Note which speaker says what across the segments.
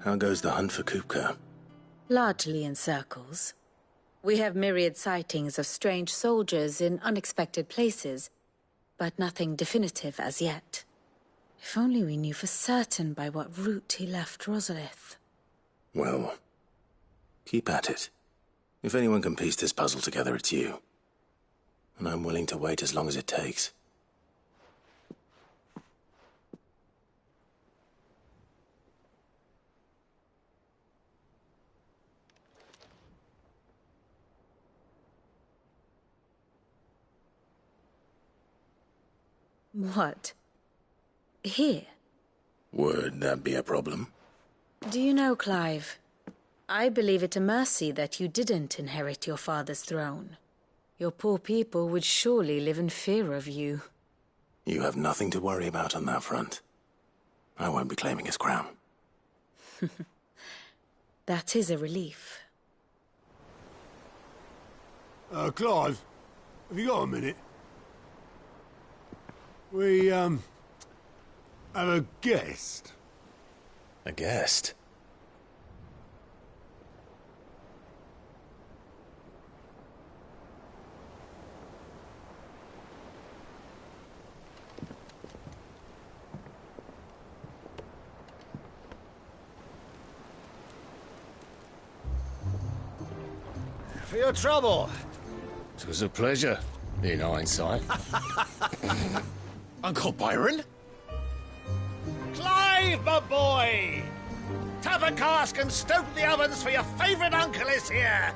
Speaker 1: How goes the hunt for Kupka?
Speaker 2: Largely in circles. We have myriad sightings of strange soldiers in unexpected places, but nothing definitive as yet. If only we knew for certain by what route he left Rosalith.
Speaker 1: Well, keep at it. If anyone can piece this puzzle together, it's you. And I'm willing to wait as long as it takes.
Speaker 2: What? Here?
Speaker 1: Would that be a problem?
Speaker 2: Do you know, Clive, I believe it a mercy that you didn't inherit your father's throne. Your poor people would surely live in fear of you.
Speaker 1: You have nothing to worry about on that front. I won't be claiming his crown.
Speaker 2: That is a relief.
Speaker 3: Clive, have you got a minute? We, have a guest.
Speaker 1: A guest?
Speaker 4: For your trouble.
Speaker 5: It was a pleasure, in hindsight.
Speaker 4: Uncle Byron? Clive, my boy! Tap a cask and stoke the ovens, for your favourite uncle is here!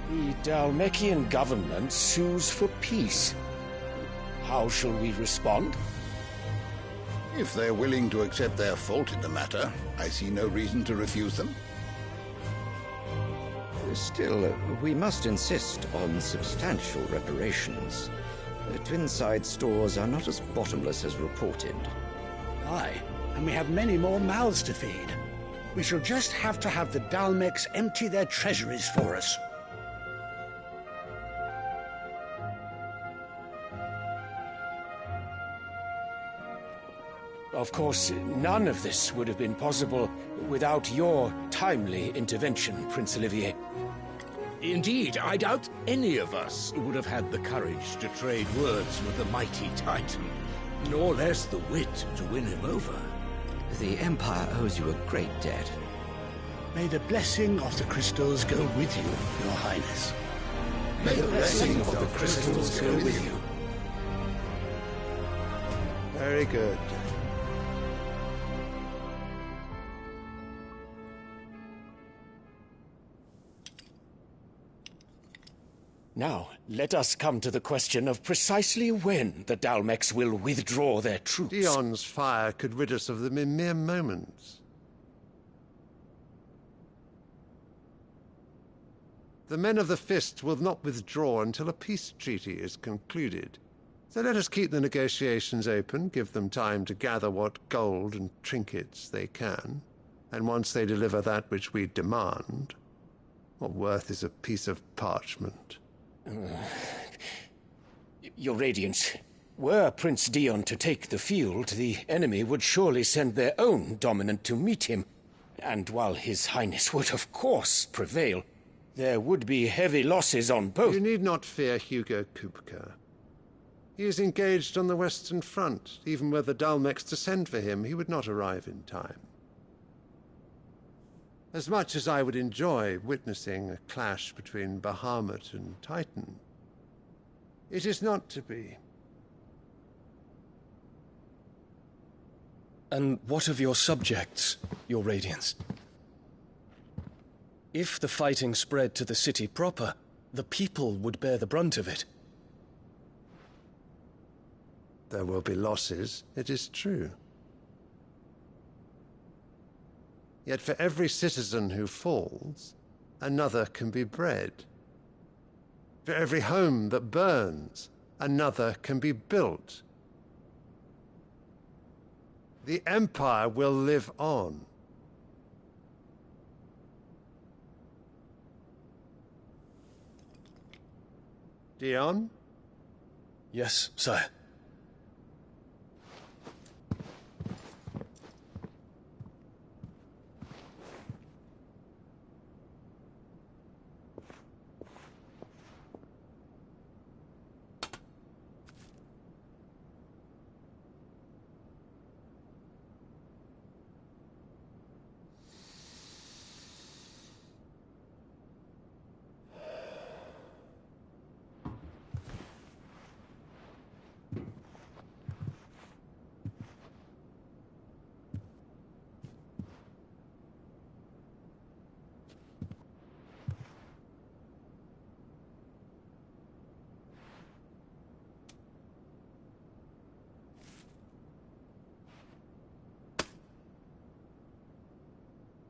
Speaker 5: The Dalmekian government sues for peace. How shall we respond?
Speaker 6: If they're willing to accept their fault in the matter, I see no reason to refuse them.
Speaker 7: Still, we must insist on substantial reparations. The Twinside stores are not as bottomless as reported.
Speaker 8: Aye, and we have many more mouths to feed. We shall just have to have the Dalmeks empty their treasuries for us.
Speaker 5: Of course, none of this would have been possible without your timely intervention, Prince Olivier.
Speaker 9: Indeed, I doubt any of us would have had the courage to trade words with the mighty Titan, nor less the wit to win him over.
Speaker 7: The Empire owes you a great debt.
Speaker 8: May the blessing of the crystals go with you, Your Highness.
Speaker 6: May the blessing of the crystals go with you.
Speaker 3: Very good.
Speaker 5: Now, let us come to the question of precisely when the Dalmeks will withdraw their troops.
Speaker 3: Dion's fire could rid us of them in mere moments. The men of the Fist will not withdraw until a peace treaty is concluded. So let us keep the negotiations open, give them time to gather what gold and trinkets they can, and once they deliver that which we demand, what worth is a piece of parchment?
Speaker 5: Your Radiance, were Prince Dion to take the field, the enemy would surely send their own dominant to meet him. And while His Highness would of course prevail, There would be heavy losses on both.
Speaker 3: You need not fear Hugo Kupka. He is engaged on the Western Front. Even were the Dalmex to send for him, he would not arrive in time. As much as I would enjoy witnessing a clash between Bahamut and Titan, it is not to be.
Speaker 10: And what of your subjects, your Radiance? If the fighting spread to the city proper, the people would bear the brunt of it.
Speaker 3: There will be losses, it is true. Yet for every citizen who falls, another can be bred. For every home that burns, another can be built. The Empire will live on. Dion?
Speaker 10: Yes, sire.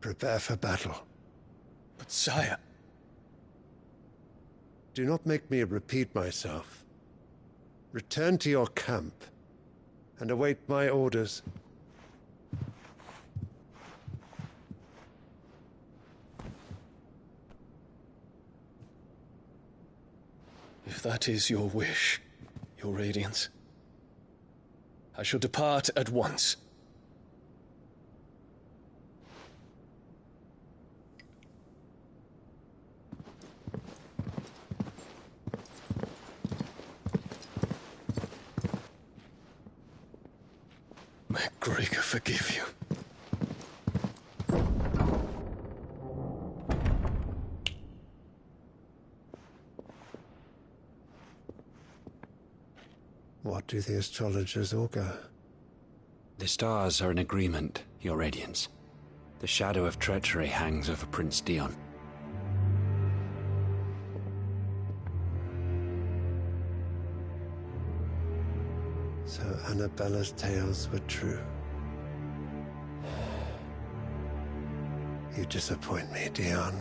Speaker 3: Prepare for battle.
Speaker 10: But sire...
Speaker 3: Do not make me repeat myself. Return to your camp and await my orders.
Speaker 10: If that is your wish, your Radiance, I shall depart at once. May Gregor forgive you.
Speaker 3: What do the astrologers augur?
Speaker 11: The stars are in agreement, your Radiance. The shadow of treachery hangs over Prince Dion.
Speaker 3: So Annabella's tales were true. You disappoint me, Dion.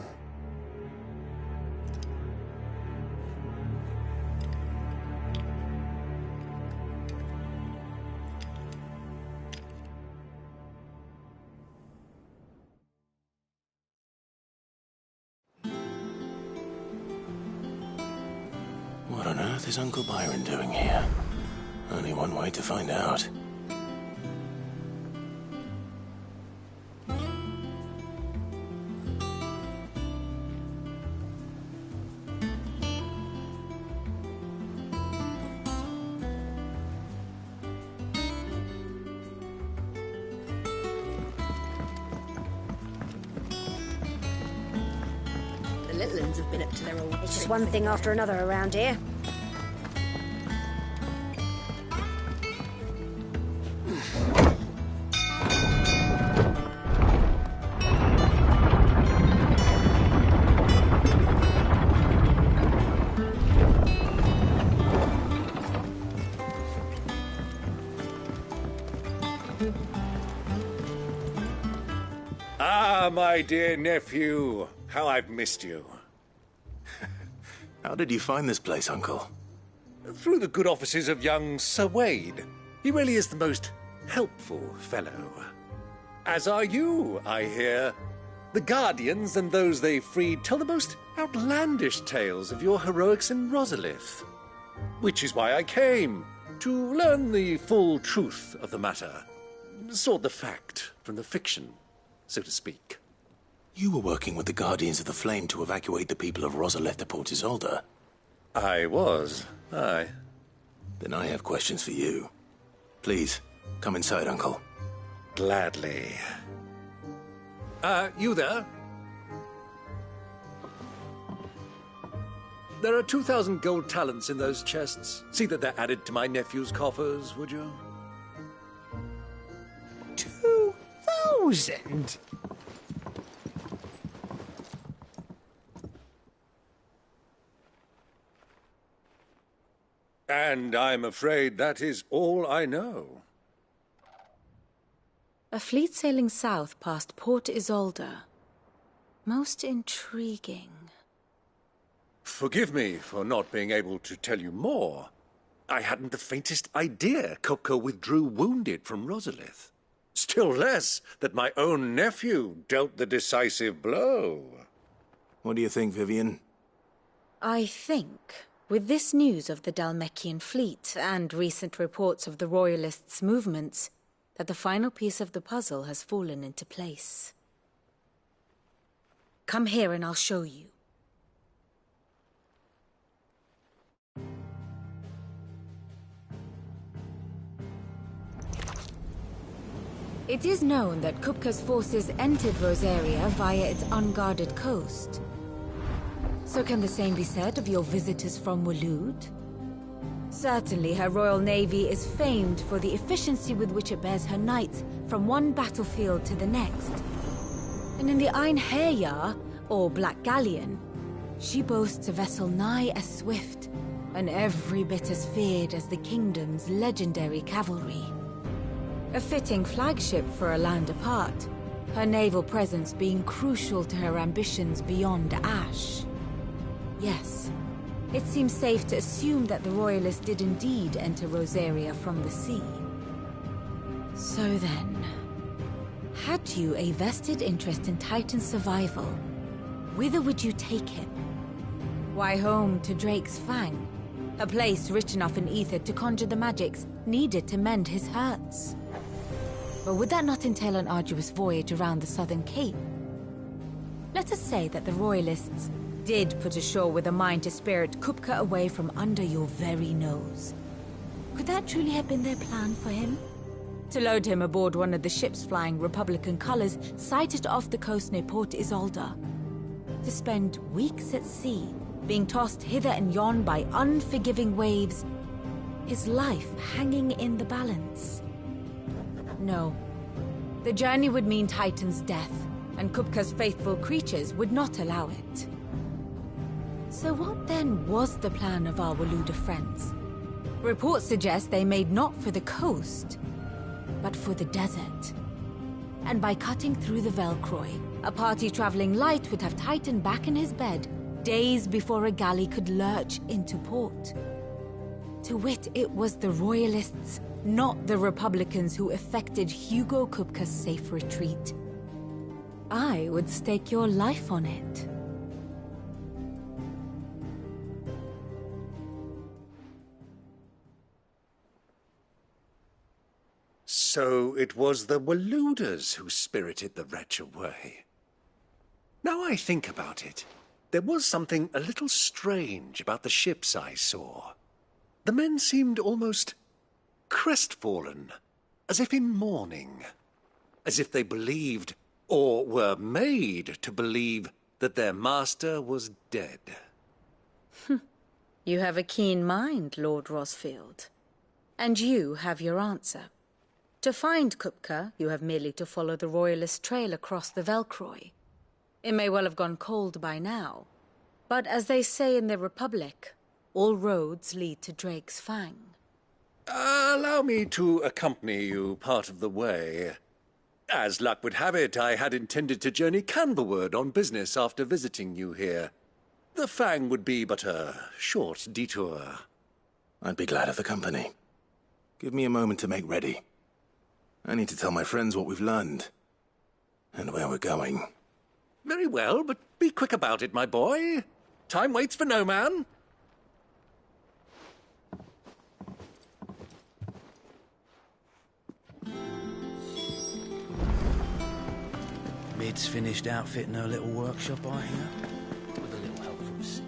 Speaker 1: What on earth is Uncle Byron doing here? Only one way to find out.
Speaker 2: The little ones have been up to their old...
Speaker 12: It's just one thing after another around here.
Speaker 4: Ah, my dear nephew, how I've missed you.
Speaker 1: How did you find this place, Uncle?
Speaker 4: Through the good offices of young Sir Wade. He really is the most helpful fellow. As are you, I hear. The Guardians and those they freed tell the most outlandish tales of your heroics in Rosalith. Which is why I came, to learn the full truth of the matter. Sort the fact from the fiction, so to speak.
Speaker 1: You were working with the Guardians of the Flame to evacuate the people of Rosalith to Port Isolde.
Speaker 4: I was, aye.
Speaker 1: Then I have questions for you. Please, come inside, Uncle.
Speaker 4: Gladly. You there? There are 2,000 gold talents in those chests. See that they're added to my nephew's coffers, would you?
Speaker 13: 2,000?
Speaker 4: And I'm afraid that is all I know.
Speaker 2: A fleet sailing south past Port Isolde. Most intriguing.
Speaker 4: Forgive me for not being able to tell you more. I hadn't the faintest idea Kupka withdrew wounded from Rosalith. Still less that my own nephew dealt the decisive blow.
Speaker 1: What do you think, Vivian?
Speaker 2: I think, with this news of the Dhalmekian fleet and recent reports of the Royalists' movements, that the final piece of the puzzle has fallen into place. Come here and I'll show you. It is known that Kupka's forces entered Rosaria via its unguarded coast. So can the same be said of your visitors from Waloed? Certainly her Royal Navy is famed for the efficiency with which it bears her knights from one battlefield to the next. And in the Einherjar, or Black Galleon, she boasts a vessel nigh as swift and every bit as feared as the kingdom's legendary cavalry. A fitting flagship for a land apart, her naval presence being crucial to her ambitions beyond Ash. Yes, it seems safe to assume that the Royalists did indeed enter Rosaria from the sea. So then, had you a vested interest in Titan's survival, whither would you take him? Why, home to Drake's Fang, a place rich enough in ether to conjure the magics needed to mend his hurts. But would that not entail an arduous voyage around the southern cape? Let us say that the Royalists did put ashore with a mind to spirit Kupka away from under your very nose. Could that truly have been their plan for him? To load him aboard one of the ships flying Republican colors sighted off the coast near Port Isolde. To spend weeks at sea, being tossed hither and yon by unforgiving waves, his life hanging in the balance. No. The journey would mean Titan's death, and Kupka's faithful creatures would not allow it. So what then was the plan of our Waluda friends? Reports suggest they made not for the coast, but for the desert. And by cutting through the Velcroy, a party traveling light would have Titan back in his bed days before a galley could lurch into port. To wit, it was the Royalists, not the Republicans, who effected Hugo Kupka's safe retreat. I would stake your life on it.
Speaker 4: So it was the Waludas who spirited the wretch away. Now I think about it, there was something a little strange about the ships I saw. The men seemed almost crestfallen, as if in mourning, as if they believed, or were made to believe, that their master was dead.
Speaker 2: You have a keen mind, Lord Rosfield. And you have your answer. To find Kupka, you have merely to follow the Royalist trail across the Velcroy. It may well have gone cold by now, but as they say in the Republic, all roads lead to Drake's Fang.
Speaker 4: Allow me to accompany you part of the way. As luck would have it, I had intended to journey Canberward on business after visiting you here. The Fang would be but a short detour.
Speaker 1: I'd be glad of the company. Give me a moment to make ready. I need to tell my friends what we've learned, and where we're going.
Speaker 4: Very well, but be quick about it, my boy. Time waits for no man.
Speaker 13: Bid's finished outfitting her little workshop, I hear. With a little help from us.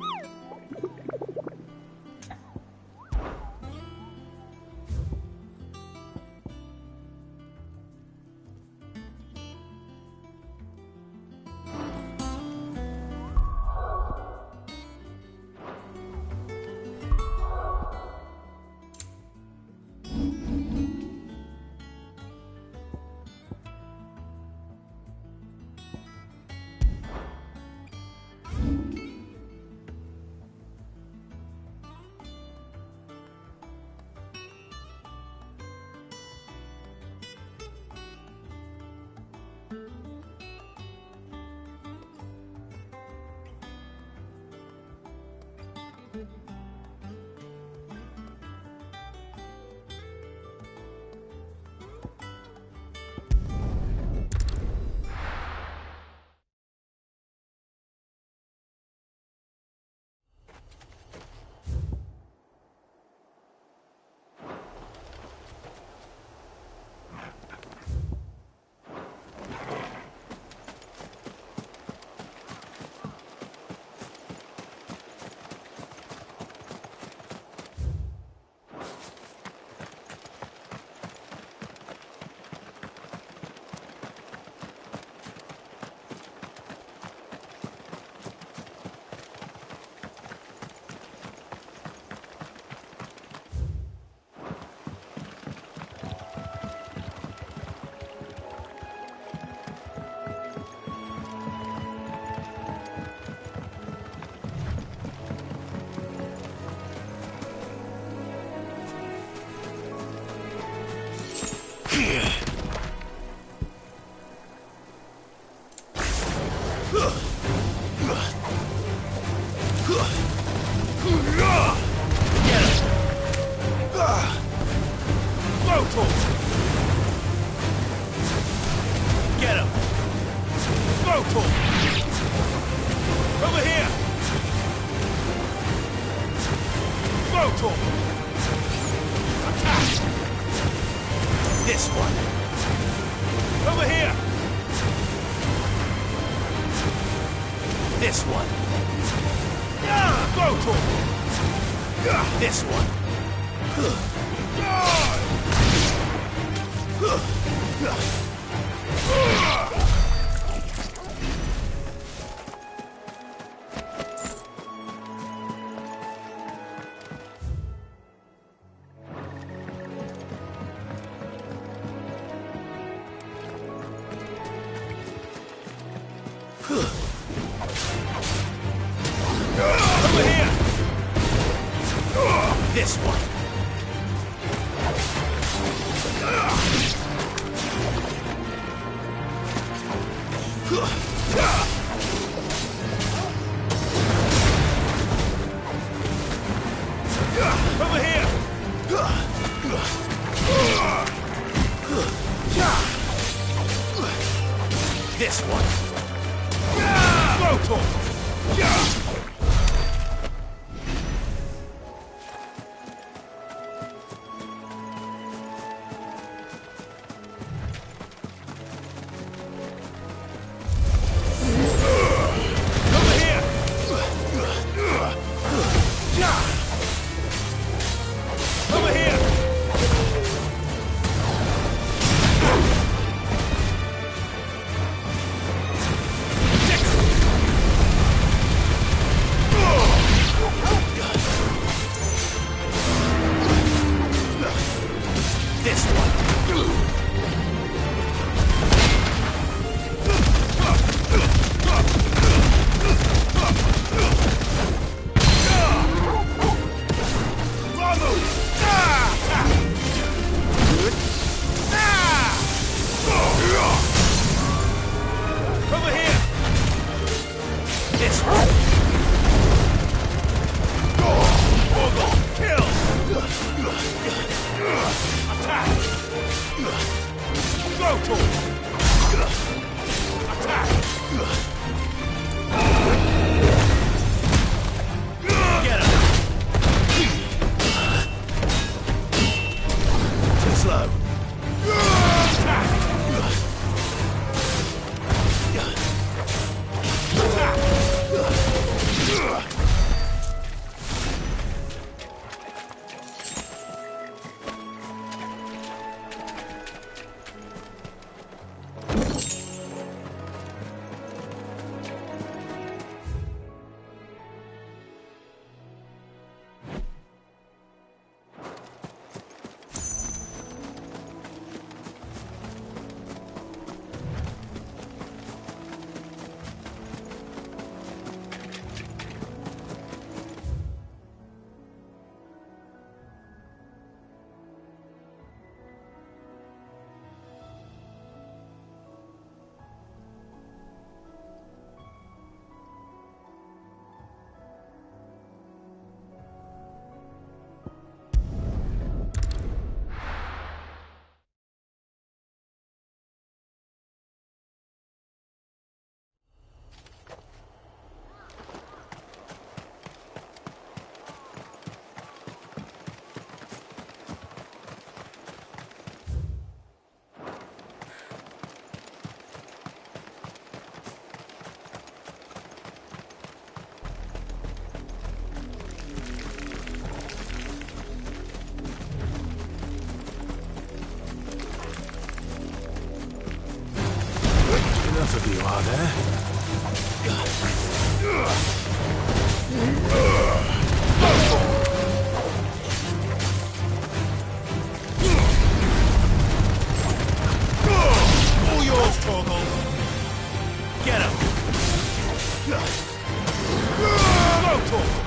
Speaker 11: Father.
Speaker 14: All yours, Torgal. Get him. Go, Torgal.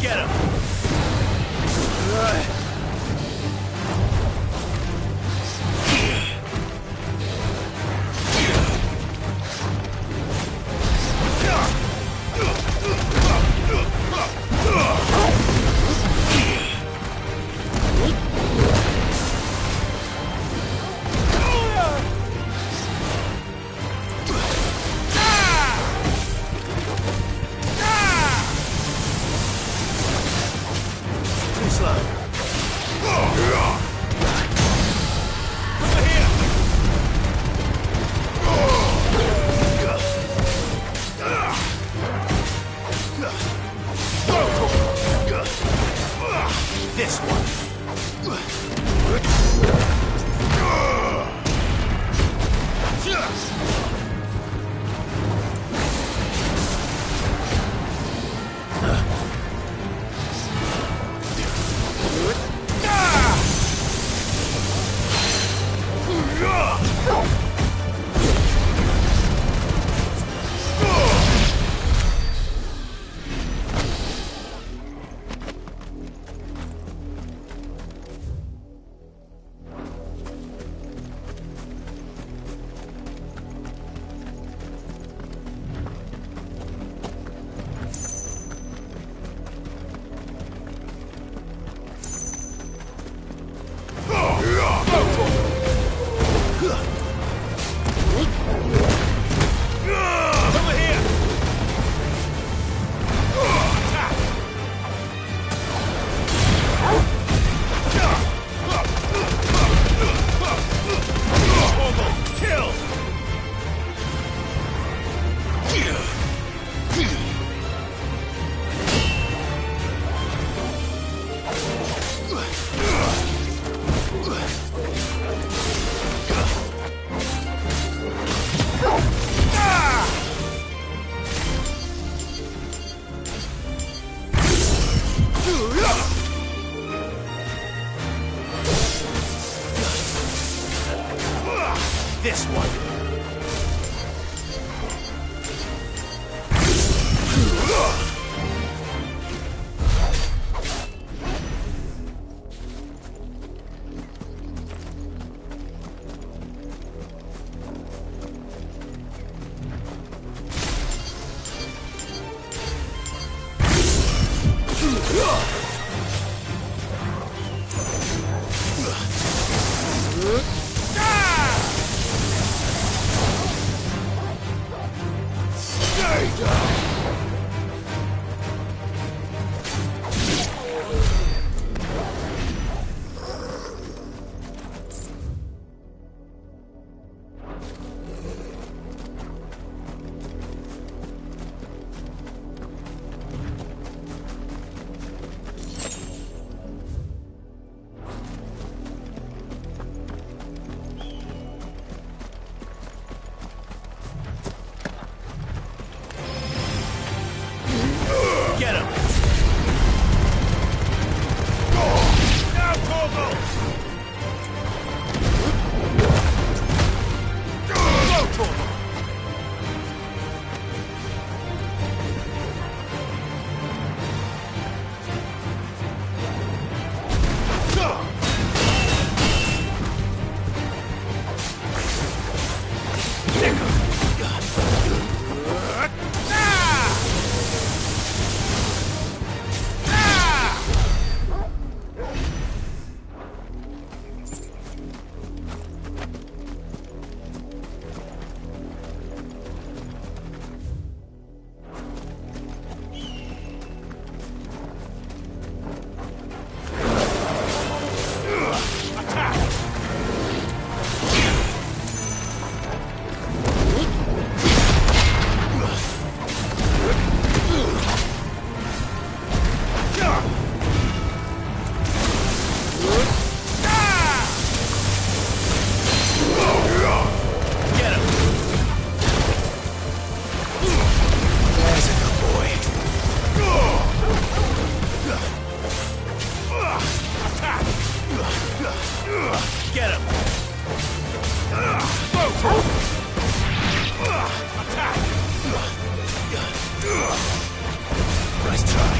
Speaker 14: Get him! This one. this one! Get him! Now, Torgal! Go, Torgal! Get him! Attack! Nice try.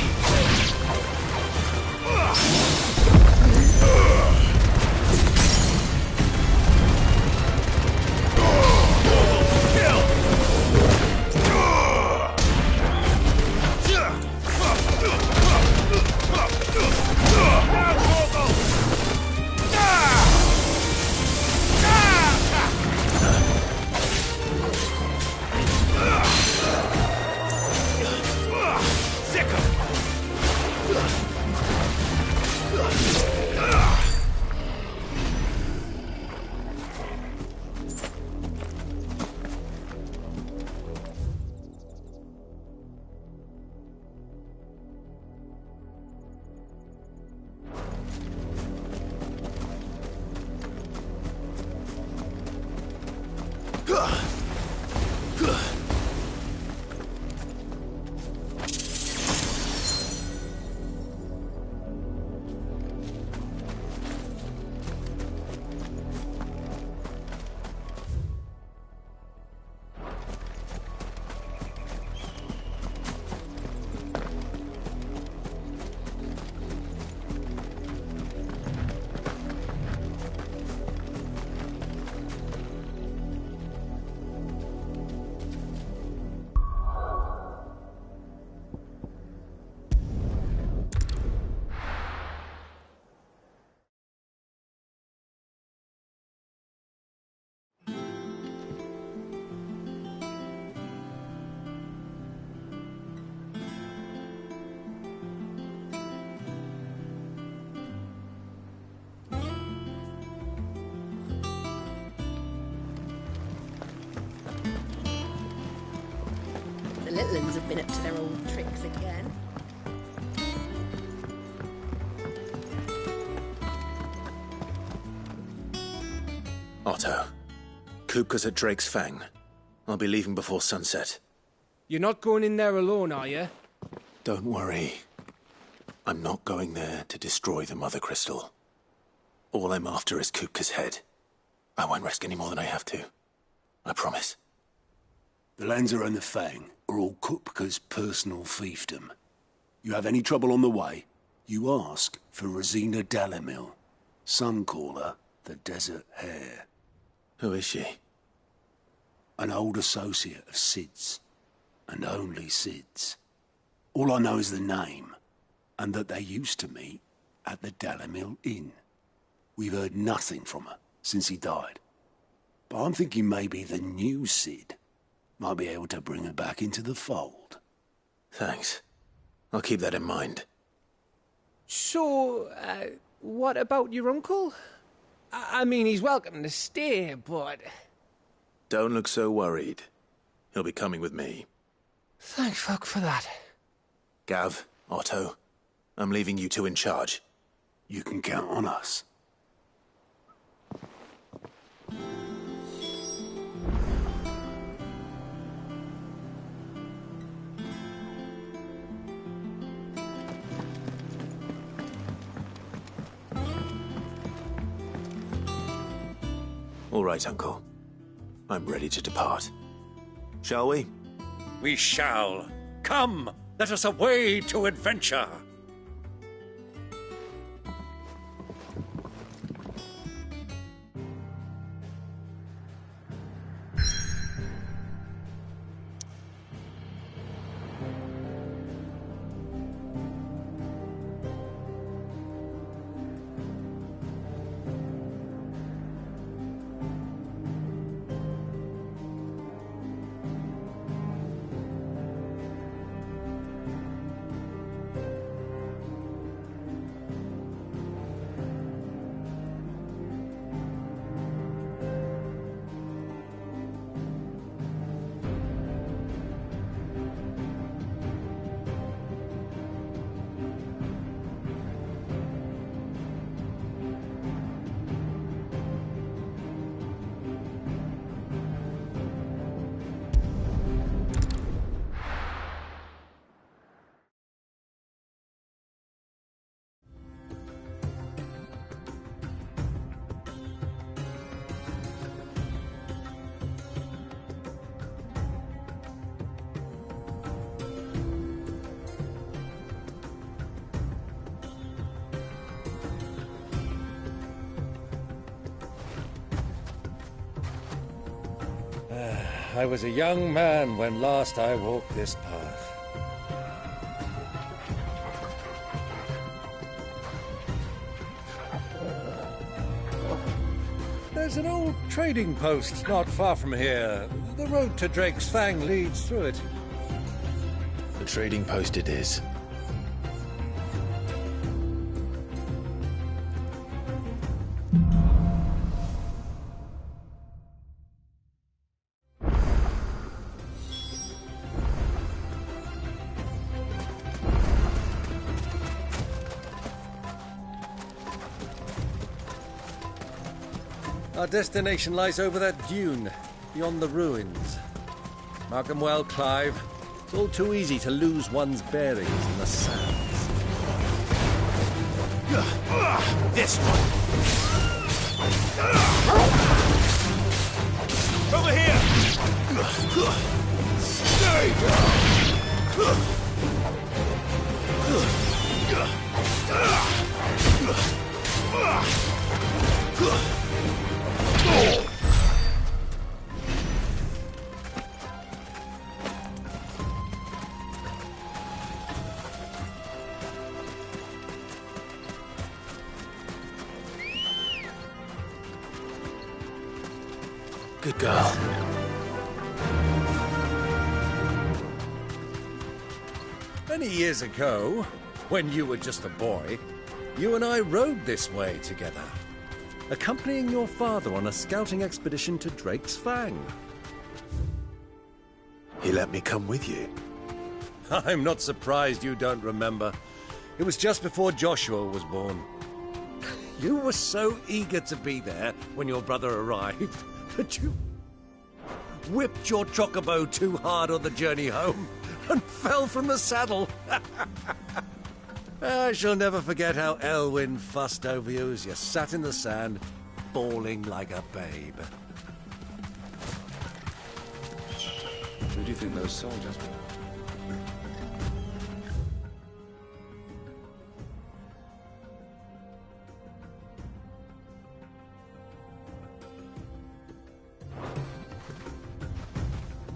Speaker 12: The little uns have been up to their old tricks again.
Speaker 1: Otto, Kupka's at Drake's Fang. I'll be leaving before sunset.
Speaker 15: You're not going in there alone, are you?
Speaker 1: Don't worry. I'm not going there to destroy the Mother Crystal. All I'm after is Kupka's head. I won't risk any more than I have to. I promise.
Speaker 16: The Lancer and the Fang are all Kupka's personal fiefdom. You have any trouble on the way, you ask for Rosina Dalamil. Some call her the Desert Hare.
Speaker 1: Who is she?
Speaker 16: An old associate of Sid's. And only Sid's. All I know is the name, and that they used to meet at the Dalamil Inn. We've heard nothing from her since he died. But I'm thinking maybe the new Sid might be able to bring her back into the fold.
Speaker 1: Thanks. I'll keep that in mind.
Speaker 15: So, what about your uncle? I mean, he's welcome to stay, but...
Speaker 1: Don't look so worried. He'll be coming with me.
Speaker 15: Thank fuck for that.
Speaker 1: Gav, Otto, I'm leaving you two in charge.
Speaker 16: You can count on us.
Speaker 1: All right, Uncle. I'm ready to depart. Shall we?
Speaker 4: We shall. Come, let us away to adventure. I was a young man when last I walked this path. There's an old trading post not far from here. The road to Drake's Fang leads through it.
Speaker 1: The trading post it is.
Speaker 4: Our destination lies over that dune, beyond the ruins. Mark 'em well, Clive. It's all too easy to lose one's bearings in the sands.
Speaker 14: This one! Over here! Stay
Speaker 1: Good girl.
Speaker 4: Many years ago, when you were just a boy, you and I rode this way together, accompanying your father on a scouting expedition to Drake's Fang.
Speaker 1: He let me come with you.
Speaker 4: I'm not surprised you don't remember. It was just before Joshua was born. You were so eager to be there when your brother arrived that you whipped your chocobo too hard on the journey home and fell from the saddle. I shall never forget how Elwyn fussed over you as you sat in the sand, bawling like a babe.
Speaker 11: Who do you think those soldiers were?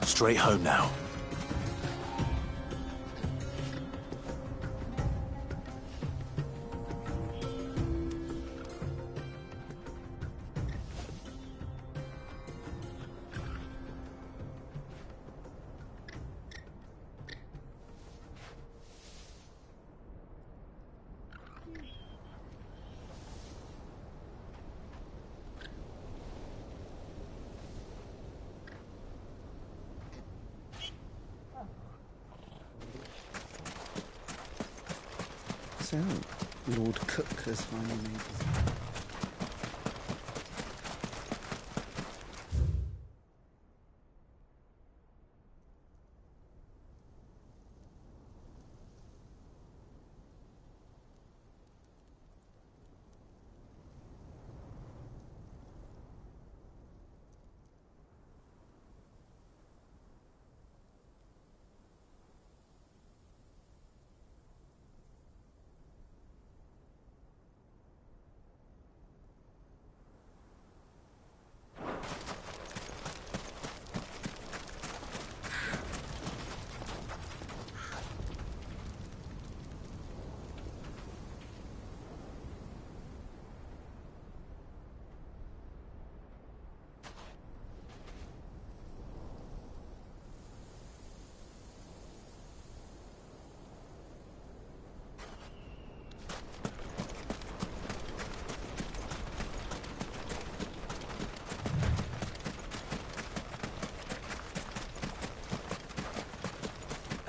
Speaker 1: Straight home now.
Speaker 13: So, Lord Cook has finally made his...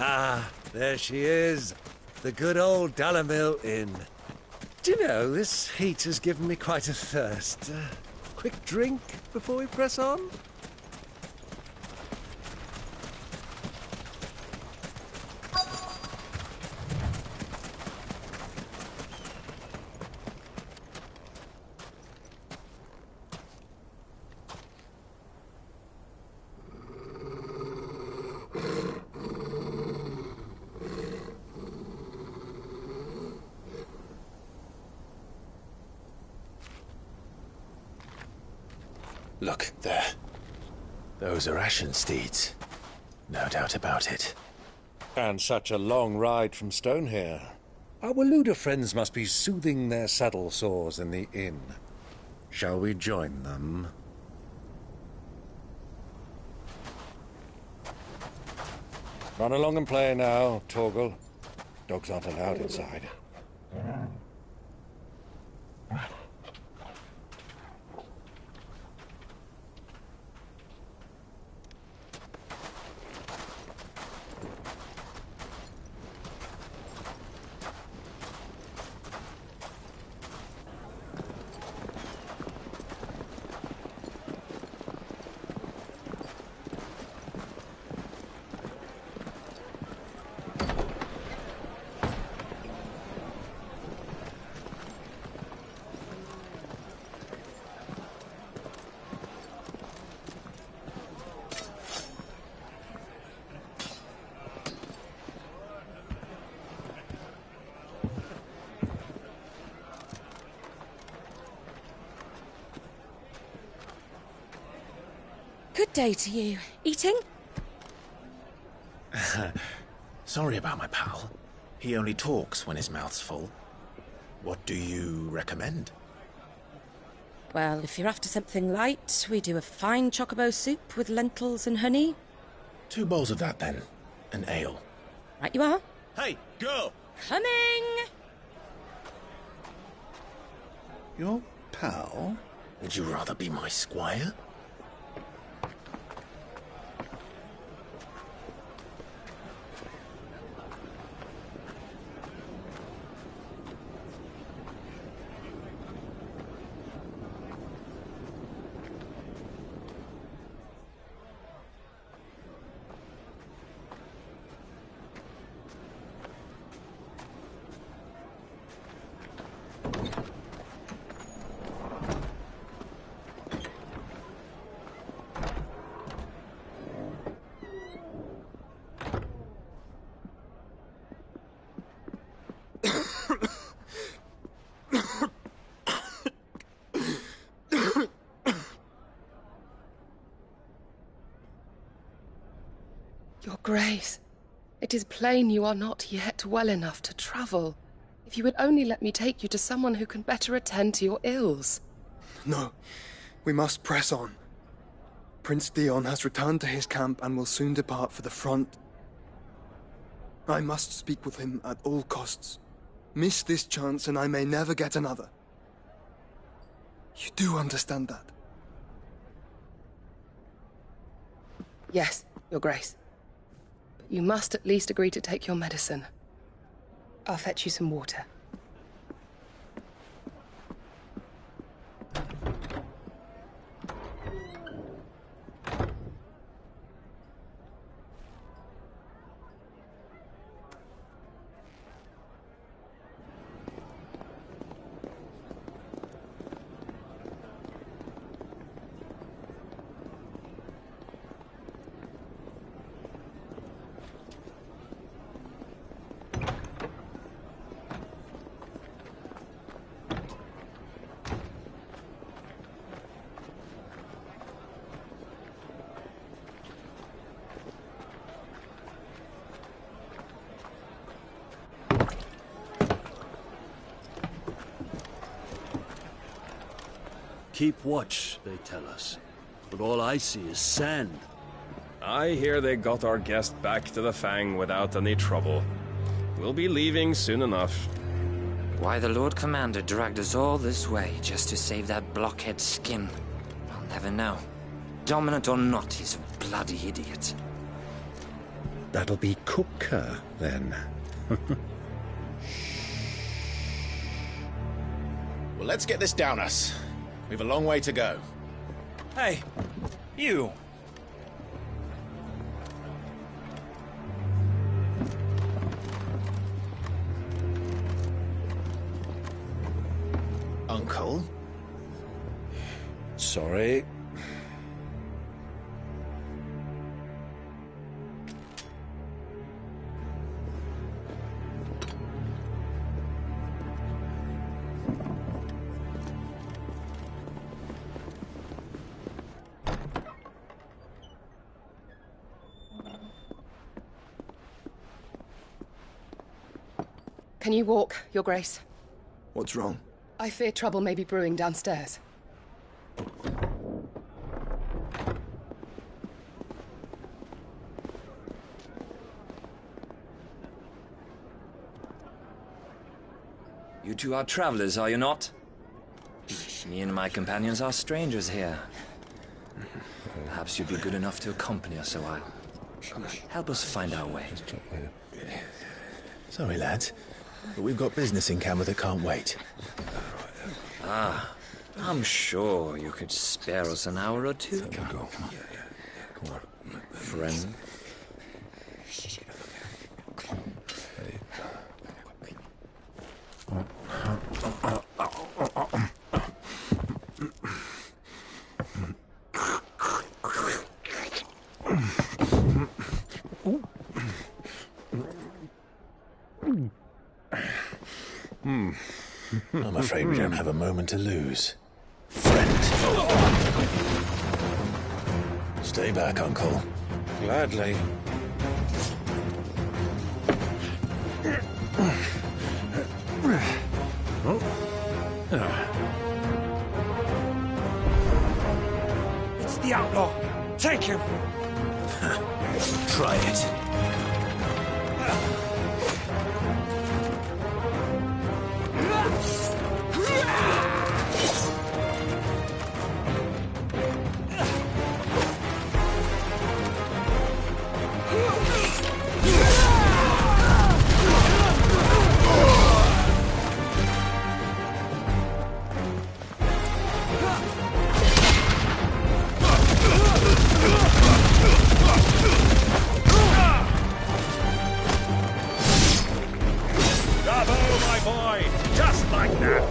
Speaker 4: Ah, there she is. The good old Dalamil Inn. Do you know, this heat has given me quite a thirst. Quick drink before we press on?
Speaker 1: Look, there. Those are Ashen steeds. No doubt about it.
Speaker 4: And such a long ride from Stone here. Our Waluda friends must be soothing their saddle sores in the inn. Shall we join them? Run along and play now, Torgal. Dogs aren't allowed inside.
Speaker 12: Good day to you. Eating?
Speaker 1: Sorry about my pal. He only talks when his mouth's full. What do you recommend?
Speaker 12: Well, if you're after something light, we do a fine chocobo soup with lentils and honey.
Speaker 1: 2 bowls of that, then. An ale.
Speaker 12: Right you are.
Speaker 1: Hey, go!
Speaker 12: Coming!
Speaker 6: Your pal?
Speaker 1: Would you rather be my squire?
Speaker 17: Grace, it is plain you are not yet well enough to travel. If you would only let me take you to someone who can better attend to your ills.
Speaker 18: No, we must press on. Prince Dion has returned to his camp and will soon depart for the front. I must speak with him at all costs. Miss this chance and I may never get another. You do understand that?
Speaker 17: Yes, Your Grace. But you must at least agree to take your medicine. I'll fetch you some water.
Speaker 16: Keep watch, they tell us. But all I see is sand.
Speaker 10: I hear they got our guest back to the Fang without any trouble. We'll be leaving soon enough.
Speaker 19: Why the Lord Commander dragged us all this way just to save that blockhead's skin, I'll never know. Dominant or not, he's a bloody idiot.
Speaker 20: That'll be Cooker, then.
Speaker 14: Well, let's get this down us. We've a long way to go.
Speaker 13: Hey, you!
Speaker 14: Uncle?
Speaker 3: Sorry.
Speaker 17: Can you walk, Your Grace?
Speaker 18: What's wrong?
Speaker 17: I fear trouble may be brewing downstairs.
Speaker 19: You two are travelers, are you not? Me and my companions are strangers here. Perhaps you'd be good enough to accompany us a while. Help us find our way.
Speaker 1: Sorry, lads, but we've got business in camera that can't wait.
Speaker 19: Ah, I'm sure you could spare us an hour or two.
Speaker 1: Come on.
Speaker 19: Friend.
Speaker 1: I'm afraid we don't have a moment to lose. Friend. Stay back, Uncle.
Speaker 3: Gladly.
Speaker 15: It's the outlaw. Take him.
Speaker 1: Try it.
Speaker 14: Bravo, my boy! Just like that!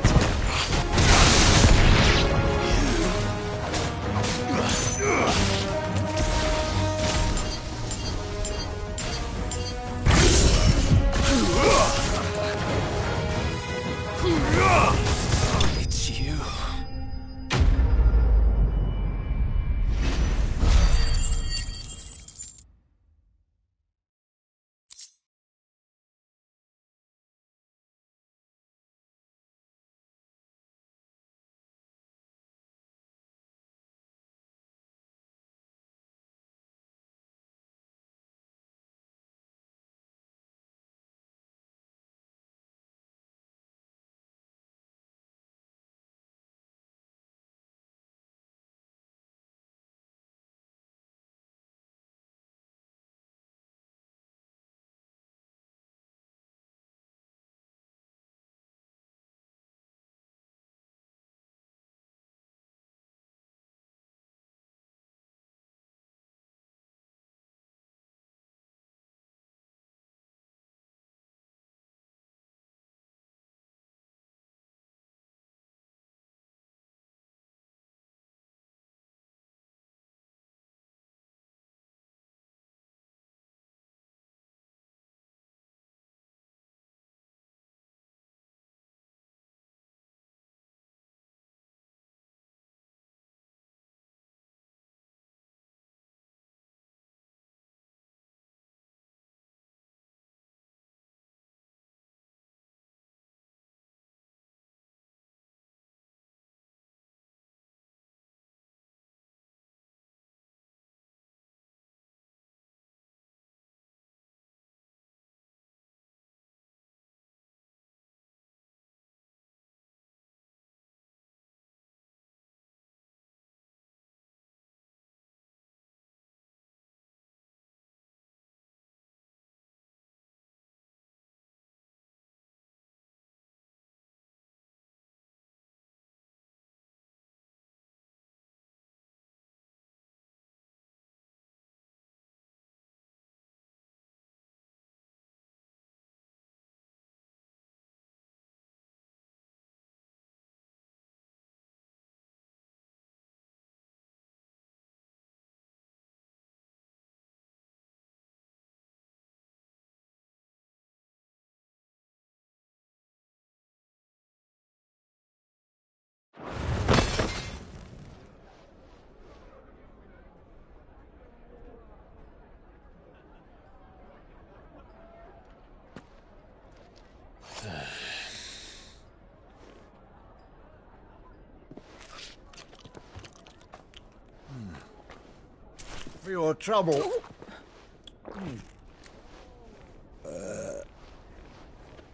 Speaker 20: for your trouble.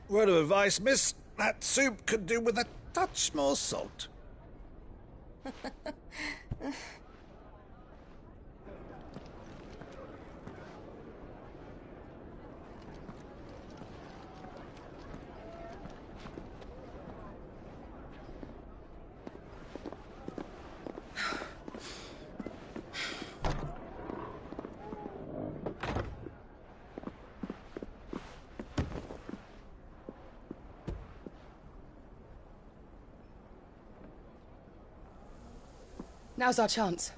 Speaker 20: Word of advice, miss. That soup could do with a touch more salt.
Speaker 17: Now's our chance.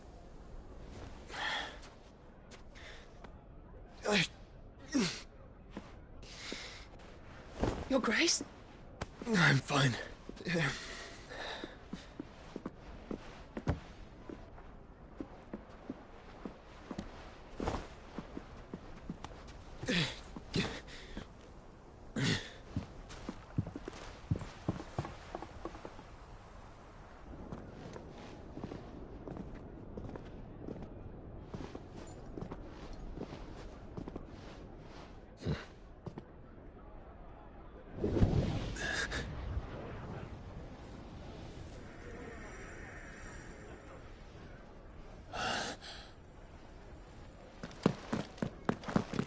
Speaker 17: Your Grace?
Speaker 18: I'm fine.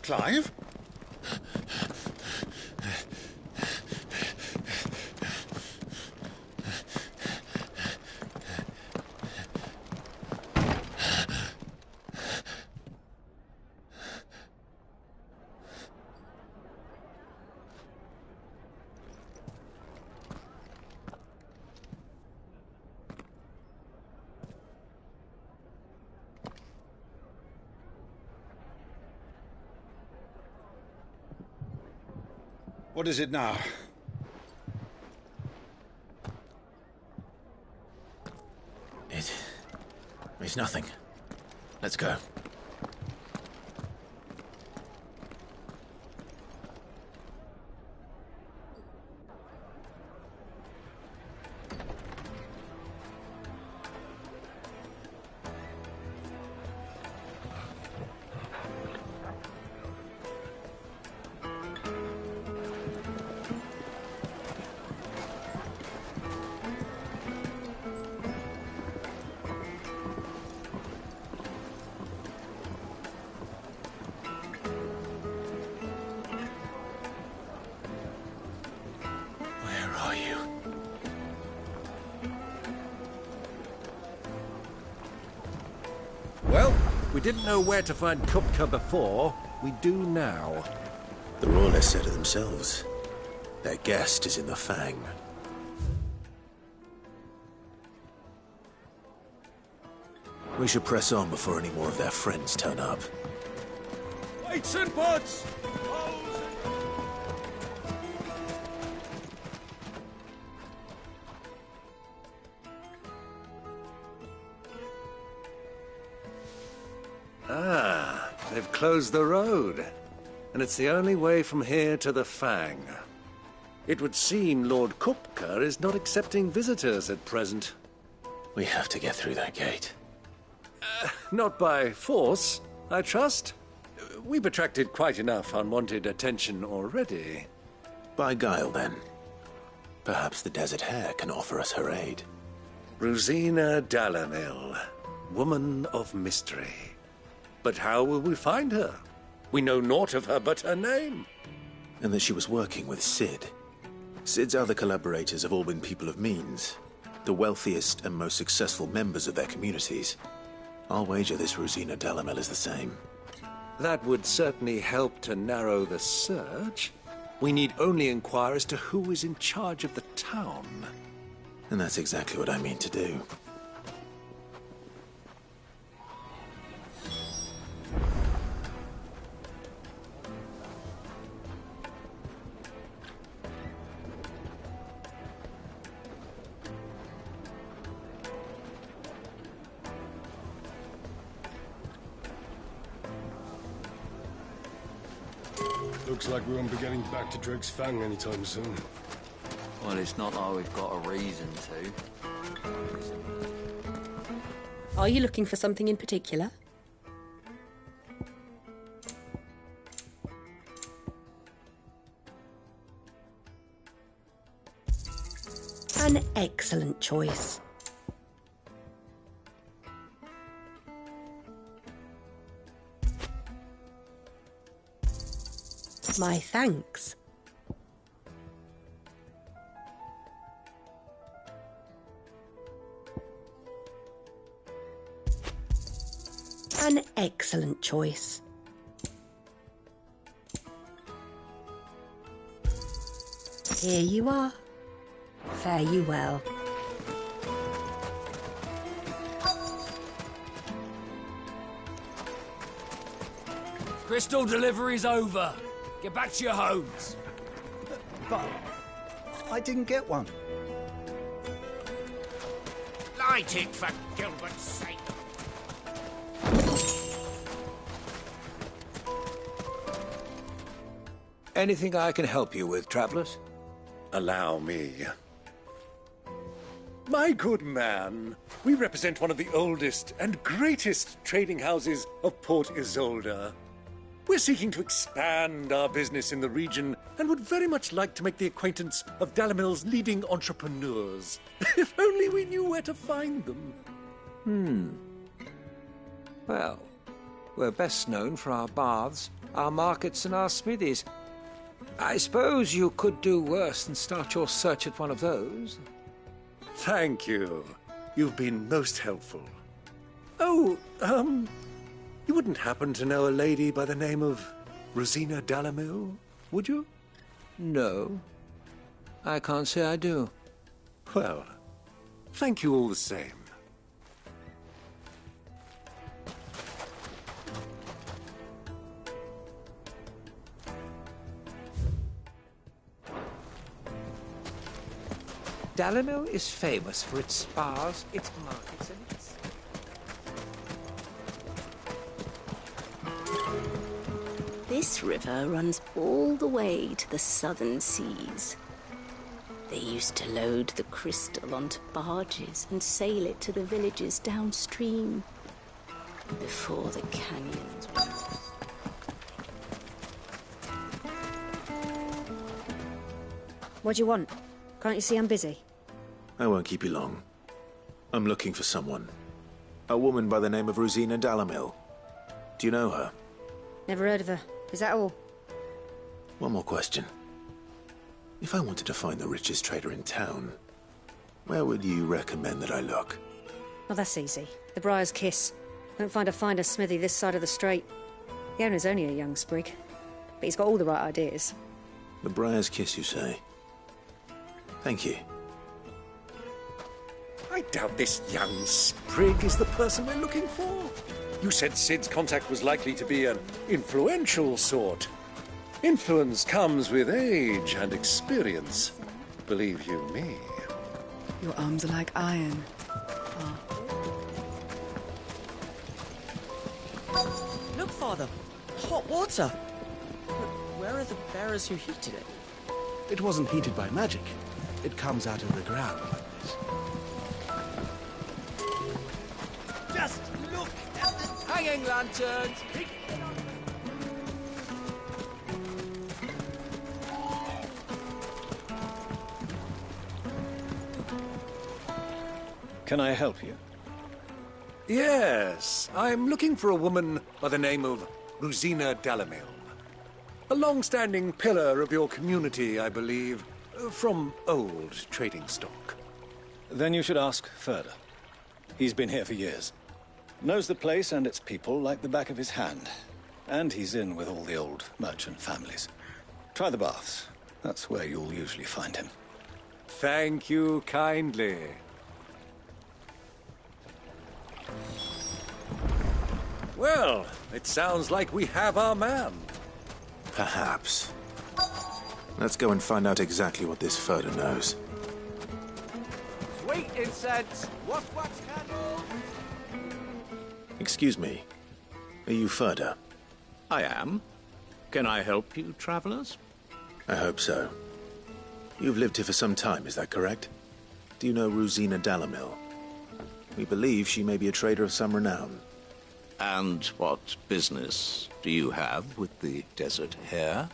Speaker 4: Clive?
Speaker 20: What is it now?
Speaker 1: It's nothing. Let's go.
Speaker 4: Well, we didn't know where to find Kupka before. We do now.
Speaker 1: The Royalists said it themselves. Their guest is in the Fang. We should press on before any more of their friends turn up.
Speaker 14: Weights and pots!
Speaker 4: Ah, they've closed the road. And it's the only way from here to the Fang. It would seem Lord Kupka is not accepting visitors at present.
Speaker 1: We have to get through that gate.
Speaker 4: Not by force, I trust. We've attracted quite enough unwanted attention already.
Speaker 1: By guile, then. Perhaps the Desert Hare can offer us her aid.
Speaker 4: Rosina Dalamil, woman of mystery. But how will we find her? We know naught of her but her name.
Speaker 1: And that she was working with Cid. Cid's other collaborators have all been people of means, the wealthiest and most successful members of their communities. I'll wager this Rosina Dalamil is the same.
Speaker 4: That would certainly help to narrow the search. We need only inquire as to who is in charge of the town.
Speaker 1: And that's exactly what I mean to do.
Speaker 14: Looks like we won't be getting back to Drake's Fang anytime soon.
Speaker 19: Well, it's not like we've got a reason to.
Speaker 12: Are you looking for something in particular? An excellent choice. My thanks. An excellent choice. Here you are. Fare you well.
Speaker 14: Crystal delivery's over. Get back to your homes.
Speaker 20: But I didn't get one.
Speaker 9: Light it, for Gilbert's sake.
Speaker 16: Anything I can help you with, travellers?
Speaker 4: Allow me. My good man, we represent one of the oldest and greatest trading houses of Port Isolde. We're seeking to expand our business in the region and would very much like to make the acquaintance of Dalamil's leading entrepreneurs. If only we knew where to find them.
Speaker 16: Well, we're best known for our baths, our markets, and our smithies. I suppose you could do worse than start your search at one of those.
Speaker 4: Thank you. You've been most helpful. Oh, you wouldn't happen to know a lady by the name of Rosina Dalamil, would you?
Speaker 16: No. I can't say I do.
Speaker 4: Well, thank you all the same.
Speaker 16: Dalamil is famous for its spas, its markets, and its...
Speaker 21: This river runs all the way to the southern seas. They used to load the crystal onto barges and sail it to the villages downstream, before the canyons were...
Speaker 2: What do you want? Can't you see I'm busy?
Speaker 1: I won't keep you long. I'm looking for someone. A woman by the name of Rosina Dalamil. Do you know her?
Speaker 2: Never heard of her. Is that all?
Speaker 1: One more question. If I wanted to find the richest trader in town, where would you recommend that I look?
Speaker 2: Oh, that's easy. The Briar's Kiss. Won't find a finer smithy this side of the strait. The owner's only a young sprig, but he's got all the right ideas.
Speaker 1: The Briar's Kiss, you say? Thank you.
Speaker 4: I doubt this young sprig is the person we're looking for. You said Sid's contact was likely to be an influential sort. Influence comes with age and experience. Believe you me.
Speaker 22: Your arms are like iron.
Speaker 13: Look, Father. Hot water. But where are the bearers who heated it?
Speaker 8: It wasn't heated by magic. It comes out of the ground like this.
Speaker 13: Just look at the hanging lanterns.
Speaker 20: Can I help you?
Speaker 4: Yes, I'm looking for a woman by the name of Rosina Dalamil. A long-standing pillar of your community, I believe, from old trading stock.
Speaker 20: Then you should ask further. He's been here for years. Knows the place and its people like the back of his hand. And he's in with all the old merchant families. Try the baths. That's where you'll usually find him.
Speaker 4: Thank you kindly. Well, it sounds like we have our man.
Speaker 1: Perhaps. Let's go and find out exactly what this Furder knows.
Speaker 15: Sweet incense, wax candles.
Speaker 1: Excuse me. Are you Furder?
Speaker 9: I am. Can I help you, travelers?
Speaker 1: I hope so. You've lived here for some time, is that correct? Do you know Rosina Dalamil? We believe she may be a trader of some renown.
Speaker 9: And what business do you have with the desert hare?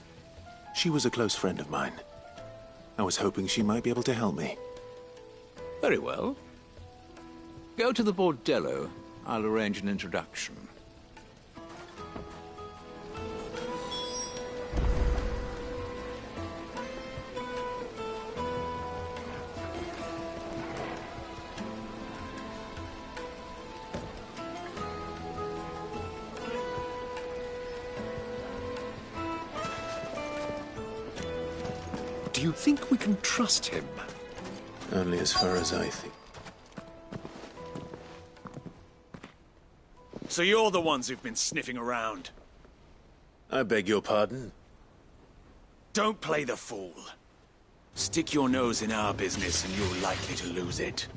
Speaker 1: She was a close friend of mine. I was hoping she might be able to help me.
Speaker 9: Very well. Go to the bordello. I'll arrange an introduction.
Speaker 4: Do you think we can trust him?
Speaker 1: Only as far as I think.
Speaker 5: So you're the ones who've been sniffing around?
Speaker 1: I beg your pardon?
Speaker 5: Don't play the fool. Stick your nose in our business and you're likely to lose it.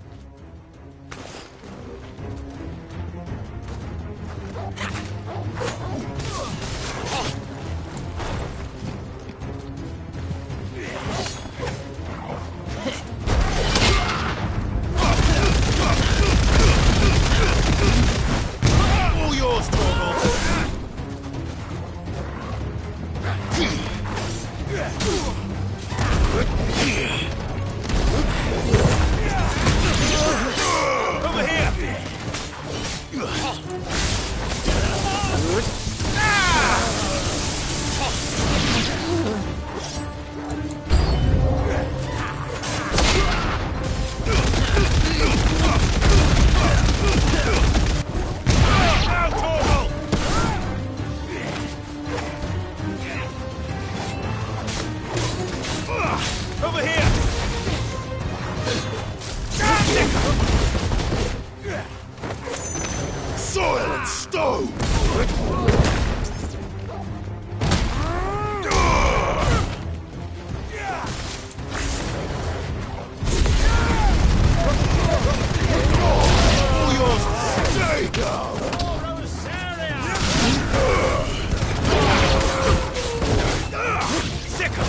Speaker 4: All yours, Torgal!
Speaker 5: Over here! Over here!
Speaker 4: Soil and stone! All yours! Stay down!
Speaker 5: Sick of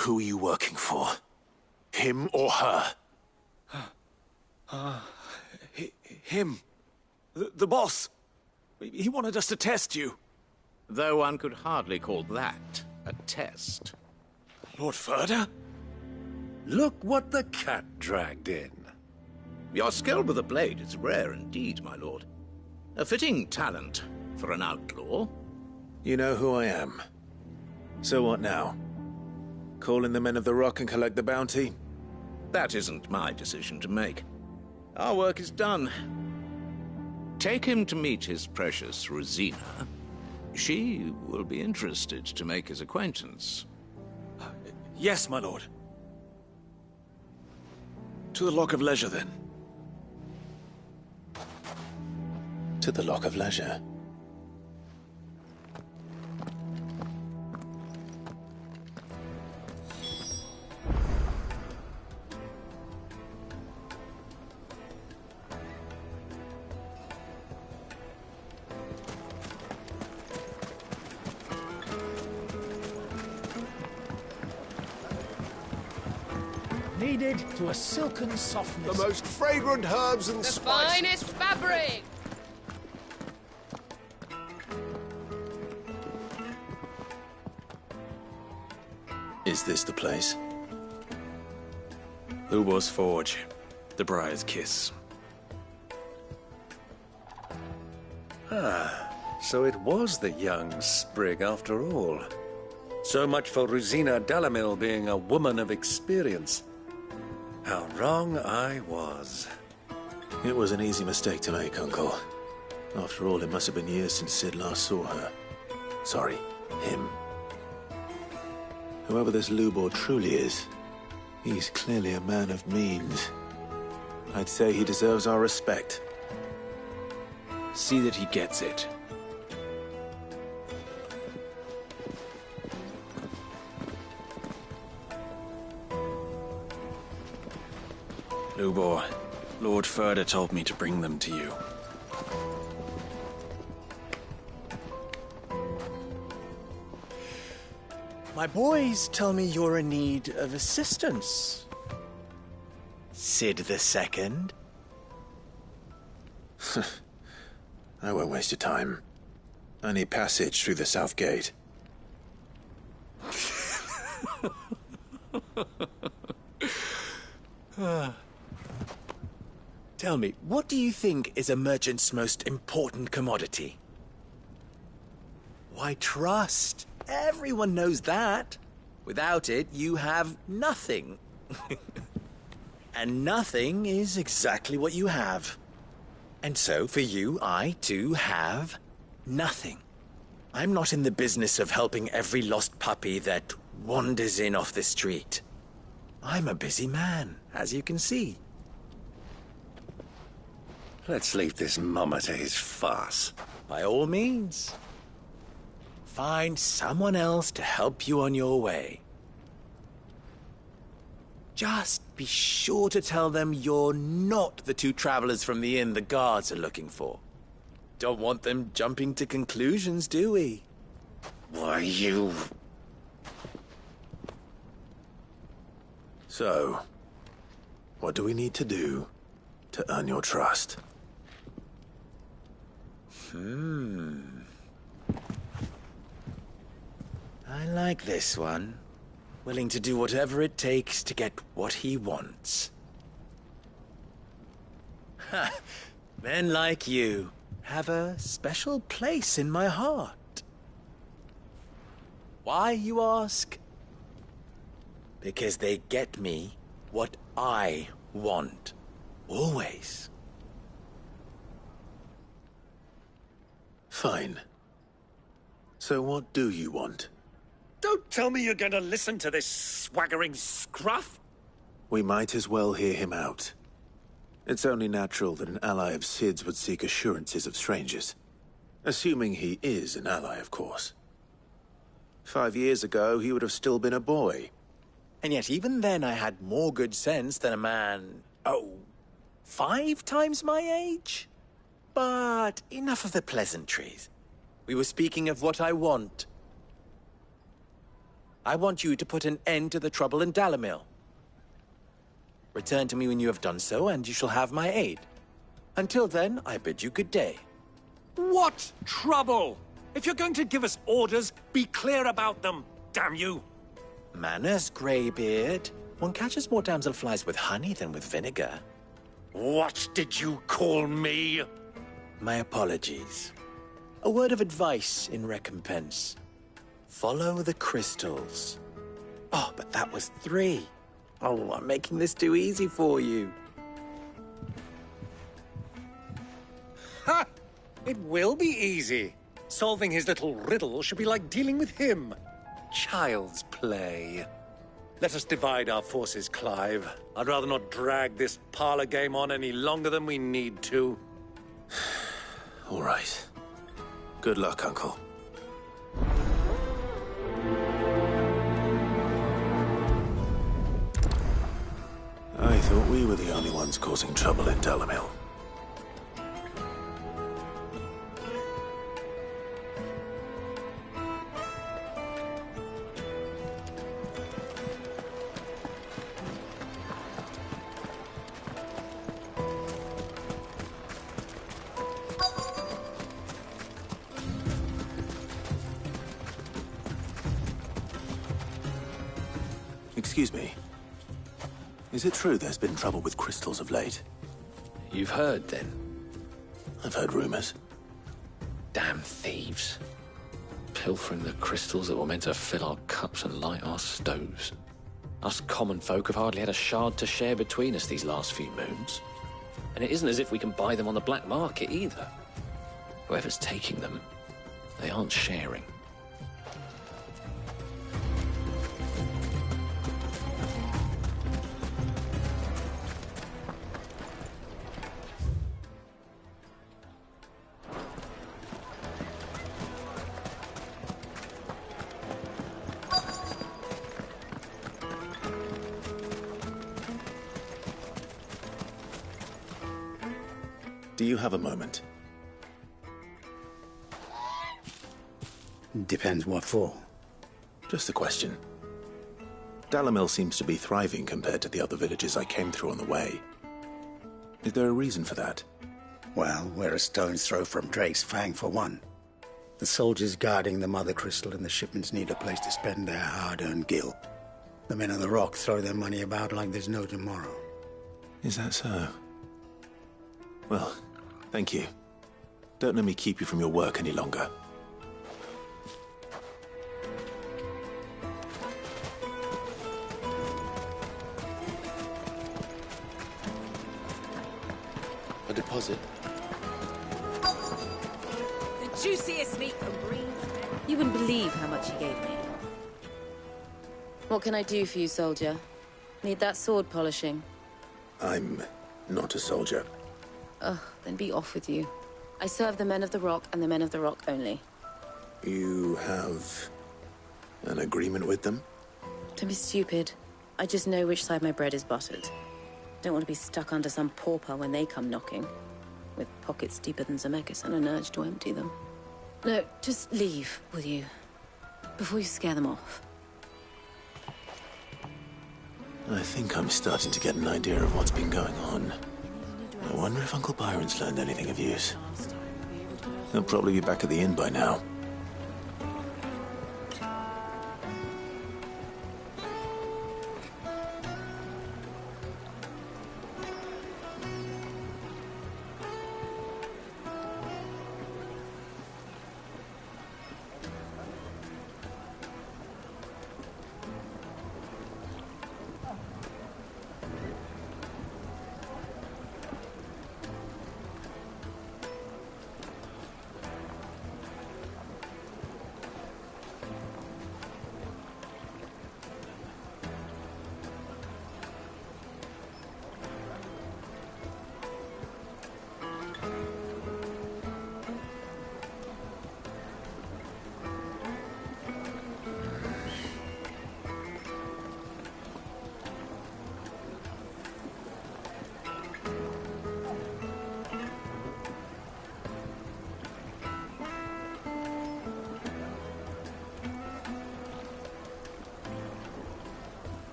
Speaker 4: Who are you working for? Him or her?
Speaker 5: Him. The boss. He wanted us to test you.
Speaker 9: Though one could hardly call that a test.
Speaker 5: Lord Ferda?
Speaker 4: Look what the cat dragged in.
Speaker 9: Your skill with the blade is rare indeed, my lord. A fitting talent for an outlaw.
Speaker 1: You know who I am. So what now? Call in the Men of the Rock and collect the bounty?
Speaker 9: That isn't my decision to make. Our work is done. Take him to meet his precious Rosina. She will be interested to make his acquaintance.
Speaker 5: Yes, my lord. To the Lock of Leisure, then.
Speaker 1: To the Lock of Leisure.
Speaker 14: Kneaded to a silken softness.
Speaker 4: The most fragrant herbs and
Speaker 17: The
Speaker 4: spices.
Speaker 17: finest fabric!
Speaker 1: Is this the place?
Speaker 5: Ubor's Forge. The Briar's Kiss.
Speaker 4: So it was the young sprig after all. So much for Rosina Dalamil being a woman of experience. How wrong I was.
Speaker 1: It was an easy mistake to make, Uncle. After all, it must have been years since Sid last saw her. Sorry, him. Whoever this Lubor truly is, he's clearly a man of means. I'd say he deserves our respect.
Speaker 5: See that he gets it. Lubor, Lord Furder told me to bring them to you.
Speaker 7: My boys tell me you're in need of assistance. Sid the Second?
Speaker 1: I won't waste your time. I need passage through the south gate.
Speaker 7: Tell me, what do you think is a merchant's most important commodity? Why, trust. Everyone knows that. Without it, you have nothing. And nothing is exactly what you have. And so, for you, I, too, have nothing. I'm not in the business of helping every lost puppy that wanders in off the street. I'm a busy man, as you can see.
Speaker 4: Let's leave this mummer to his farce.
Speaker 7: By all means. Find someone else to help you on your way. Just be sure to tell them you're not the two travelers from the inn the guards are looking for. Don't want them jumping to conclusions, do we?
Speaker 4: Why, you...
Speaker 1: So, what do we need to do to earn your trust?
Speaker 7: I like this one. Willing to do whatever it takes to get what he wants. Ha! Men like you have a special place in my heart. Why, you ask? Because they get me what I want. Always.
Speaker 1: Fine. So what do you want?
Speaker 4: Don't tell me you're going to listen to this swaggering scruff!
Speaker 1: We might as well hear him out. It's only natural that an ally of Sid's would seek assurances of strangers. Assuming he is an ally, of course. 5 years ago, he would have still been a boy.
Speaker 7: And yet even then I had more good sense than a man, 5 times my age? But enough of the pleasantries. We were speaking of what I want. I want you to put an end to the trouble in Dalamil. Return to me when you have done so, and you shall have my aid. Until then, I bid you good day.
Speaker 4: What trouble? If you're going to give us orders, be clear about them, damn you!
Speaker 7: Manners, Greybeard. One catches more damselflies with honey than with vinegar.
Speaker 4: What did you call me?
Speaker 7: My apologies. A word of advice in recompense. Follow the crystals. Oh, but that was 3. Oh, I'm making this too easy for you.
Speaker 4: Ha! It will be easy. Solving his little riddle should be like dealing with him. Child's play. Let us divide our forces, Clive. I'd rather not drag this parlor game on any longer than we need to.
Speaker 1: All right. Good luck, Uncle. I thought we were the only ones causing trouble in Dalamil. Excuse me. Is it true there's been trouble with crystals of late?
Speaker 10: You've heard, then?
Speaker 1: I've heard rumors.
Speaker 10: Damn thieves. Pilfering the crystals that were meant to fill our cups and light our stoves. Us common folk have hardly had a shard to share between us these last few moons. And it isn't as if we can buy them on the black market either. Whoever's taking them, they aren't sharing.
Speaker 1: Do you have a moment?
Speaker 16: Depends what for.
Speaker 1: Just a question. Dalamil seems to be thriving compared to the other villages I came through on the way. Is there a reason for that?
Speaker 16: Well, we're a stone's throw from Drake's Fang for one. The soldiers guarding the Mother Crystal and the shipments need a place to spend their hard-earned gil. The men of the Rock throw their money about like there's no tomorrow.
Speaker 1: Is that so? Well, thank you. Don't let me keep you from your work any longer.
Speaker 10: A deposit.
Speaker 12: The juiciest meat from Green's. You wouldn't believe how much he gave me. What can I do for you, soldier? Need that sword polishing?
Speaker 1: I'm not a soldier.
Speaker 12: Ugh, then be off with you. I serve the men of the Rock and the men of the Rock only.
Speaker 1: You have an agreement with them?
Speaker 12: Don't be stupid. I just know which side my bread is buttered. Don't want to be stuck under some pauper when they come knocking, with pockets deeper than Zemeckis and an urge to empty them. No, just leave, will you? Before you scare them off.
Speaker 1: I think I'm starting to get an idea of what's been going on. I wonder if Uncle Byron's learned anything of use. He'll probably be back at the inn by now.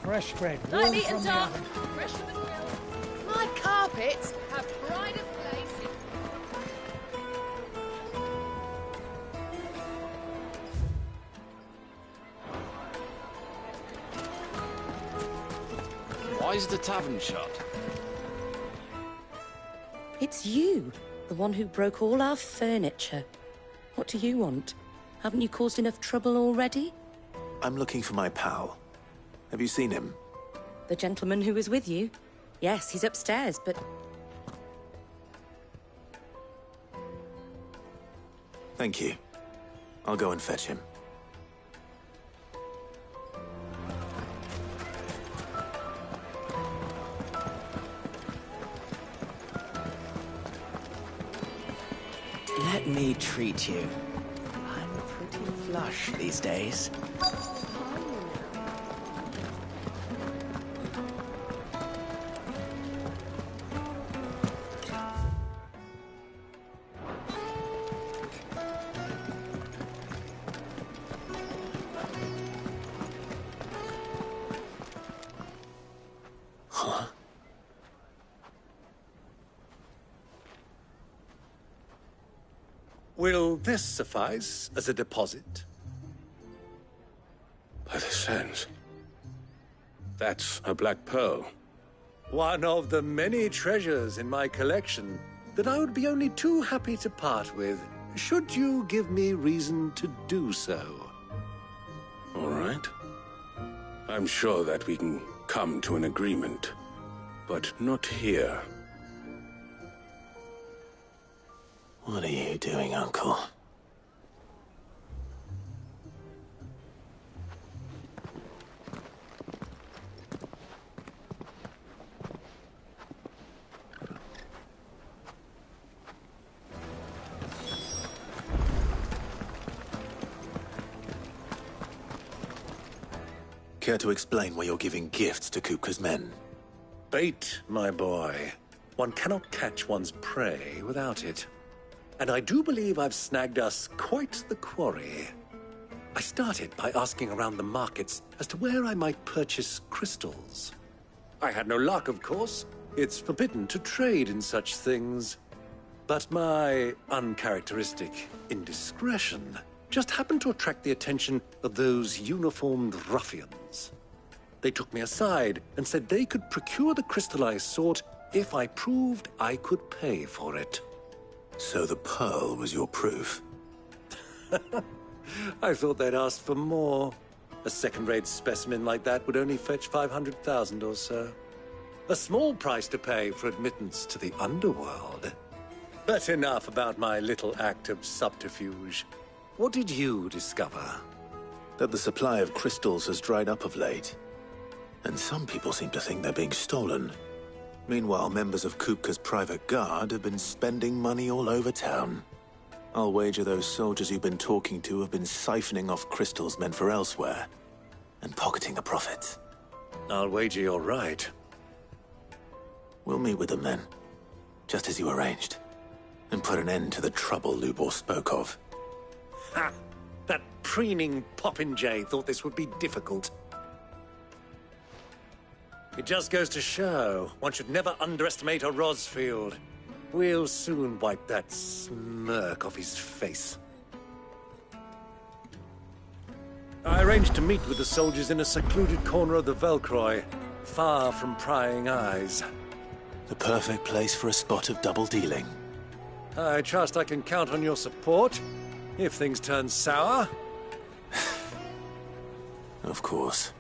Speaker 8: Fresh bread,
Speaker 12: Night
Speaker 8: warm
Speaker 12: meat
Speaker 8: from
Speaker 12: and
Speaker 8: the
Speaker 12: talk.
Speaker 8: oven.
Speaker 12: Fresh from the grill.
Speaker 17: My carpets have pride of place in...
Speaker 19: Why is the tavern shut?
Speaker 12: It's you, the one who broke all our furniture. What do you want? Haven't you caused enough trouble already?
Speaker 1: I'm looking for my pal. Have you seen him?
Speaker 12: The gentleman who was with you? Yes, he's upstairs, but...
Speaker 1: Thank you. I'll go and fetch him.
Speaker 7: Let me treat you. I'm pretty flush these days.
Speaker 1: Huh?
Speaker 4: Will this suffice as a deposit?
Speaker 3: By the sands. That's a black pearl.
Speaker 4: One of the many treasures in my collection that I would be only too happy to part with, should you give me reason to do so.
Speaker 6: All right. I'm sure that we can come to an agreement, but not here.
Speaker 1: What are you doing, Uncle? Care to explain why you're giving gifts to Kupka's men?
Speaker 4: Bait, my boy. One cannot catch one's prey without it. And I do believe I've snagged us quite the quarry. I started by asking around the markets as to where I might purchase crystals. I had no luck, of course. It's forbidden to trade in such things. But my uncharacteristic indiscretion just happened to attract the attention of those uniformed ruffians. They took me aside and said they could procure the crystal I sought if I proved I could pay for it.
Speaker 1: So the pearl was your proof?
Speaker 4: I thought they'd asked for more. A second-rate specimen like that would only fetch 500,000 or so. A small price to pay for admittance to the underworld. But enough about my little act of subterfuge. What did you discover?
Speaker 1: That the supply of crystals has dried up of late. And some people seem to think they're being stolen. Meanwhile, members of Kupka's private guard have been spending money all over town. I'll wager those soldiers you've been talking to have been siphoning off crystals meant for elsewhere, and pocketing the profits.
Speaker 4: I'll wager you're right.
Speaker 1: We'll meet with them then, just as you arranged, and put an end to the trouble Lubor spoke of.
Speaker 4: Ha! That preening popinjay thought this would be difficult. It just goes to show, one should never underestimate a Rosfield. We'll soon wipe that smirk off his face. I arranged to meet with the soldiers in a secluded corner of the Velcroy, far from prying eyes.
Speaker 1: The perfect place for a spot of double dealing.
Speaker 4: I trust I can count on your support, if things turn sour.
Speaker 1: Of course.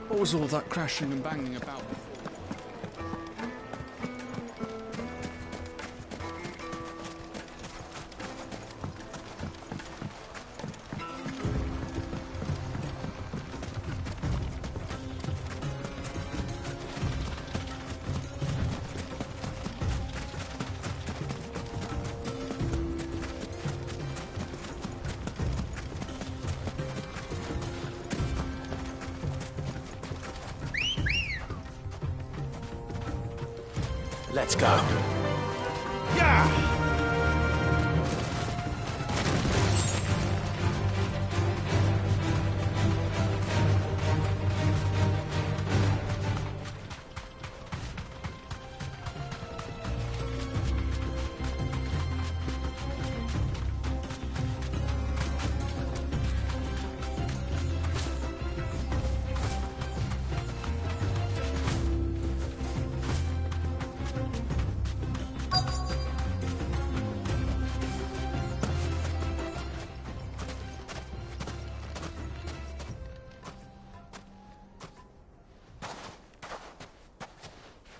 Speaker 11: What was all that crashing and banging about before?
Speaker 1: Let's go.
Speaker 11: Yeah!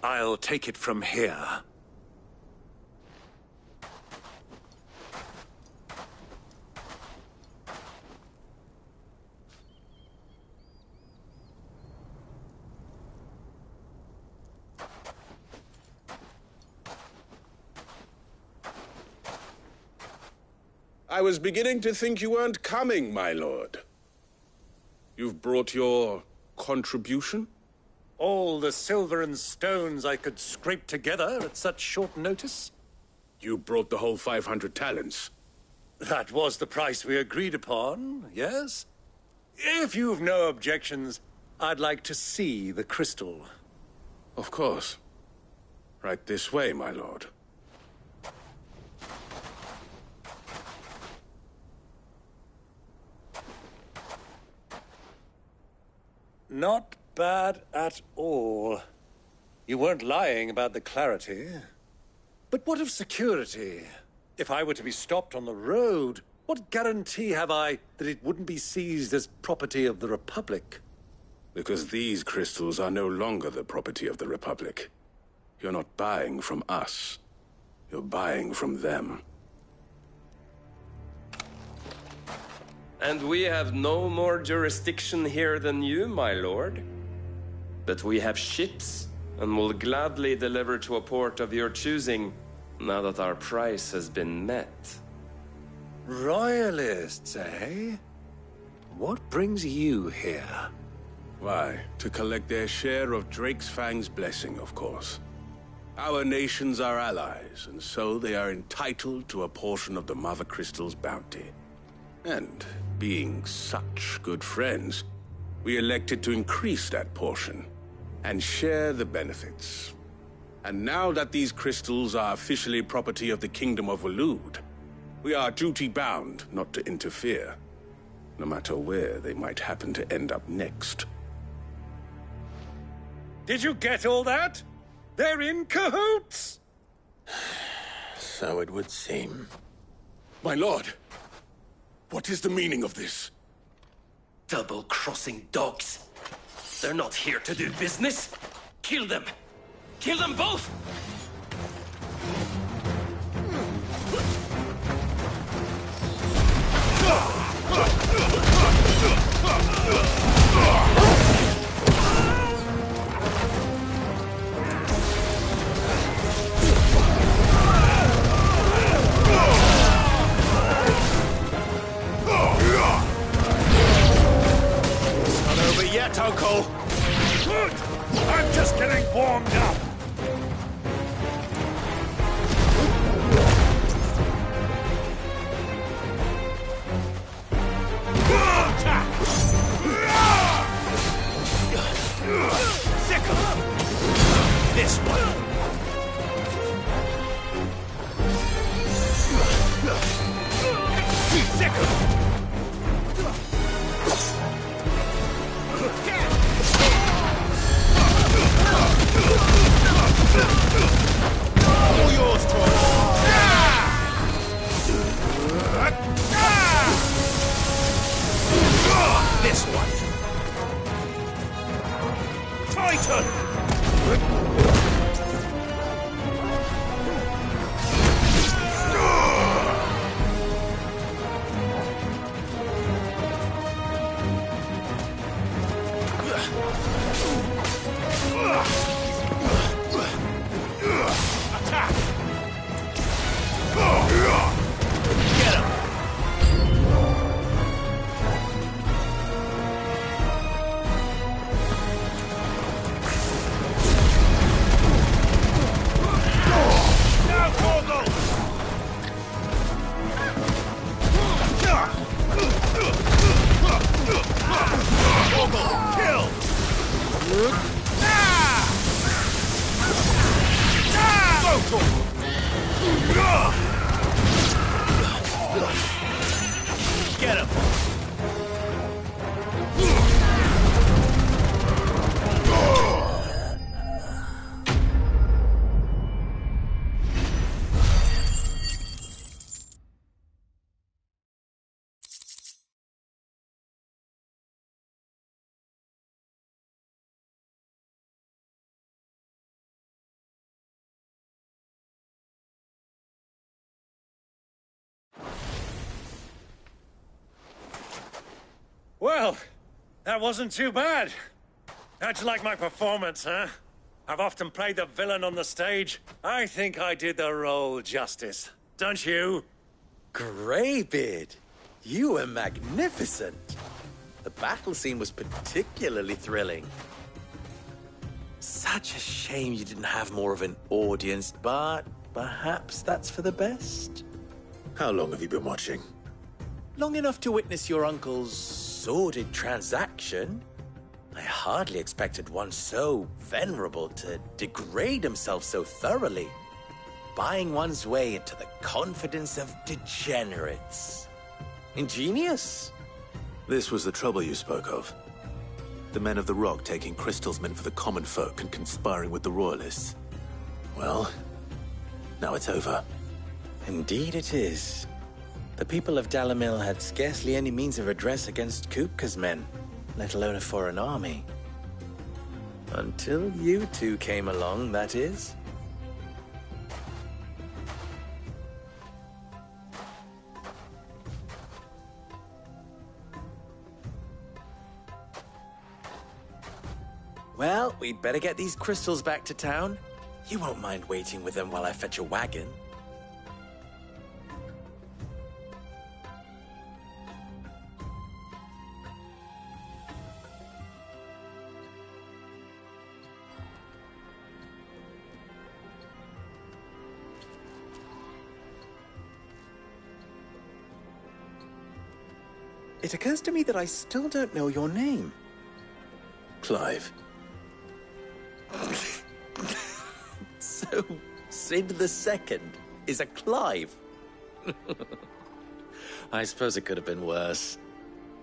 Speaker 4: I'll take it from here.
Speaker 6: I was beginning to think you weren't coming, my lord. You've brought your contribution?
Speaker 4: All the silver and stones I could scrape together at such short notice?
Speaker 6: You brought the whole 500 talents.
Speaker 4: That was the price we agreed upon, yes? If you've no objections, I'd like to see the crystal.
Speaker 6: Of course. Right this way, my lord.
Speaker 4: Not bad at all. You weren't lying about the clarity. But what of security? If I were to be stopped on the road, what guarantee have I that it wouldn't be seized as property of the Republic?
Speaker 6: Because these crystals are no longer the property of the Republic. You're not buying from us. You're buying from them.
Speaker 18: And we have no more jurisdiction here than you, my lord. But we have ships, and will gladly deliver to a port of your choosing, now that our price has been met.
Speaker 4: Royalists, eh? What brings you here?
Speaker 6: Why, to collect their share of Drake's Fang's blessing, of course. Our nations are allies, and so they are entitled to a portion of the Mother Crystal's bounty. And, being such good friends, we elected to increase that portion and share the benefits. And now that these crystals are officially property of the Kingdom of Waloed, we are duty-bound not to interfere, no matter where they might happen to end up next.
Speaker 4: Did you get all that? They're in cahoots!
Speaker 1: So it would seem.
Speaker 6: My lord, what is the meaning of this?
Speaker 21: Double-crossing dogs. They're not here to do business. Kill them! Kill them both!
Speaker 4: Not over yet, Uncle! Good! I'm just getting warmed up! Sickle! This one! Sickle! All yours, Troy! This one! Titan! Attack! Get him! Now, Torgal! Torgal, kill! Go, Torgal! Get him! Well, that wasn't too bad. How'd you like my performance, huh? I've often played the villain on the stage. I think I did the role justice. Don't you?
Speaker 7: Greybeard, you were magnificent. The battle scene was particularly thrilling. Such a shame you didn't have more of an audience, but perhaps that's for the best.
Speaker 1: How long have you been watching?
Speaker 7: Long enough to witness your uncle's sordid transaction. I hardly expected one so venerable to degrade himself so thoroughly, buying one's way into the confidence of degenerates. Ingenious.
Speaker 1: This was the trouble you spoke of. The men of the Rock taking crystals meant for the common folk and conspiring with the Royalists. Well, now it's over.
Speaker 7: Indeed it is. The people of Dalamil had scarcely any means of redress against Kupka's men, let alone a foreign army. Until you two came along, that is. Well, we'd better get these crystals back to town. You won't mind waiting with them while I fetch a wagon. It occurs to me that I still don't know your name.
Speaker 1: Clive.
Speaker 7: So, Sid the Second is a Clive. I suppose it could have been worse.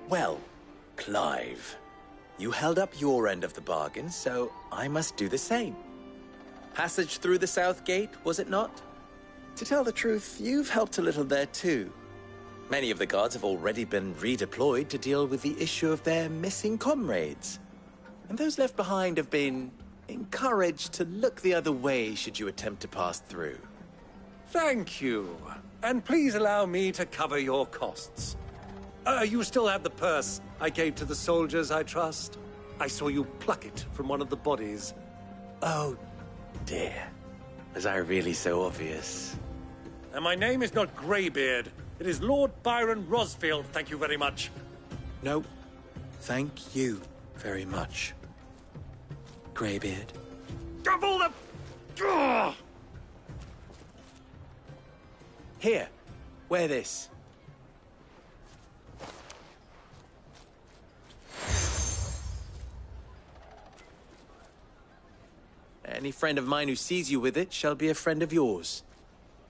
Speaker 7: Well, Clive, you held up your end of the bargain, so I must do the same. Passage through the South Gate, was it not? To tell the truth, you've helped a little there too. Many of the guards have already been redeployed to deal with the issue of their missing comrades. And those left behind have been encouraged to look the other way should you attempt to pass through.
Speaker 4: Thank you. And please allow me to cover your costs. You still have the purse I gave to the soldiers, I trust? I saw you pluck it from one of the bodies.
Speaker 7: Oh, dear. Was I really so obvious?
Speaker 4: And my name is not Greybeard. It is Lord Byron Rosfield, thank you very much.
Speaker 7: No, thank you very much, Greybeard.
Speaker 4: Of all the... Ugh!
Speaker 7: Here, wear this. Any friend of mine who sees you with it shall be a friend of yours.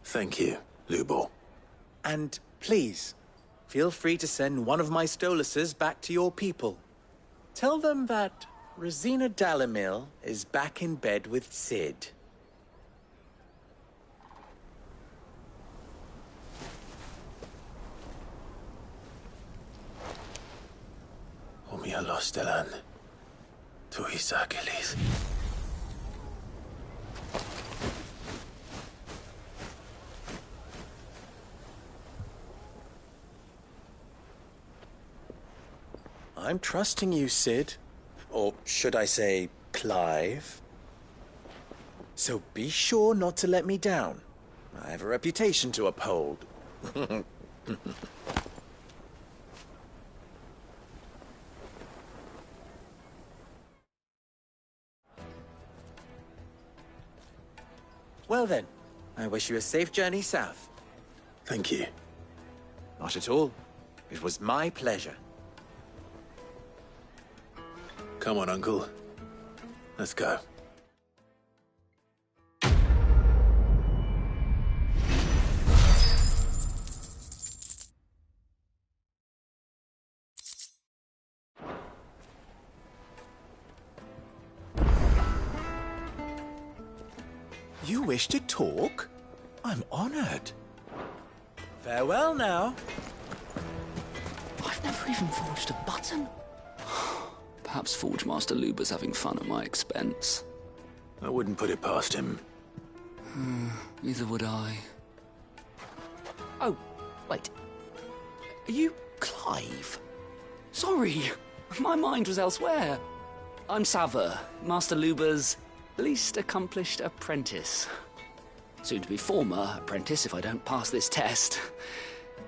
Speaker 1: Thank you, Lubor.
Speaker 7: And please, feel free to send one of my Stoluses back to your people. Tell them that Rosina Dalamil is back in bed with Sid.
Speaker 1: Omia los delan. Tu Isakelis.
Speaker 7: I'm trusting you, Sid. Or should I say, Clive. So be sure not to let me down. I have a reputation to uphold. Well then, I wish you a safe journey south.
Speaker 1: Thank you.
Speaker 7: Not at all. It was my pleasure.
Speaker 1: Come on, Uncle. Let's go.
Speaker 7: You wish to talk? I'm honored. Farewell now.
Speaker 11: I've never even forged a button. Perhaps Forge Master Luber's having fun at my expense.
Speaker 1: I wouldn't put it past him.
Speaker 11: Neither would I.
Speaker 15: Oh, wait. Are you Clive?
Speaker 11: Sorry, my mind was elsewhere. I'm Saver, Master Luber's least accomplished apprentice. Soon to be former apprentice if I don't pass this test.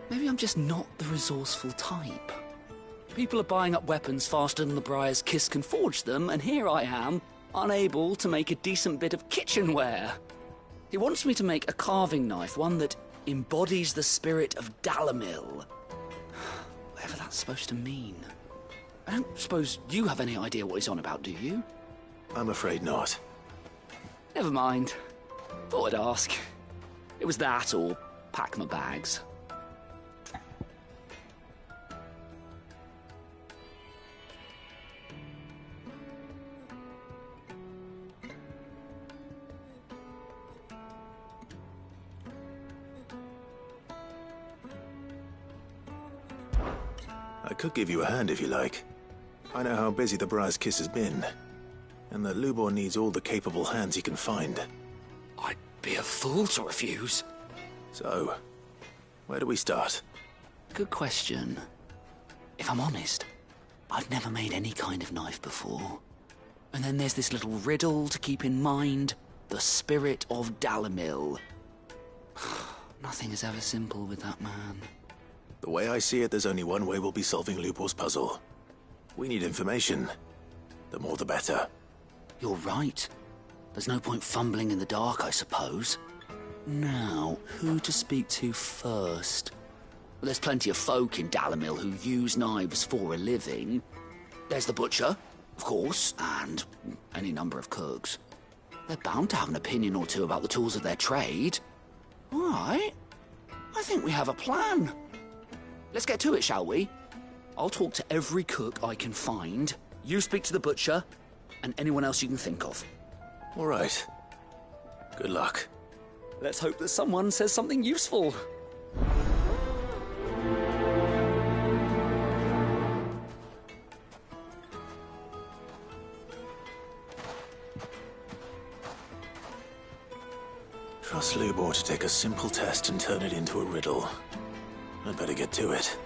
Speaker 11: Maybe I'm just not the resourceful type. People are buying up weapons faster than the Briar's Kiss can forge them, and here I am, unable to make a decent bit of kitchenware. He wants me to make a carving knife, one that embodies the spirit of Dalamil. that supposed to mean? I don't suppose you have any idea what he's on about, do you?
Speaker 1: I'm afraid not.
Speaker 11: Never mind. Thought I'd ask. It was that or pack my bags.
Speaker 1: I could give you a hand if you like. I know how busy the Briar's Kiss has been, and that Lubor needs all the capable hands he can find.
Speaker 11: I'd be a fool to refuse.
Speaker 1: So, where do we start?
Speaker 11: Good question. If I'm honest, I've never made any kind of knife before. And then there's this little riddle to keep in mind. The spirit of Dalimil. Nothing is ever simple with that man.
Speaker 1: The way I see it, there's only one way we'll be solving Lubor's puzzle. We need information. The more the better.
Speaker 11: You're right. There's no point fumbling in the dark, I suppose. Now, who to speak to first? Well, there's plenty of folk in Dalimil who use knives for a living. There's the butcher, of course, and any number of cooks. They're bound to have an opinion or two about the tools of their trade. All right. I think we have a plan. Let's get to it, shall we? I'll talk to every cook I can find. You speak to the butcher, and anyone else you can think of.
Speaker 1: All right. Good luck.
Speaker 11: Let's hope that someone says something useful.
Speaker 1: Trust Lubor to take a simple test and turn it into a riddle. I'd better get to it.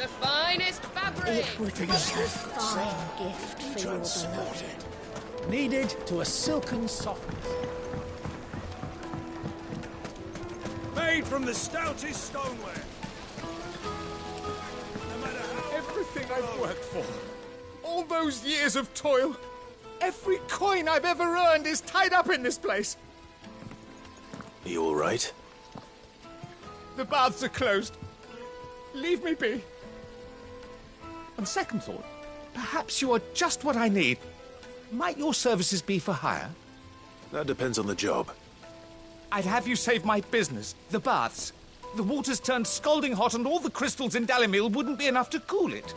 Speaker 17: The finest fabric!
Speaker 8: It would be a fine gift for your beloved. Kneaded to a silken softness.
Speaker 6: Made from the stoutest stoneware.
Speaker 2: Everything I've worked for, all those years of toil, every coin I've ever earned is tied up in this place.
Speaker 1: Are you all right?
Speaker 2: The baths are closed. Leave me be. On second thought, perhaps you are just what I need. Might your services be for hire?
Speaker 1: That depends on the job.
Speaker 2: I'd have you save my business, the baths. The water's turned scalding hot and all the crystals in Dalimil wouldn't be enough to cool it.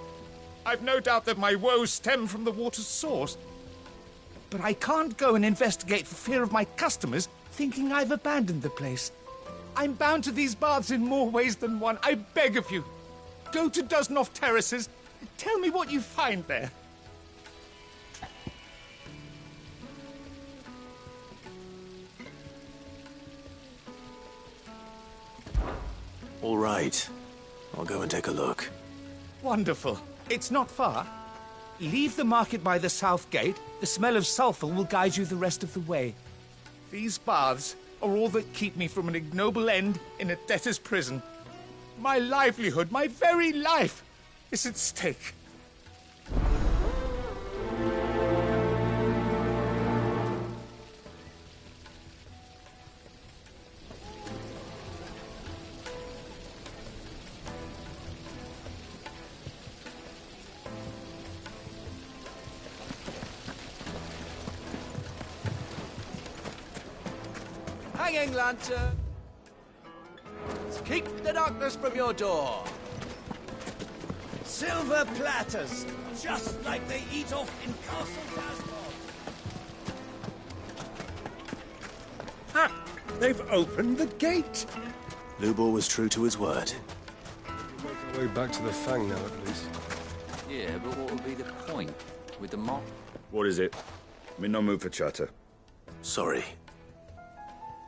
Speaker 2: I've no doubt that my woes stem from the water's source. But I can't go and investigate for fear of my customers thinking I've abandoned the place. I'm bound to these baths in more ways than one. I beg of you, go to Dusnoff Terraces. Tell me what you find there.
Speaker 1: All right. I'll go and take a look.
Speaker 2: Wonderful. It's not far. Leave the market by the south gate. The smell of sulphur will guide you the rest of the way. These baths are all that keep me from an ignoble end in a debtor's prison. My livelihood, my very life, is at stake.
Speaker 13: Hanging lantern. Keep the darkness from your door. Silver platters, just like they eat off in Castle Dasmod.
Speaker 4: Ha! They've opened the gate!
Speaker 1: Lubor was true to his word.
Speaker 10: We'll make our way back to the Fang now, at least.
Speaker 22: Yeah, but what would be the point? With the mob?
Speaker 23: What is it? I'm in no mood for chatter.
Speaker 1: Sorry.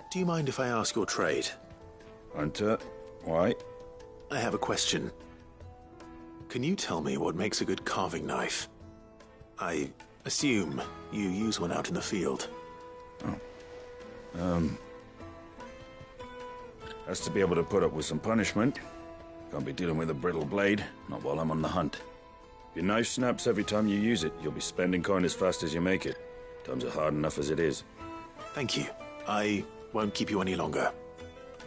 Speaker 1: Do you mind if I ask your trade?
Speaker 23: Hunter, why?
Speaker 1: I have a question. Can you tell me what makes a good carving knife? I assume you use one out in the field.
Speaker 23: Has to be able to put up with some punishment. Can't be dealing with a brittle blade, not while I'm on the hunt. If your knife snaps every time you use it, you'll be spending coin as fast as you make it. Times are hard enough as it is.
Speaker 1: Thank you. I won't keep you any longer.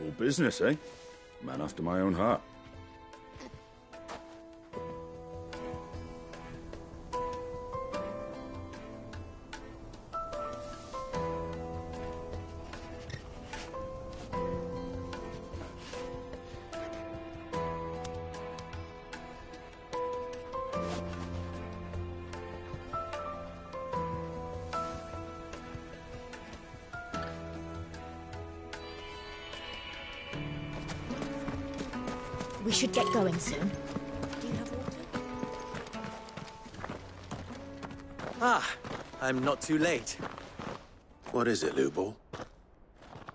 Speaker 23: All business, eh? Man after my own heart.
Speaker 24: We should get going soon. Do you have water?
Speaker 7: Ah, I'm not too late.
Speaker 1: What is it, Lubor?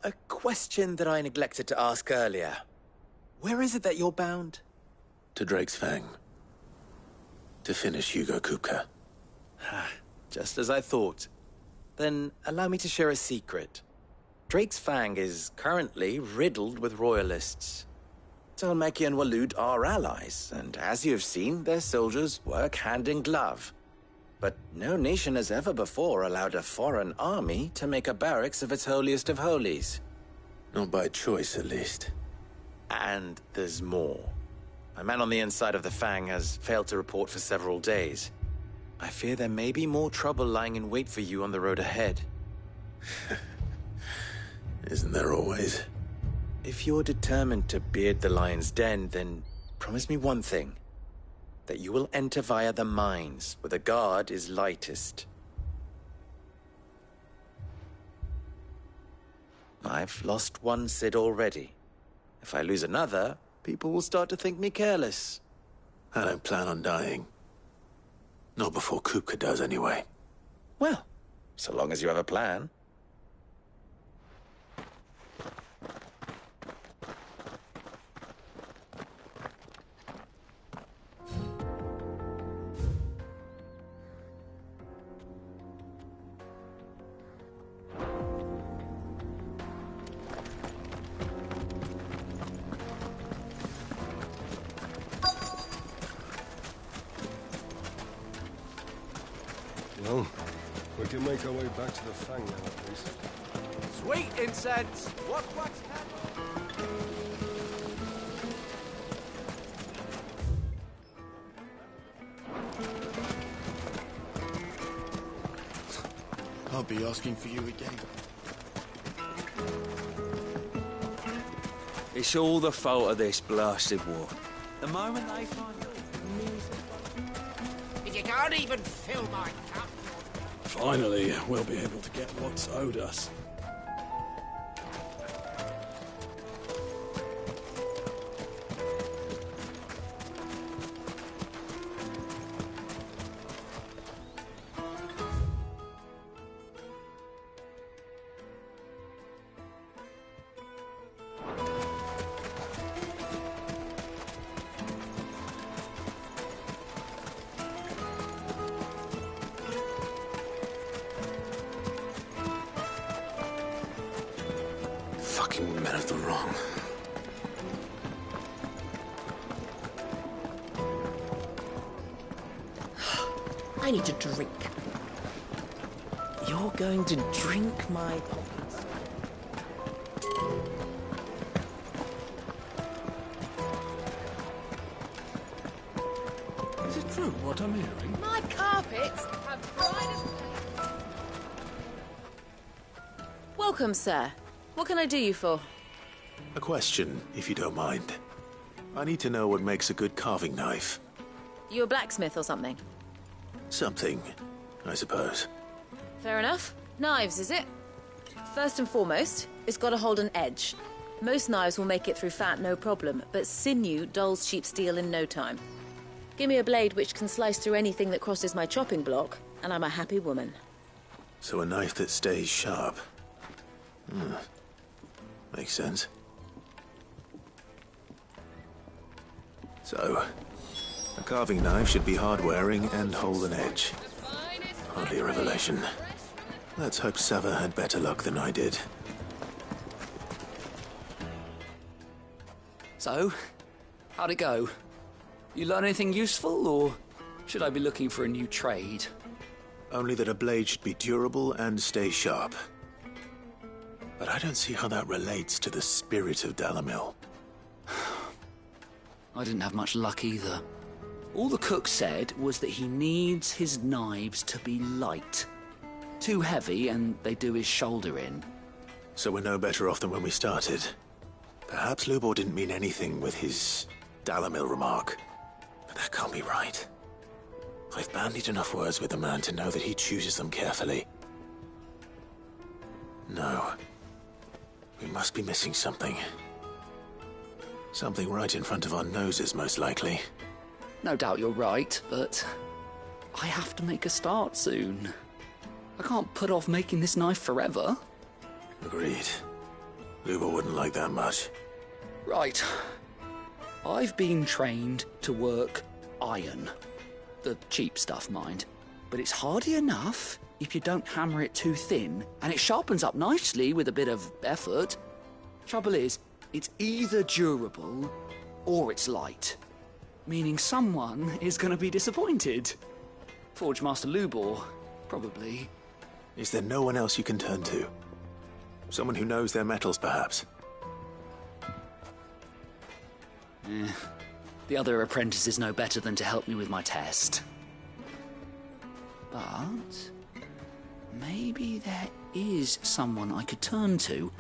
Speaker 7: A question that I neglected to ask earlier. Where is it that you're bound?
Speaker 1: To Drake's Fang. To finish Hugo Kupka.
Speaker 7: Just as I thought. Then allow me to share a secret. Drake's Fang is currently riddled with royalists. Talmeki and Walud are allies, and as you have seen, their soldiers work hand in glove. But no nation has ever before allowed a foreign army to make a barracks of its holiest of holies.
Speaker 1: Not by choice, at least.
Speaker 7: And there's more. A man on the inside of the Fang has failed to report for several days. I fear there may be more trouble lying in wait for you on the road ahead.
Speaker 1: Isn't there always?
Speaker 7: If you're determined to beard the lion's den, then promise me one thing. That you will enter via the mines, where the guard is lightest. I've lost one Cid already. If I lose another, people will start to think me careless.
Speaker 1: I don't plan on dying. Not before Kupka does, anyway.
Speaker 7: Well, so long as you have a plan.
Speaker 10: Well, we can make our way back to the Fang now, at least.
Speaker 13: Sweet incense! What wax
Speaker 25: I'll be asking for you again.
Speaker 5: It's all the fault of this blasted war. The moment they find out.
Speaker 14: If you can't even fill my cup.
Speaker 23: Finally, we'll be able to get what's owed us.
Speaker 6: Fucking men of the wrong.
Speaker 24: I need a drink. You're going to drink my pockets.
Speaker 5: Is it true what I'm hearing?
Speaker 17: My carpets have dried up.
Speaker 9: Welcome, sir. What can I do you for?
Speaker 1: A question, if you don't mind. I need to know what makes a good carving knife.
Speaker 9: You a blacksmith or something?
Speaker 1: Something, I suppose.
Speaker 9: Fair enough. Knives, is it? First and foremost, it's got to hold an edge. Most knives will make it through fat, no problem, but sinew dulls cheap steel in no time. Give me a blade which can slice through anything that crosses my chopping block, and I'm a happy woman.
Speaker 1: So a knife that stays sharp. Makes sense. So, a carving knife should be hard-wearing and hold an edge. Hardly a revelation. Let's hope Sava had better luck than I did.
Speaker 11: So, how'd it go? You learn anything useful, or should I be looking for a new trade?
Speaker 1: Only that a blade should be durable and stay sharp. But I don't see how that relates to the spirit of Dalamil.
Speaker 11: I didn't have much luck either. All the cook said was that he needs his knives to be light. Too heavy and they do his shoulder in.
Speaker 1: So we're no better off than when we started. Perhaps Lubor didn't mean anything with his Dalamil remark. But that can't be right. I've bandied enough words with the man to know that he chooses them carefully. No. We must be missing something. Something right in front of our noses, most likely.
Speaker 11: No doubt you're right, but I have to make a start soon. I can't put off making this knife forever.
Speaker 1: Agreed. Lubor wouldn't like that much.
Speaker 11: Right. I've been trained to work iron. The cheap stuff, mind. But it's hardy enough if you don't hammer it too thin, and it sharpens up nicely with a bit of effort. Trouble is, it's either durable or it's light. Meaning someone is going to be disappointed. Forge Master Lubor, probably.
Speaker 1: Is there no one else you can turn to? Someone who knows their metals, perhaps?
Speaker 11: The other apprentices know better than to help me with my test. But maybe there is someone I could turn to.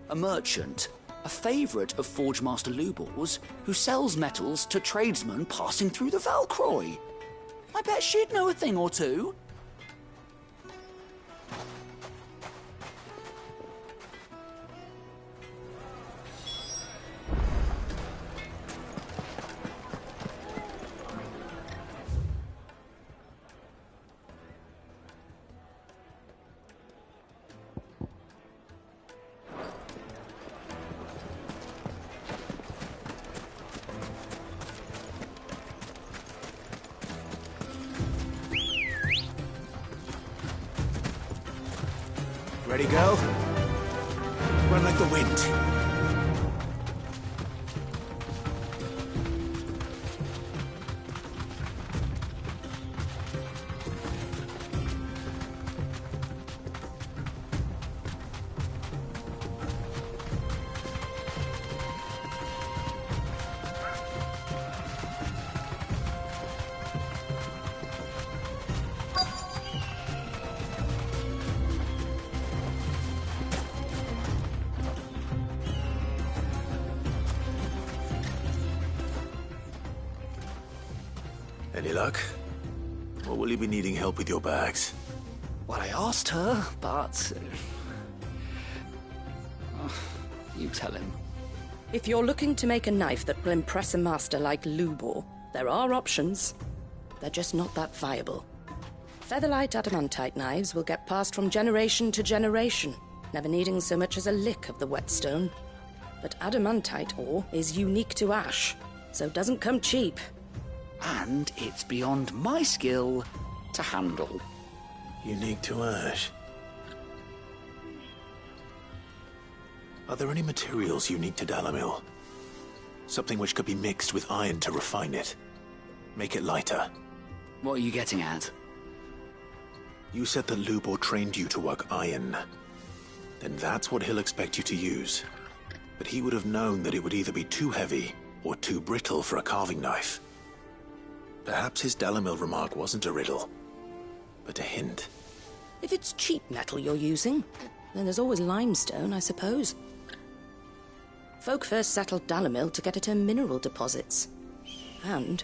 Speaker 11: A merchant, a favourite of Forge Master Lubor's, who sells metals to tradesmen passing through the Valcroy. I bet she'd know a thing or two.
Speaker 1: Ready, go? Run like the wind. Any luck? Or will you be needing help with your bags?
Speaker 11: Well, I asked her, but... you tell him.
Speaker 12: If you're looking to make a knife that will impress a master like Lubor, there are options. They're just not that viable. Featherlight adamantite knives will get passed from generation to generation, never needing so much as a lick of the whetstone. But adamantite ore is unique to ash, so it doesn't come cheap.
Speaker 11: And it's beyond my skill to handle.
Speaker 1: Unique to ash. Are there any materials unique to Dalamil? Something which could be mixed with iron to refine it. Make it lighter.
Speaker 11: What are you getting at?
Speaker 1: You said that Lubor trained you to work iron. Then that's what he'll expect you to use. But he would have known that it would either be too heavy or too brittle for a carving knife. Perhaps his Dalamil remark wasn't a riddle, but a hint.
Speaker 12: If it's cheap metal you're using, then there's always limestone, I suppose. Folk first settled Dalamil to get at her mineral deposits. And,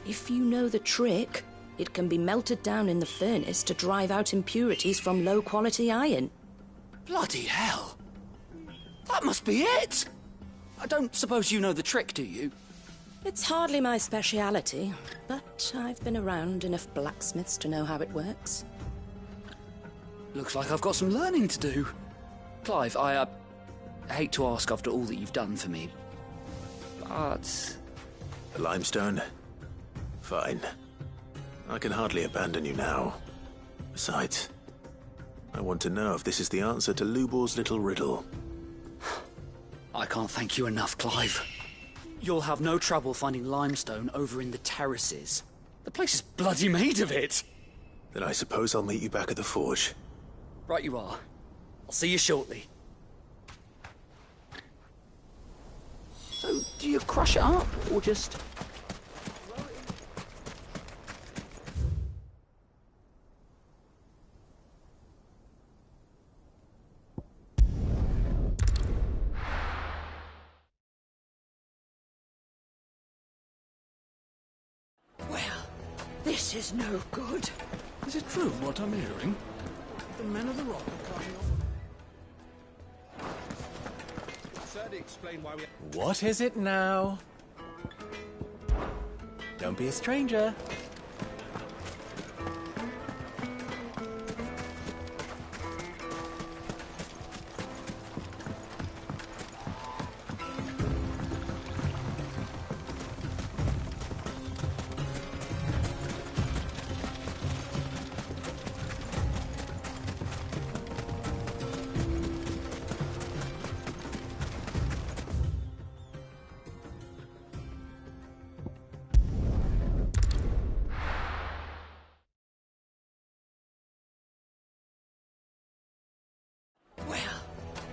Speaker 12: if you know the trick, it can be melted down in the furnace to drive out impurities from low-quality iron.
Speaker 11: Bloody hell! That must be it! I don't suppose you know the trick, do you?
Speaker 12: It's hardly my speciality, but I've been around enough blacksmiths to know how it works.
Speaker 11: Looks like I've got some learning to do. Clive, I hate to ask after all that you've done for me, but...
Speaker 1: The limestone? Fine. I can hardly abandon you now. Besides, I want to know if this is the answer to Lubor's little riddle.
Speaker 11: I can't thank you enough, Clive. You'll have no trouble finding limestone over in the terraces. The place is bloody made of it.
Speaker 1: Then I suppose I'll meet you back at the forge.
Speaker 11: Right you are. I'll see you shortly. So, do you crush it up, or just...
Speaker 13: This is no good.
Speaker 3: Is it true what I'm hearing? The men of the rock are carting off. Certainly explain why we...
Speaker 15: What is it now? Don't be a stranger.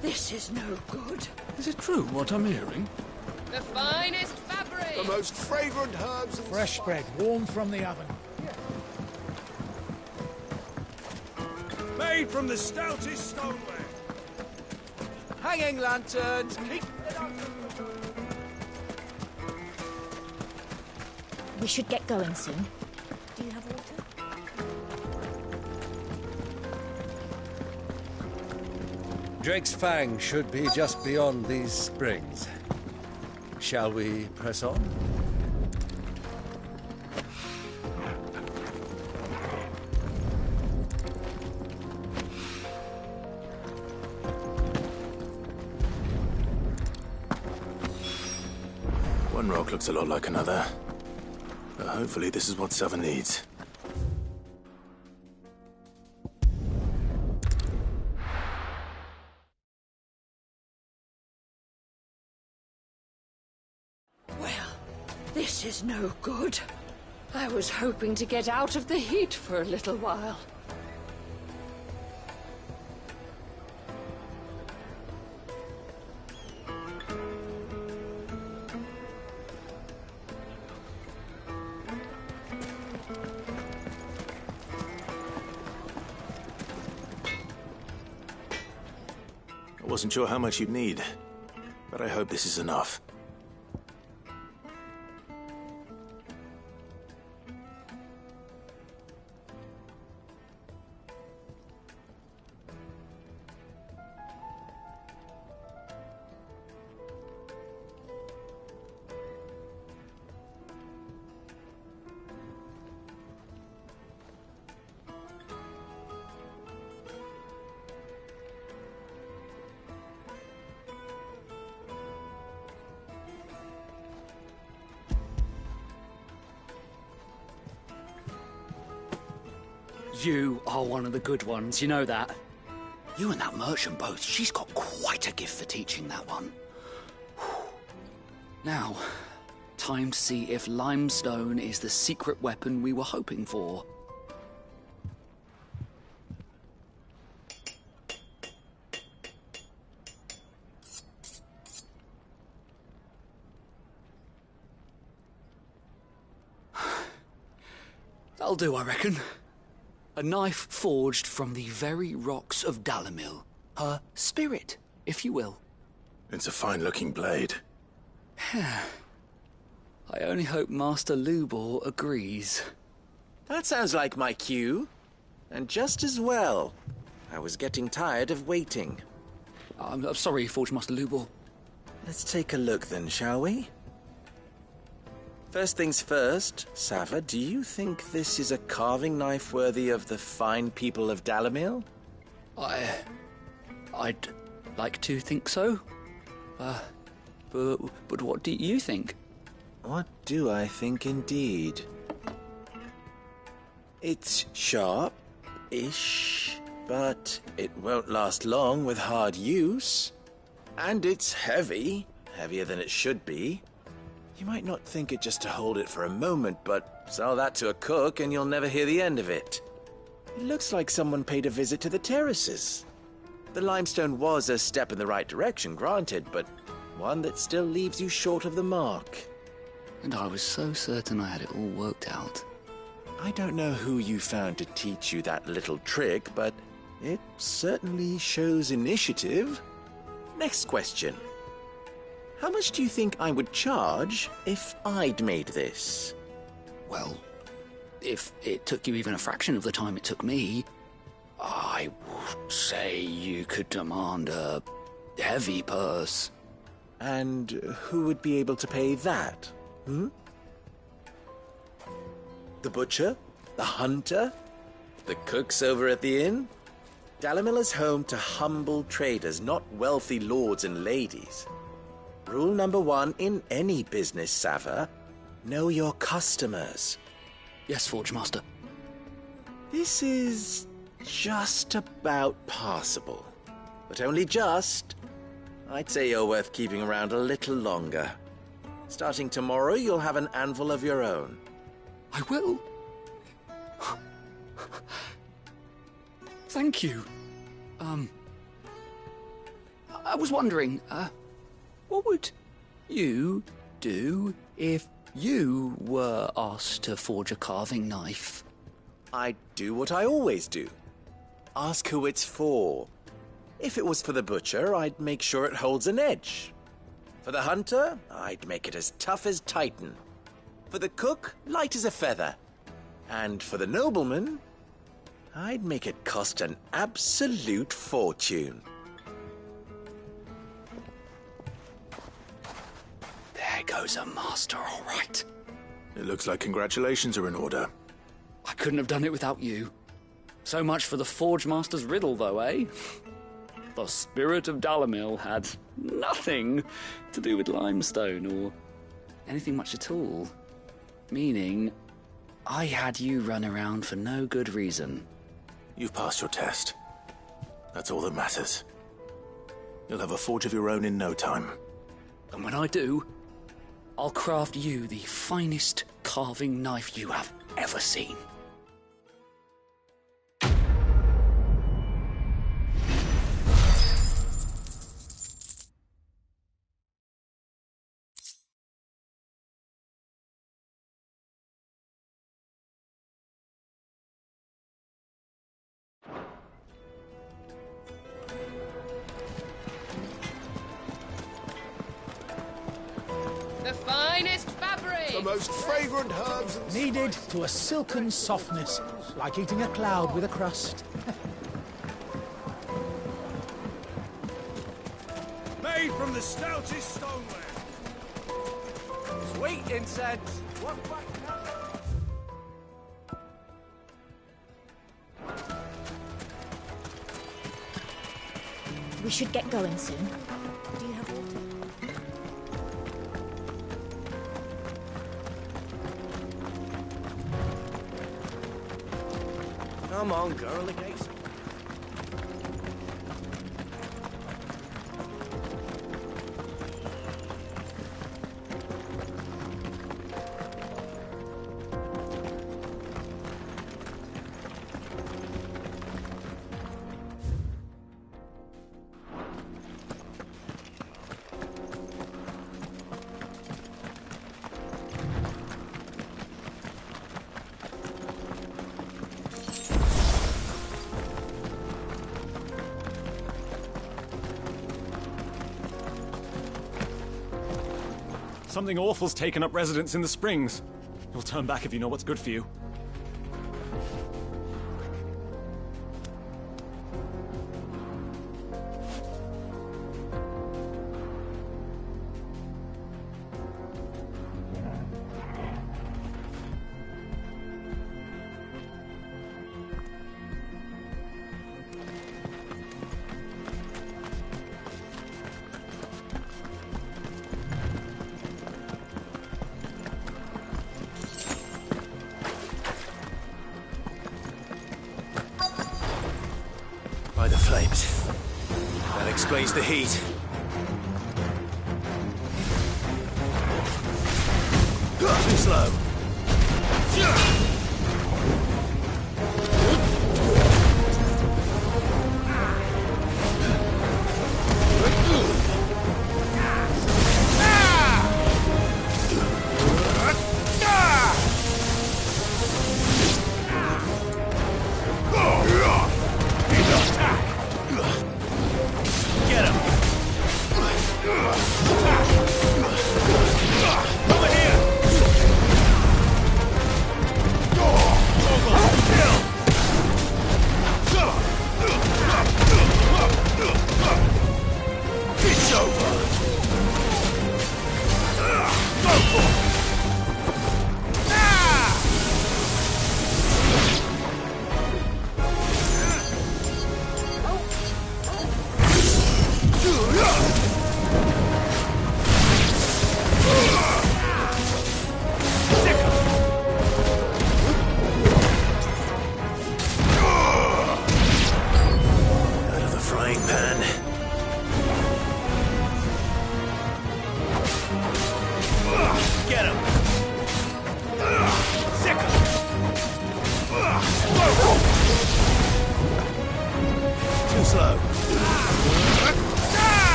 Speaker 13: This is no good.
Speaker 3: Is it true what I'm hearing?
Speaker 17: The finest fabric!
Speaker 25: The most fragrant herbs and
Speaker 13: fresh bread, warm from the oven. Made from the stoutest stoneware.
Speaker 15: Hanging lanterns, keep...
Speaker 16: We should get going soon. Do you have water?
Speaker 4: Drake's Fang should be just beyond these springs. Shall we press on?
Speaker 1: One rock looks a lot like another. But hopefully this is what Sava needs.
Speaker 13: This is no good. I was hoping to get out of the heat for a little while.
Speaker 1: I wasn't sure how much you'd need, but I hope this is enough.
Speaker 11: You are one of the good ones, you know that? You and that merchant both. She's got quite a gift for teaching that one. Now, time to see if limestone is the secret weapon we were hoping for. That'll do, I reckon. A knife forged from the very rocks of Dalimil. Her spirit, if you will.
Speaker 1: It's a fine-looking blade.
Speaker 11: I only hope Master Lubor agrees.
Speaker 7: That sounds like my cue. And just as well. I was getting tired of waiting.
Speaker 11: I'm sorry, Forge Master Lubor.
Speaker 7: Let's take a look then, shall we? First things first, Sava, do you think this is a carving knife worthy of the fine people of Dalimil?
Speaker 11: I'd like to think so. But what do you think?
Speaker 7: What do I think indeed? It's sharp-ish, but it won't last long with hard use. And it's heavy, heavier than it should be. You might not think it just to hold it for a moment, but sell that to a cook and you'll never hear the end of it. It looks like someone paid a visit to the terraces. The limestone was a step in the right direction, granted, but one that still leaves you short of the mark.
Speaker 11: And I was so certain I had it all worked out.
Speaker 7: I don't know who you found to teach you that little trick, but it certainly shows initiative. Next question. How much do you think I would charge if I'd made this?
Speaker 11: Well, if it took you even a fraction of the time it took me, I would say you could demand a heavy purse.
Speaker 7: And who would be able to pay that? The butcher? The hunter? The cooks over at the inn? Dalimil is home to humble traders, not wealthy lords and ladies. Rule number 1 in any business, Sava, know your customers.
Speaker 11: Yes, Forge Master.
Speaker 7: This is just about passable. But only just. I'd say you're worth keeping around a little longer. Starting tomorrow, you'll have an anvil of your own.
Speaker 11: I will. Thank you. I was wondering, what would you do if you were asked to forge a carving knife?
Speaker 7: I'd do what I always do. Ask who it's for. If it was for the butcher, I'd make sure it holds an edge. For the hunter, I'd make it as tough as Titan. For the cook, light as a feather. And for the nobleman, I'd make it cost an absolute fortune.
Speaker 11: There goes a master, all right.
Speaker 1: It looks like congratulations are in order.
Speaker 11: I couldn't have done it without you. So much for the Forge Master's riddle, though, eh? The spirit of Dalimil had nothing to do with limestone or anything much at all. Meaning, I had you run around for no good reason.
Speaker 1: You've passed your test. That's all that matters. You'll have a forge of your own in no time.
Speaker 11: And when I do, I'll craft you the finest carving knife you have ever seen.
Speaker 17: The finest fabric!
Speaker 25: The most fragrant herbs and
Speaker 8: Kneaded to a silken softness, like eating a cloud with a crust.
Speaker 6: Made from the stoutest stoneware.
Speaker 15: Sweet incense.
Speaker 16: We should get going soon. Do you have water?
Speaker 15: Come on, girl, it takes.
Speaker 10: Something awful's taken up residence in the springs. You'll turn back if you know what's good for you.
Speaker 1: By the flames. That explains the heat. Too slow.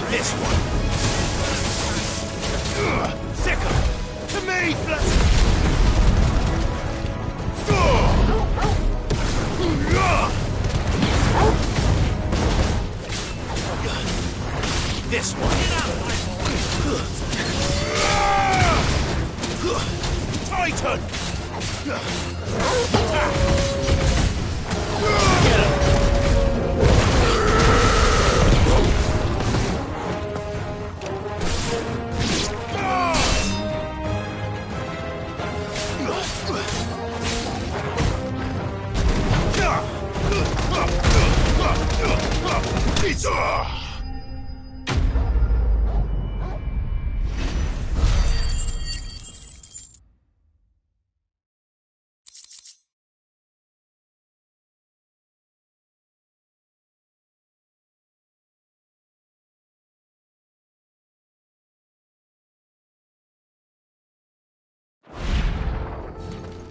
Speaker 1: This one. Sicker! To me, this one. Titan! Get him!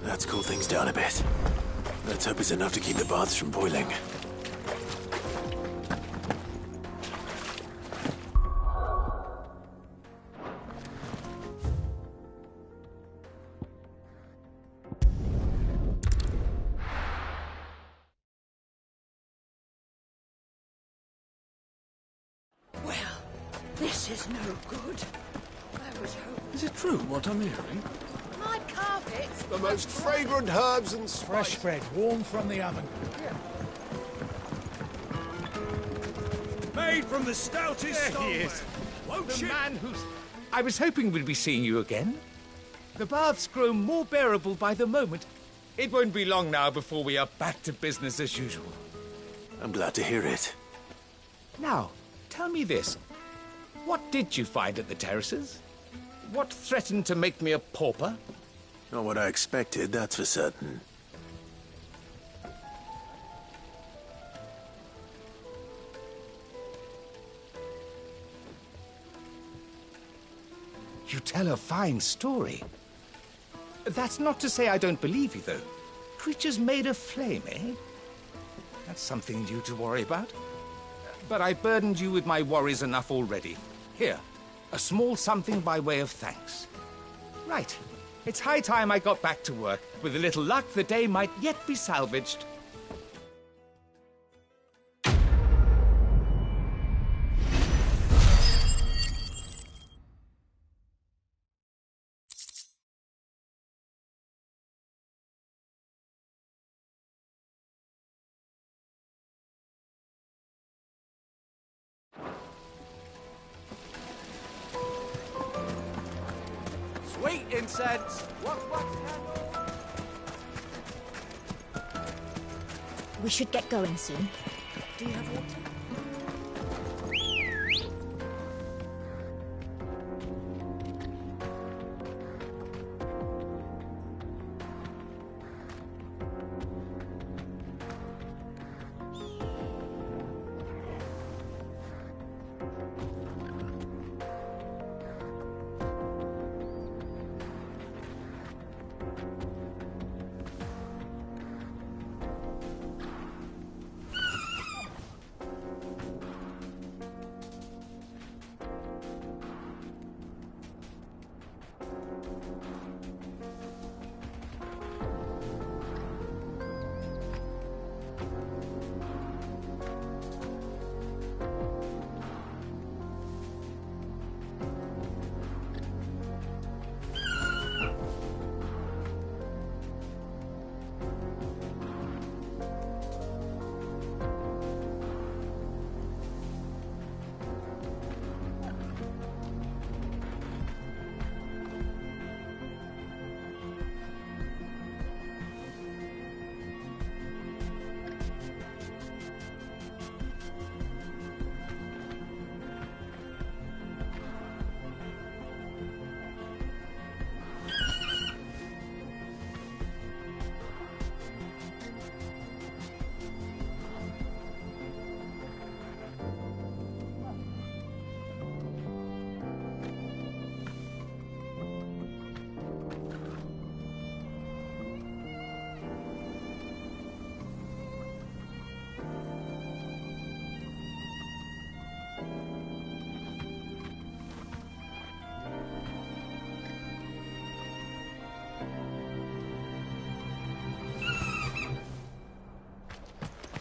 Speaker 1: Let's cool things down a bit. Let's hope it's enough to keep the baths from boiling.
Speaker 13: Well, this is no good. I was hoping...
Speaker 3: Is it true what I'm hearing?
Speaker 13: My carpet!
Speaker 25: The most fragrant herbs and
Speaker 8: Fresh bread, warm from the oven.
Speaker 14: Made from the stoutest stone.
Speaker 2: There he is.
Speaker 14: Won't
Speaker 2: The
Speaker 14: you?
Speaker 2: man who's... I was hoping we'd be seeing you again. The baths grow more bearable by the moment. It won't be long now before we are back to business as usual.
Speaker 1: I'm glad to hear it.
Speaker 2: Now, tell me this. What did you find at the terraces? What threatened to make me a pauper?
Speaker 1: Not what I expected, that's for certain.
Speaker 2: You tell a fine story. That's not to say I don't believe you, though. Creatures made of flame, eh? That's something new to worry about. But I burdened you with my worries enough already. Here, a small something by way of thanks. Right. It's high time I got back to work. With a little luck, the day might yet be salvaged.
Speaker 15: Sweet incense! What?
Speaker 16: We should get going soon. Do you have water?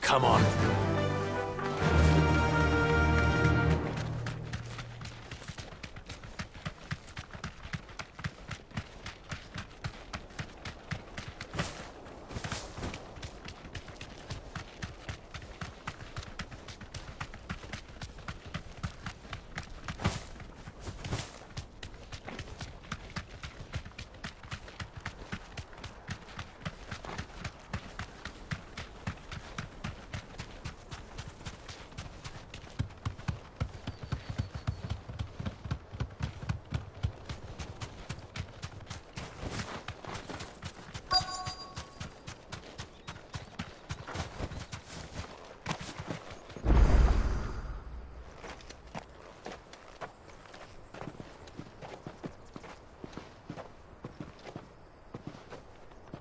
Speaker 1: Come on.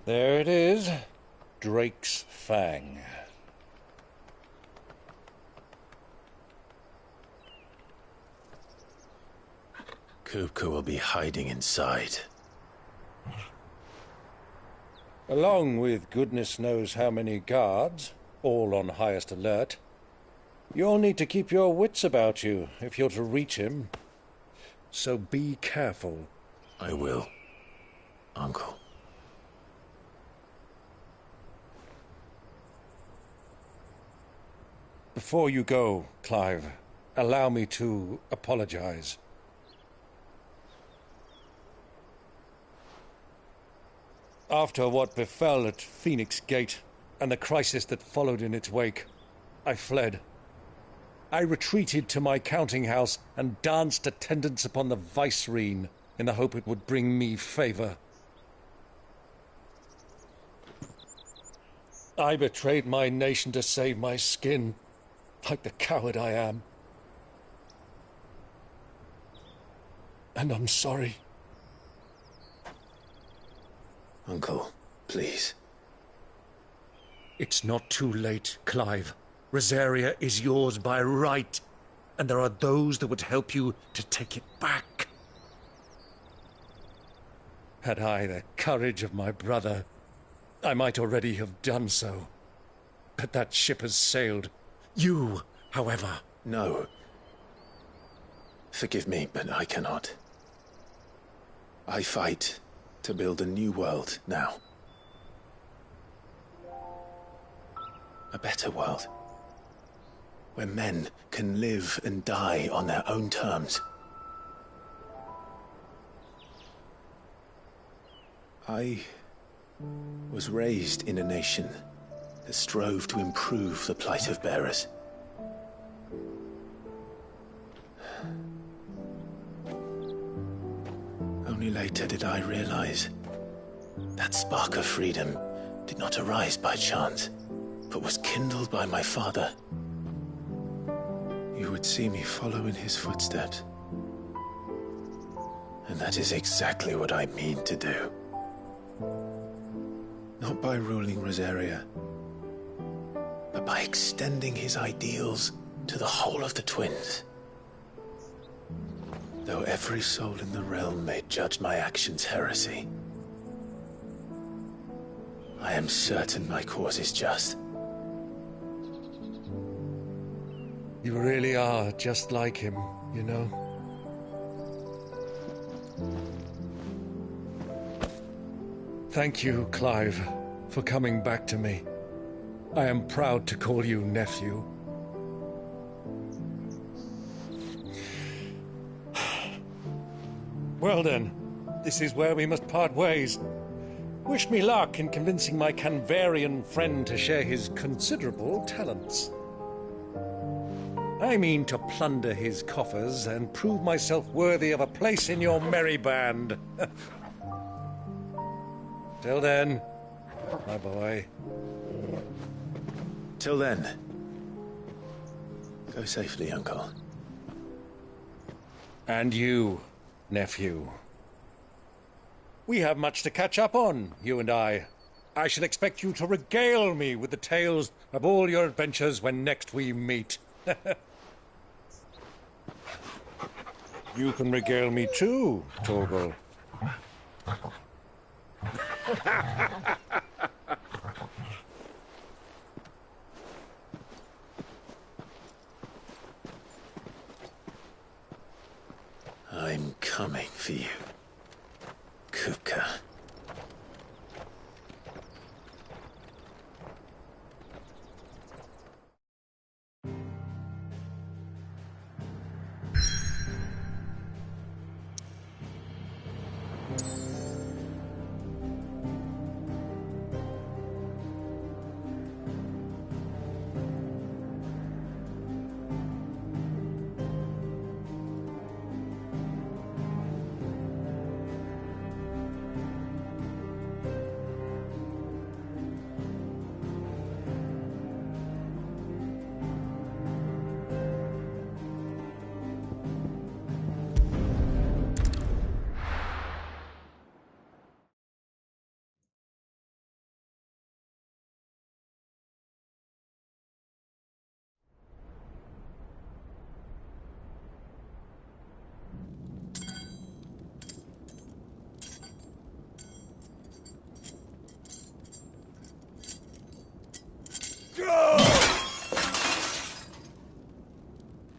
Speaker 4: There it is. Drake's Fang.
Speaker 1: Kupka will be hiding inside.
Speaker 4: Along with goodness knows how many guards, all on highest alert. You'll need to keep your wits about you if you're to reach him. So be careful.
Speaker 1: I will, Uncle.
Speaker 4: Before you go, Clive, allow me to apologize. After what befell at Phoenix Gate and the crisis that followed in its wake, I fled. I retreated to my counting house and danced attendance upon the vice-reine in the hope it would bring me favor. I betrayed my nation to save my skin, like the coward I am. And I'm sorry.
Speaker 1: Uncle, please.
Speaker 4: It's not too late, Clive. Rosaria is yours by right, and there are those that would help you to take it back.
Speaker 10: Had I the courage of my brother, I might already have done so. But that ship has sailed. You, however...
Speaker 1: No. Forgive me, but I cannot. I fight to build a new world now. A better world. Where men can live and die on their own terms. I was raised in a nation that strove to improve the plight of bearers. Only later did I realize that spark of freedom did not arise by chance, but was kindled by my father. You would see me follow in his footsteps. And that is exactly what I mean to do. Not by ruling Rosaria, but by extending his ideals to the whole of the twins. Though every soul in the realm may judge my actions heresy, I am certain my cause is just.
Speaker 10: You really are just like him, you know? Thank you, Clive, for coming back to me. I am proud to call you nephew. Well then, this is where we must part ways. Wish me luck in convincing my Canvarian friend to share his considerable talents. I mean to plunder his coffers and prove myself worthy of a place in your merry band. Till then, my boy.
Speaker 1: Till then, go safely, Uncle.
Speaker 10: And you, nephew. We have much to catch up on, you and I. I shall expect you to regale me with the tales of all your adventures when next we meet. You can regale me too, Torgal.
Speaker 1: I'm coming for you, Kupka.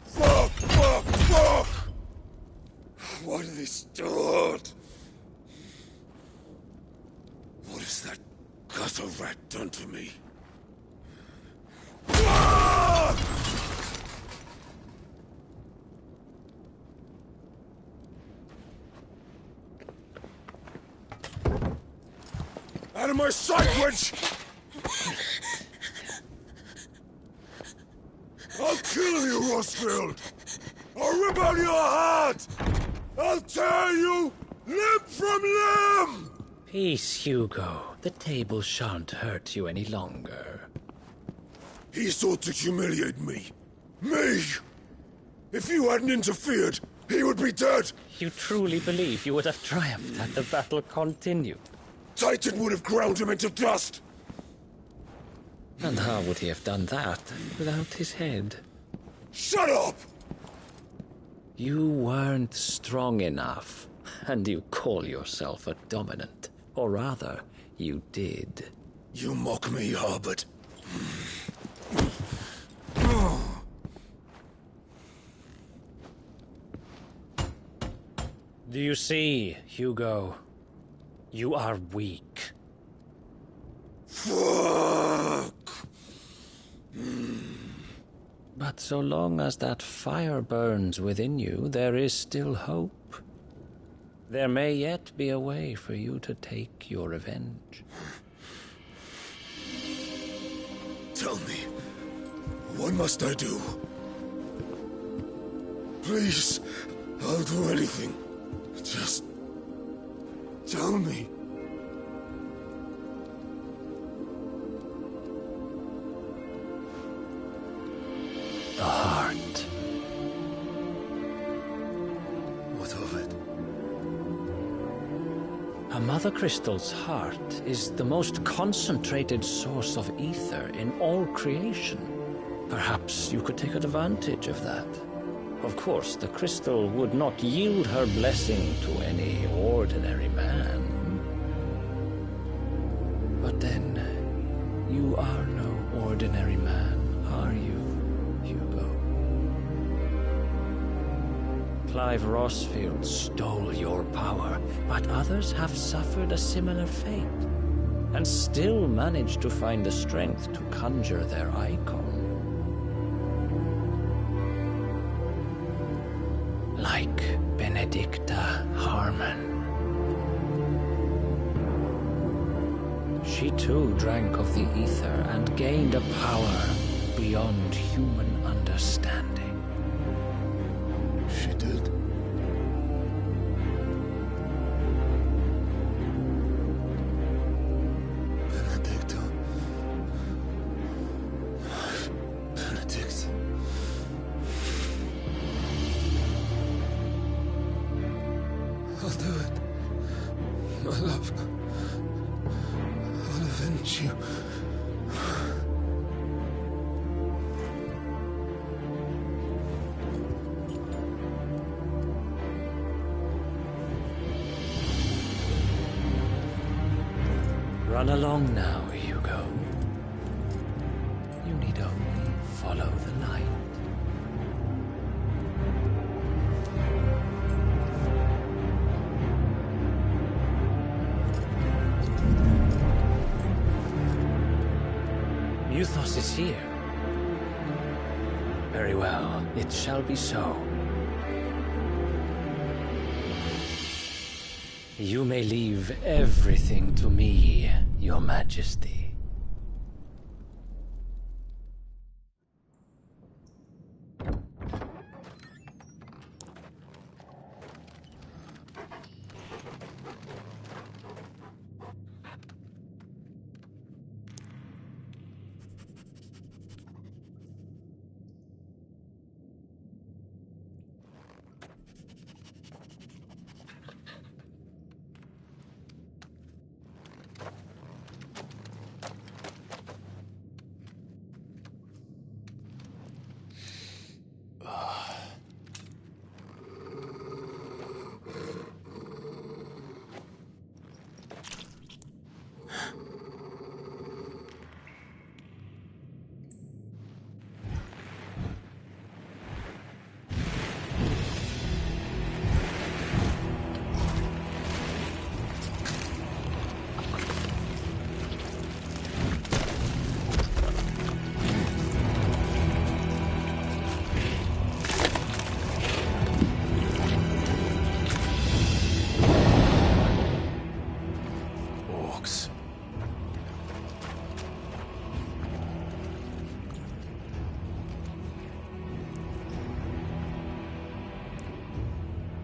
Speaker 25: Fuck! What have they start? What has that gutter rat done to me? Out of my sight, witch! I'll kill you, Rosfield! I'll rip out your heart! I'll tear you limb from limb!
Speaker 18: Peace, Hugo. The table shan't hurt you any longer.
Speaker 25: He sought to humiliate me. Me! If you hadn't interfered, he would be dead!
Speaker 18: You truly believe you would have triumphed had the battle continued?
Speaker 25: Titan would have ground him into dust!
Speaker 18: And how would he have done that without his head?
Speaker 25: Shut up!
Speaker 18: You weren't strong enough. And you call yourself a dominant. Or rather, you did.
Speaker 25: You mock me, Harbert.
Speaker 18: Do you see, Hugo? You are weak.
Speaker 25: Fuck!
Speaker 18: But so long as that fire burns within you, there is still hope. There may yet be a way for you to take your revenge.
Speaker 25: Tell me, what must I do? Please, I'll do anything. Just tell me.
Speaker 18: The heart.
Speaker 25: What of it?
Speaker 18: A mother crystal's heart is the most concentrated source of ether in all creation. Perhaps you could take advantage of that. Of course, the crystal would not yield her blessing to any ordinary man. But then, you are no ordinary man, are you, Hugo? Clive Rossfield stole your power, but others have suffered a similar fate, and still managed to find the strength to conjure their icon. Like Benedicta Harmon. She too drank of the ether and gained a power beyond human understanding.
Speaker 25: She did. Benedicta. Benedict. I'll do it. My love. I'll avenge you.
Speaker 18: Run along now, Hugo. You need only follow the light. Muthos is here. Very well, it shall be so. You may leave everything to me, Your Majesty.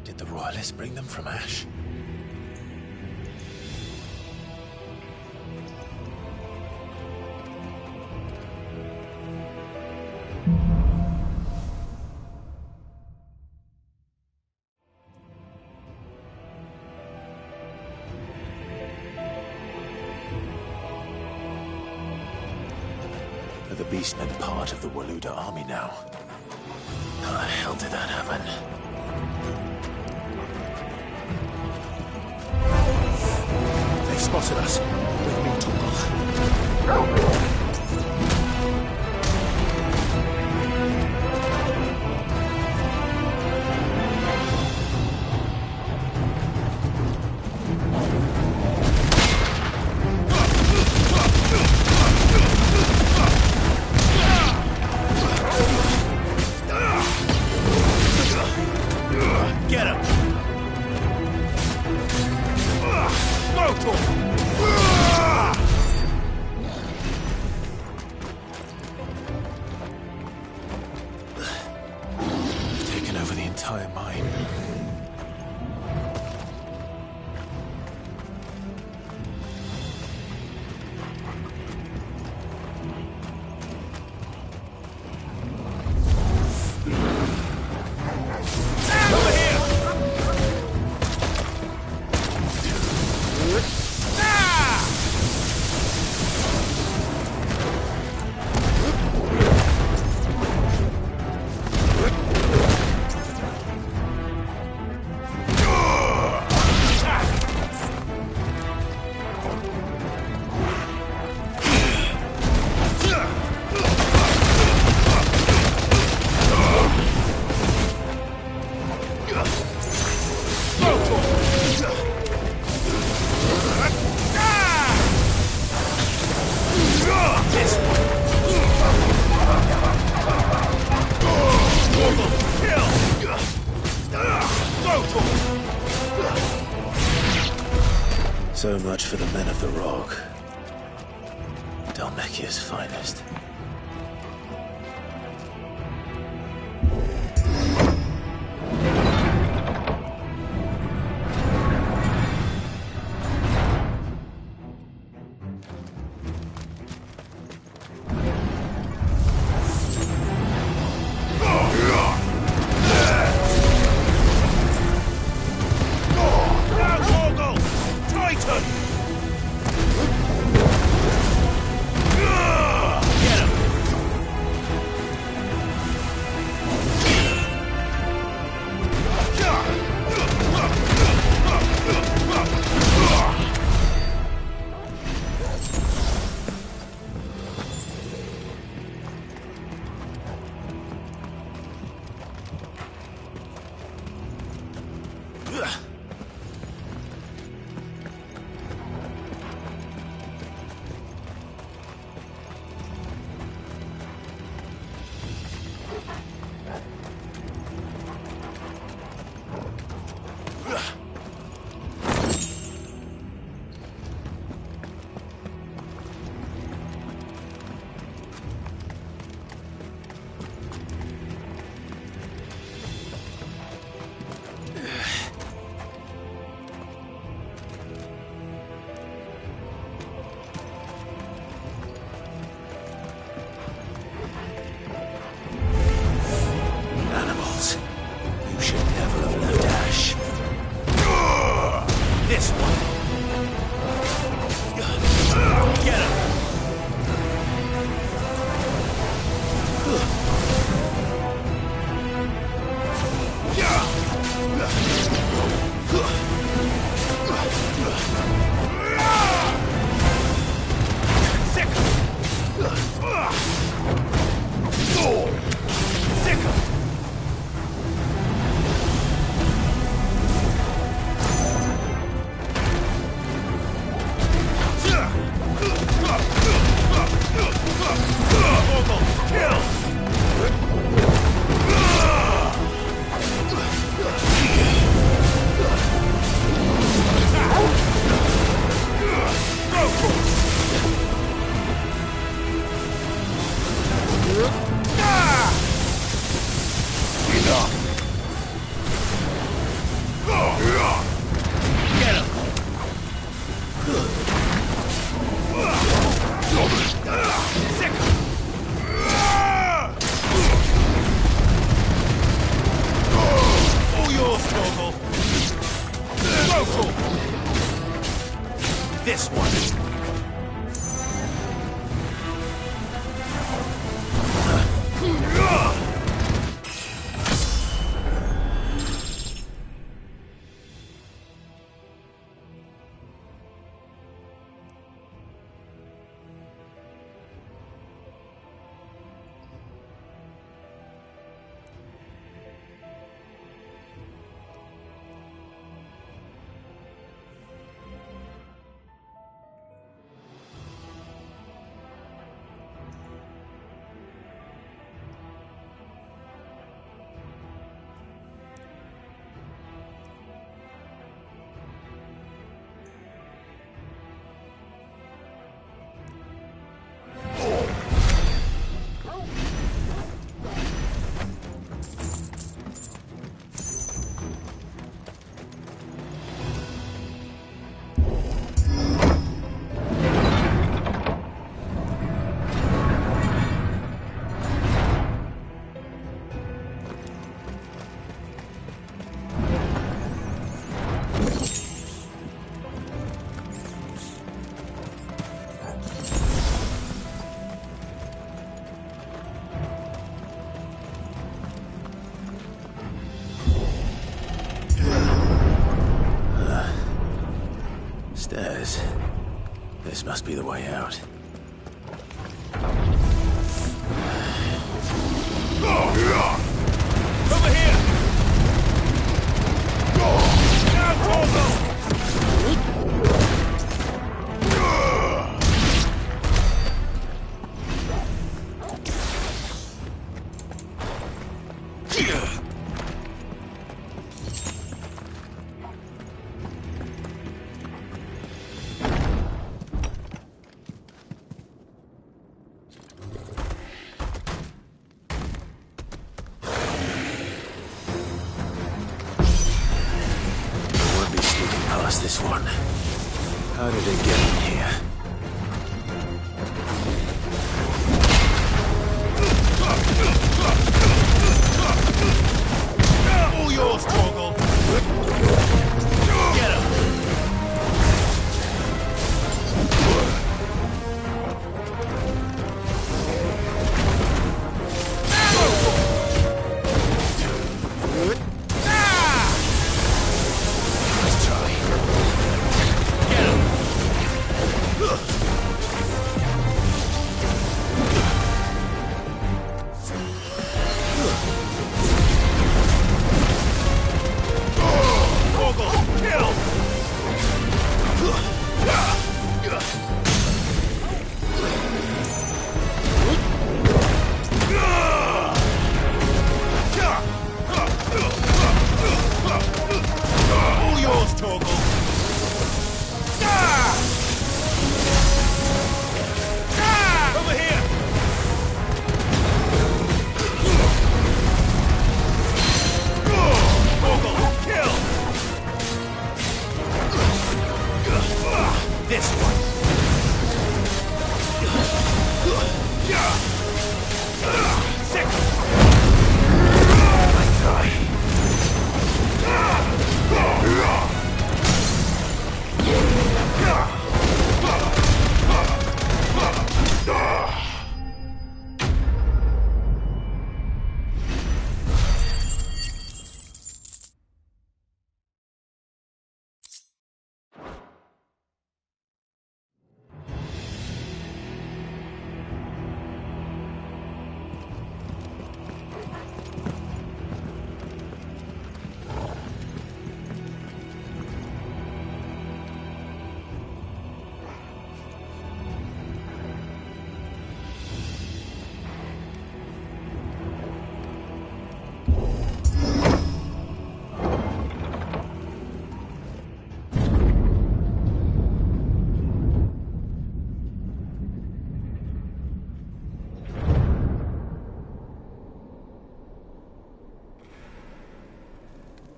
Speaker 1: Did the royalists bring them from Ash? Are the beastmen part of the Waluda army now? How the hell did that happen?
Speaker 2: spotted us. With me, Torgal.
Speaker 5: Get him!
Speaker 1: Taken over the entire mine. So much for the men of the Rock. Dalmekia's finest.
Speaker 5: This one.
Speaker 1: Stairs. This must be the way out.
Speaker 14: Over here! Now, Torgo!
Speaker 1: This one. How did it get in here?
Speaker 14: All yours, Torgal! Get him!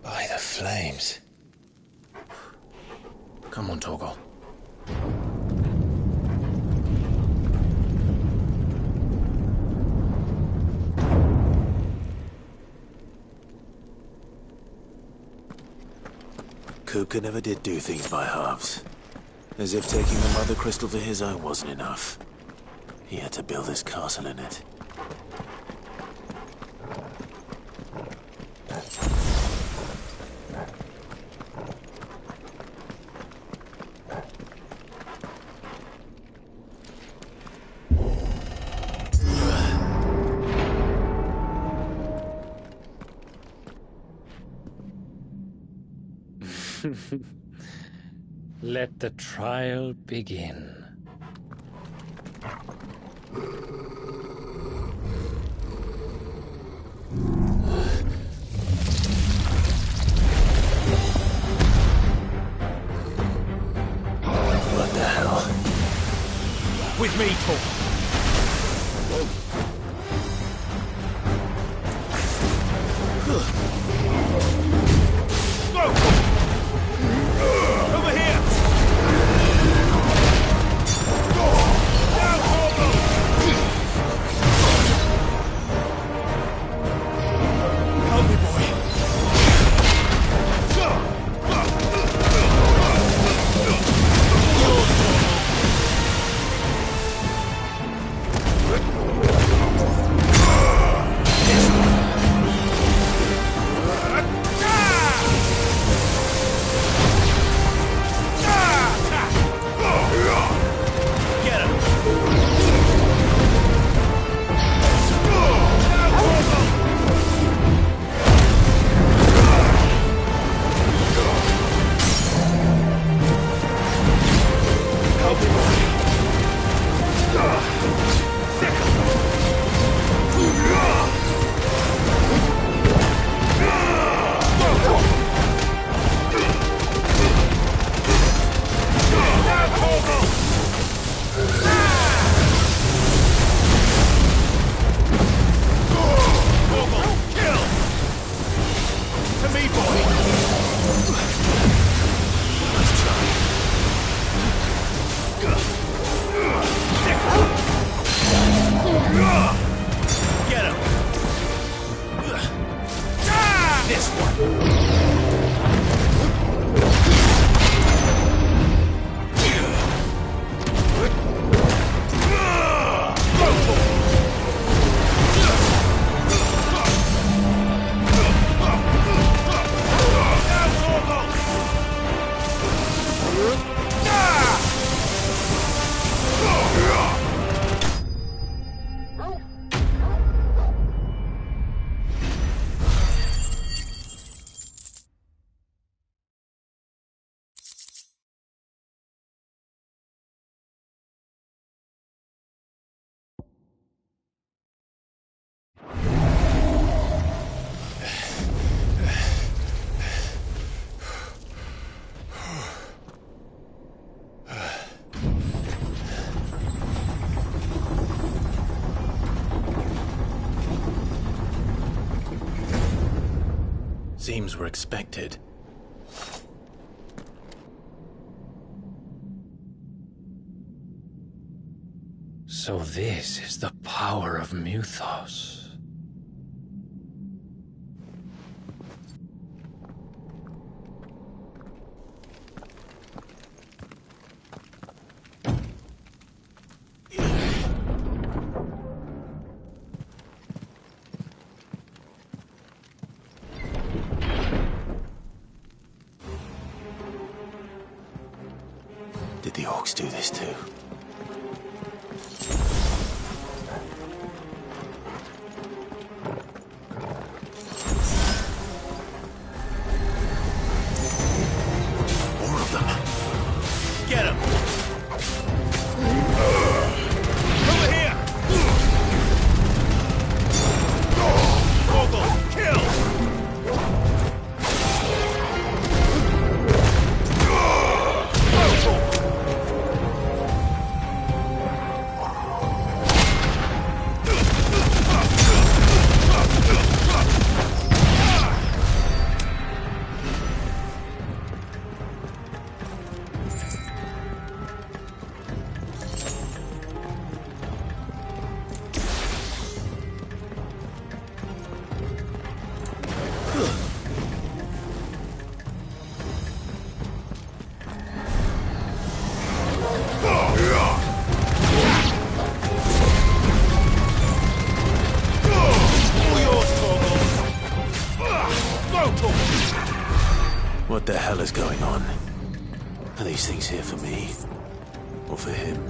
Speaker 1: By the flames. Come on, Torgal. Kupka never did do things by halves. As if taking the Mother Crystal to his own wasn't enough. He had to build his castle in it.
Speaker 18: Let the trial begin.
Speaker 1: What the hell?
Speaker 14: With me, Torgal.
Speaker 1: schemes were expected.
Speaker 18: So this is the power of Mythos.
Speaker 1: Did the orcs do this too? More of them. Get him! Over here! Vogel, kill! What the hell is going on? Are these things here for me? Or for him?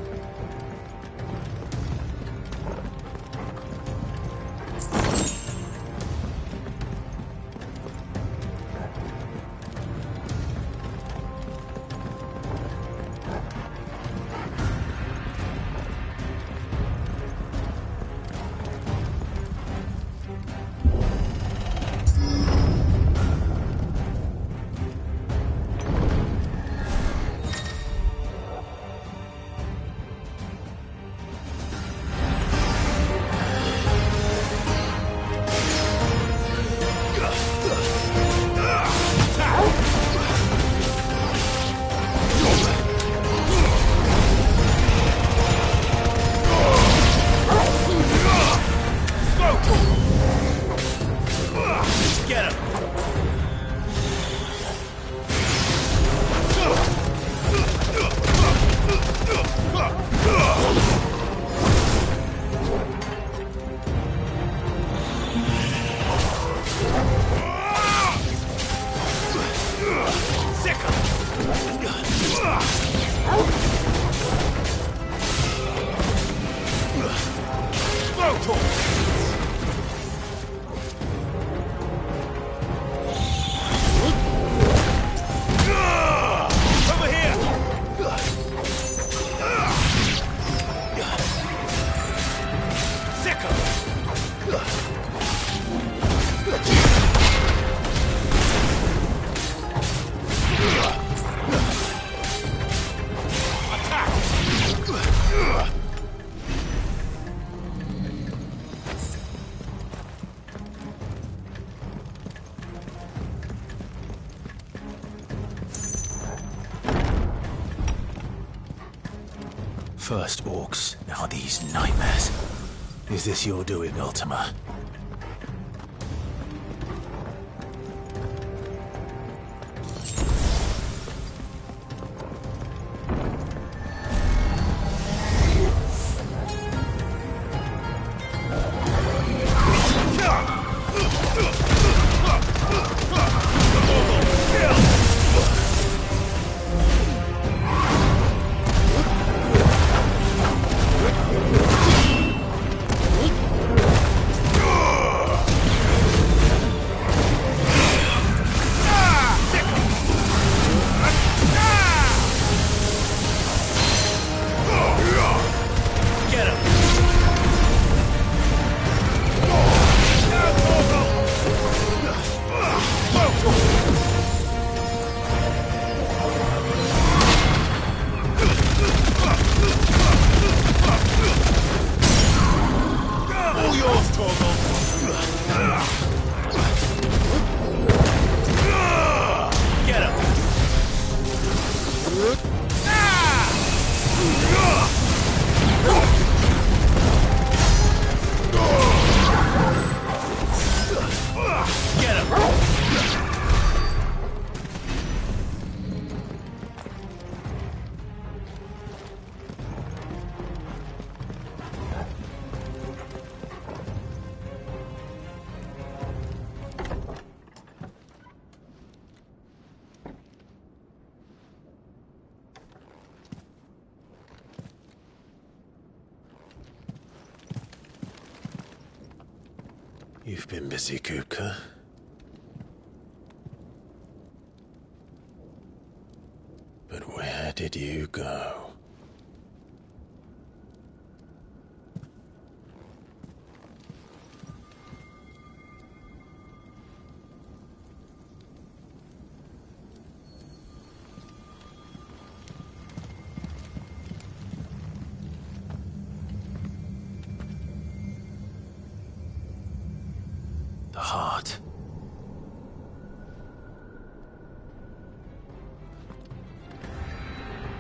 Speaker 1: Get him! Sick him! Over here! Sick him! First orcs, now these nightmares. Is this your doing, Ultima?
Speaker 5: Get him!
Speaker 1: You've been busy, Kupka. But where did you go? The heart.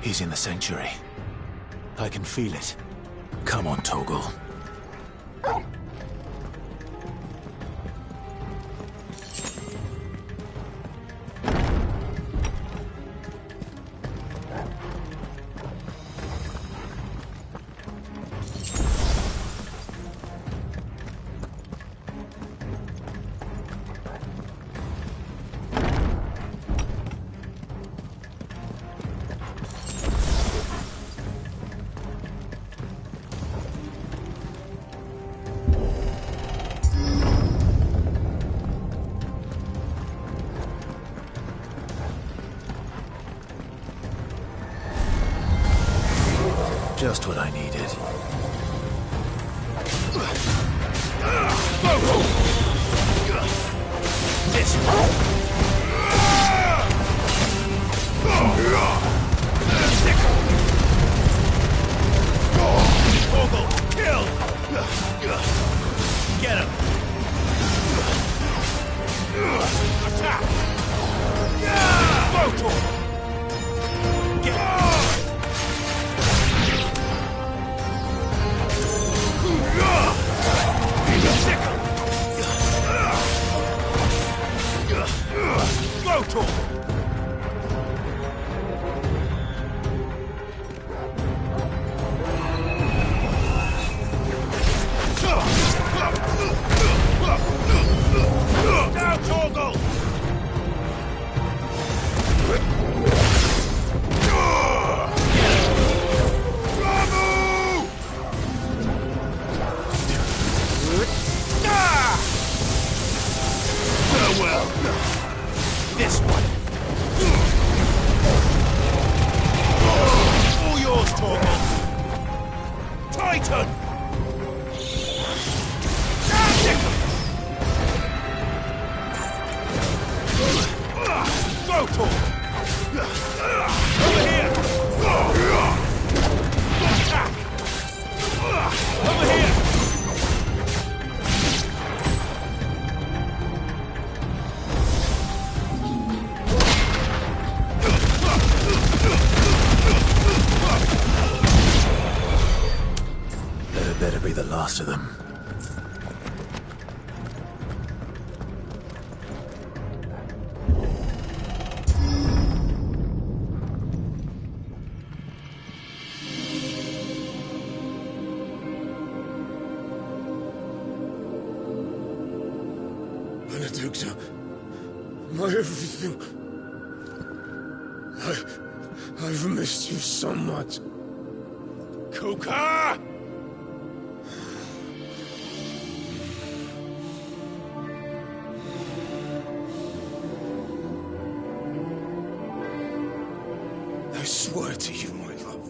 Speaker 1: He's in the sanctuary. I can feel it. Come on, Torgal. Just what I needed. This Torgal, kill! Get him! Attack! Go, get him! Go, Torgal! Down, Torgal! Farewell! This one! All yours, Torgal! Titan! Go, Torgal! Over here! Attack! Over here! That better be the last of them.
Speaker 25: Benedicta, my everything. I've missed you so much.
Speaker 6: Kuka!
Speaker 25: I swear to you, my love,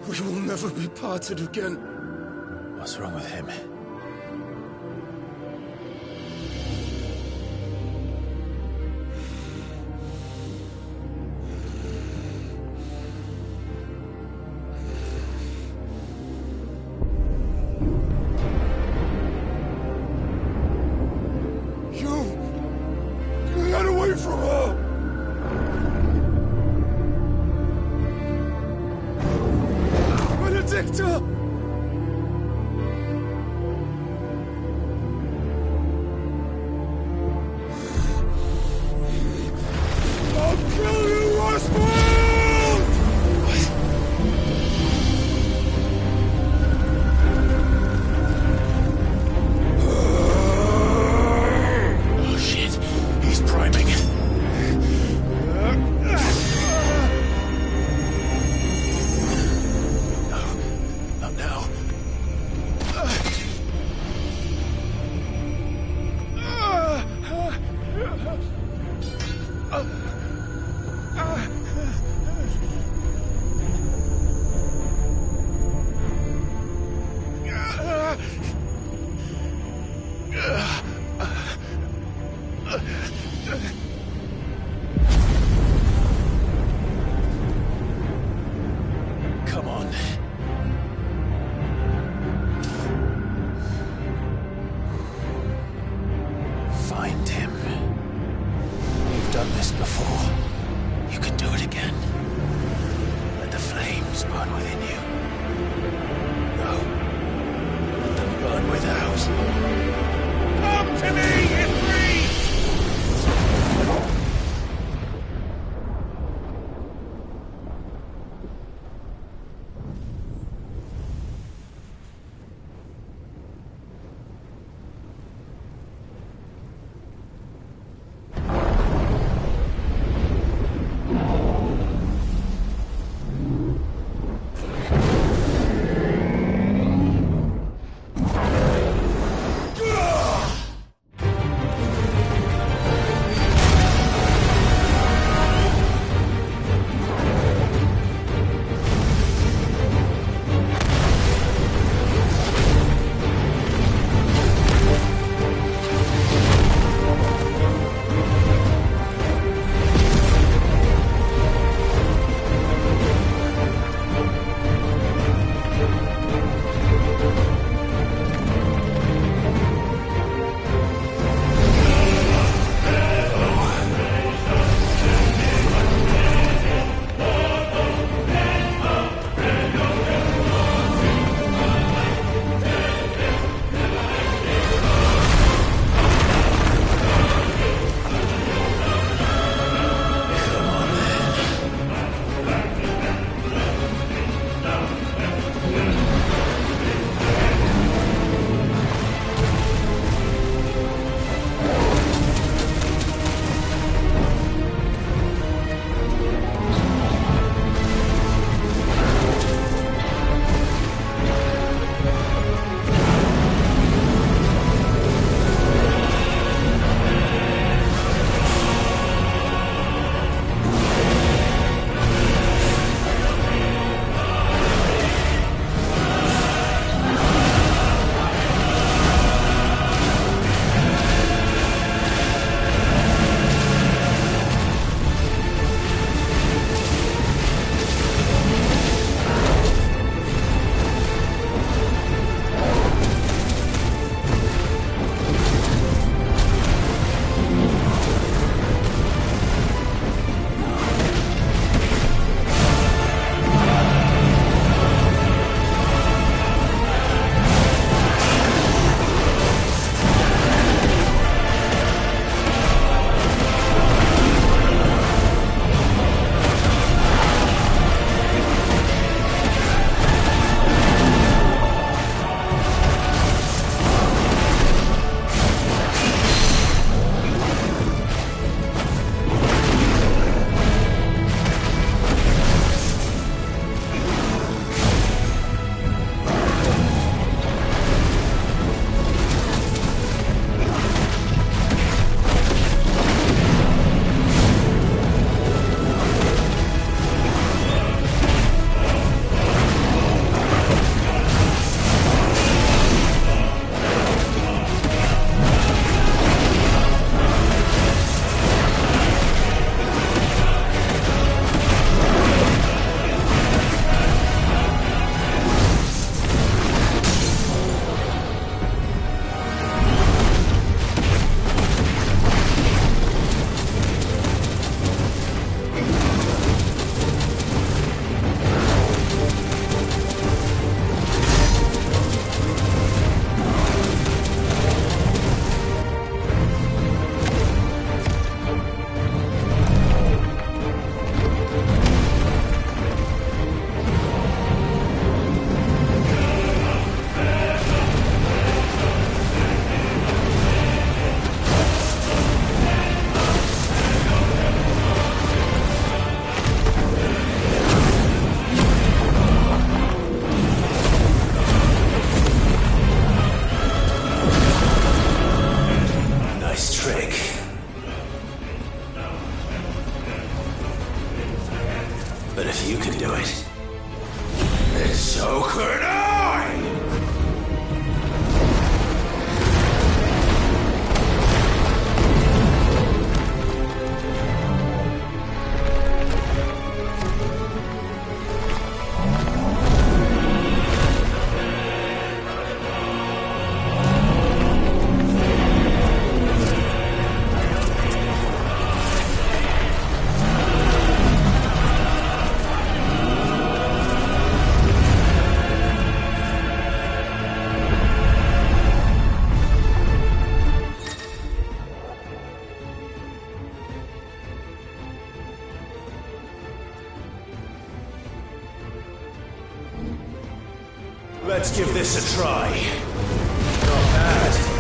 Speaker 25: we will never be parted again.
Speaker 1: What's wrong with him?
Speaker 25: You get away from her!
Speaker 1: this before. You can do it again. Let the flames burn within you. No. Let them burn without. Come to me, Ifrit!
Speaker 2: Let's give this a try. Not bad.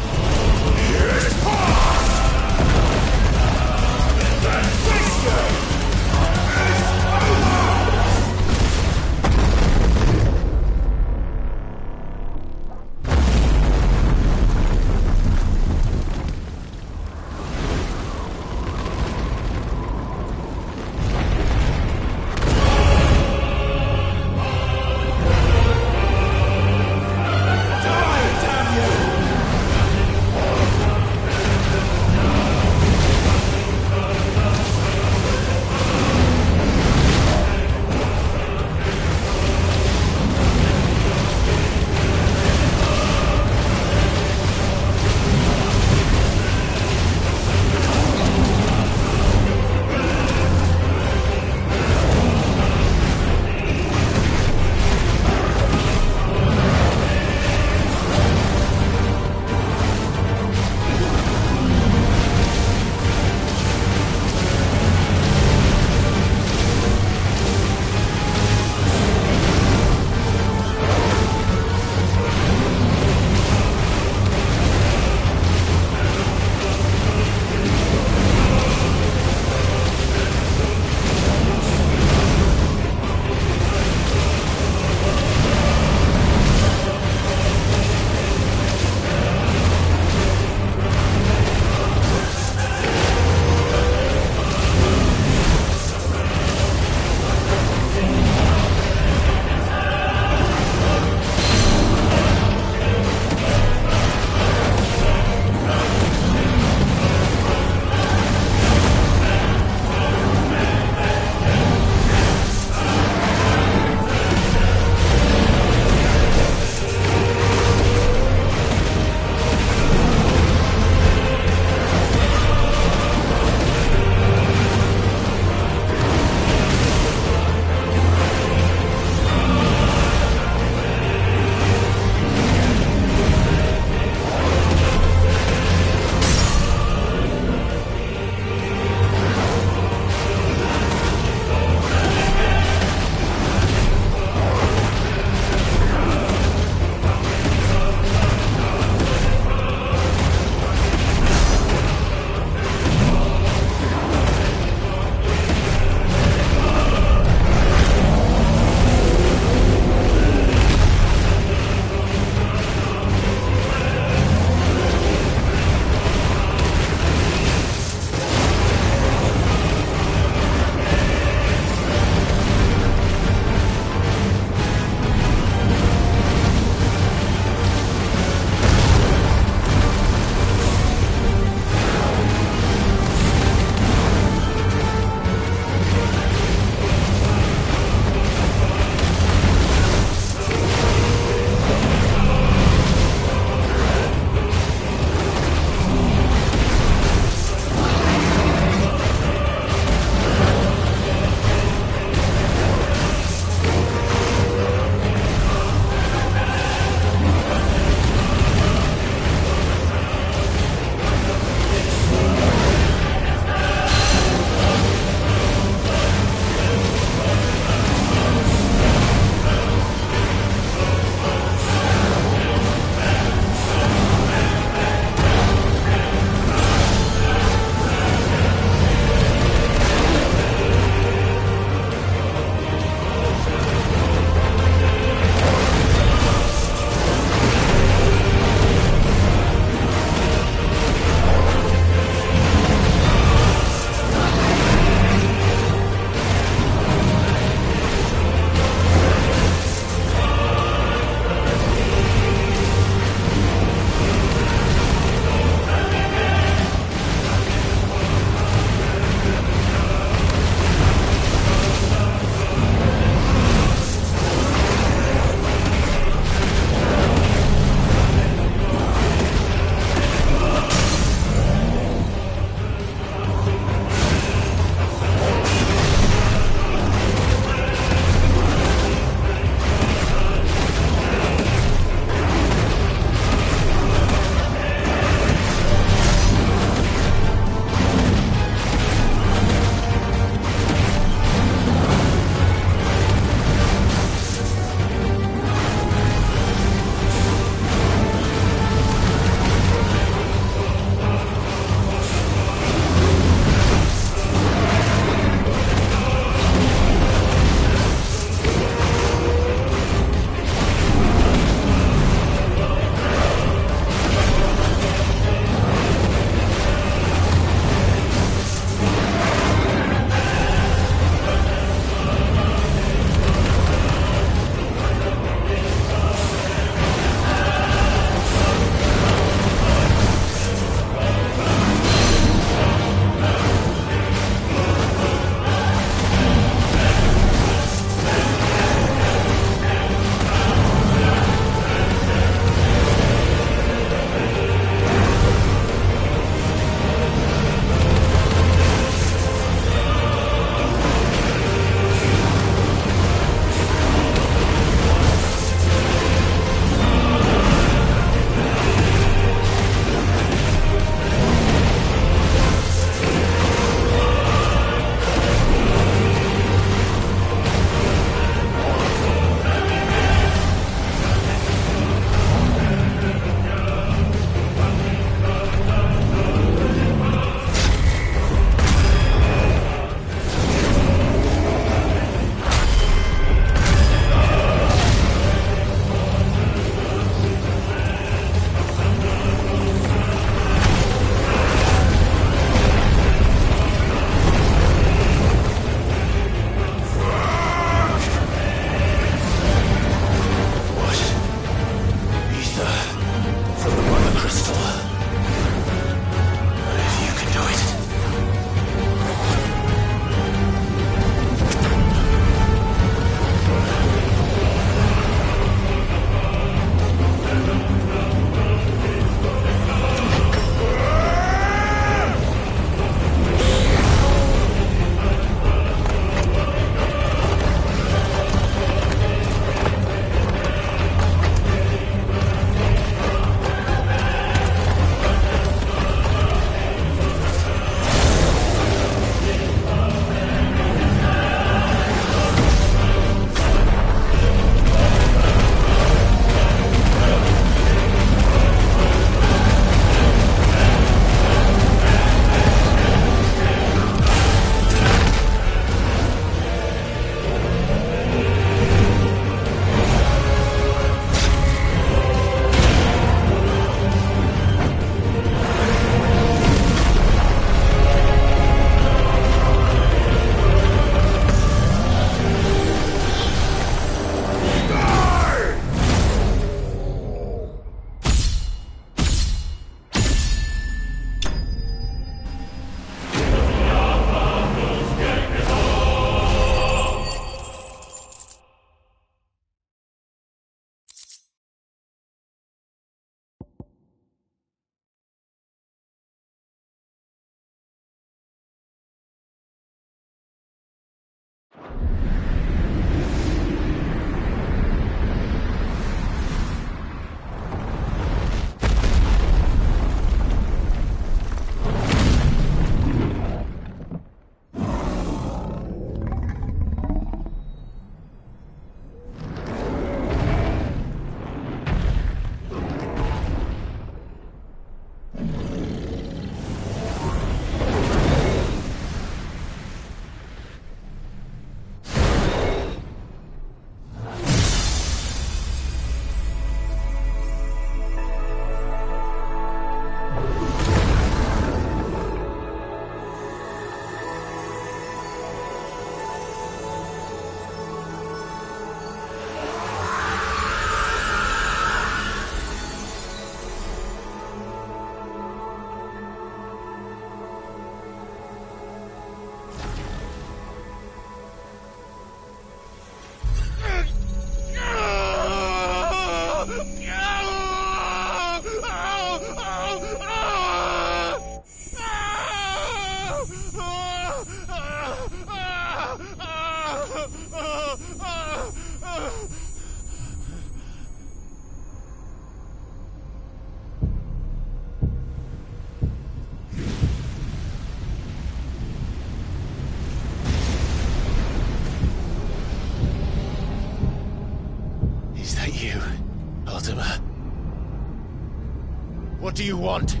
Speaker 2: do you want?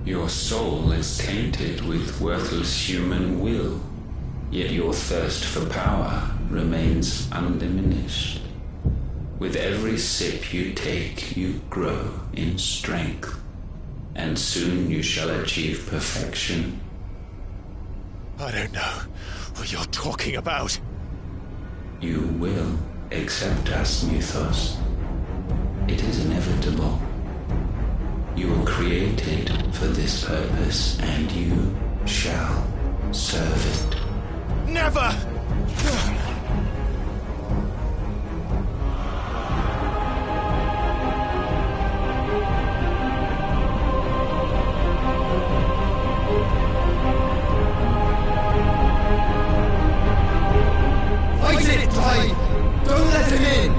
Speaker 19: Your soul is tainted with worthless human will, yet your thirst for power remains undiminished. With every sip you take, you grow in strength, and soon you shall achieve perfection.
Speaker 2: I don't know what you're talking about.
Speaker 19: You will accept us, Mythos. It is inevitable. You were created for this purpose, and you shall serve it.
Speaker 2: Never!
Speaker 20: Fight it, Clive! Don't let him in!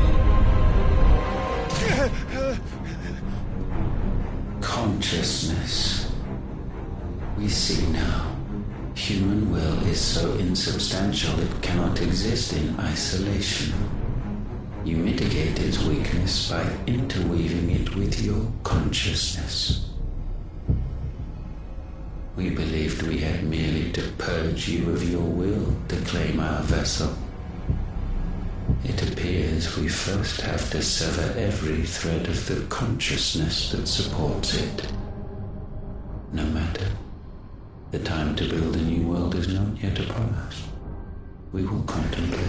Speaker 19: Consciousness. We see now. Human will is so insubstantial it cannot exist in isolation. You mitigate its weakness by interweaving it with your consciousness. We believed we had merely to purge you of your will to claim our vessel. It appears we first have to sever every thread of the consciousness that supports it. No matter. The time to build a new world is not yet upon us. We will contemplate.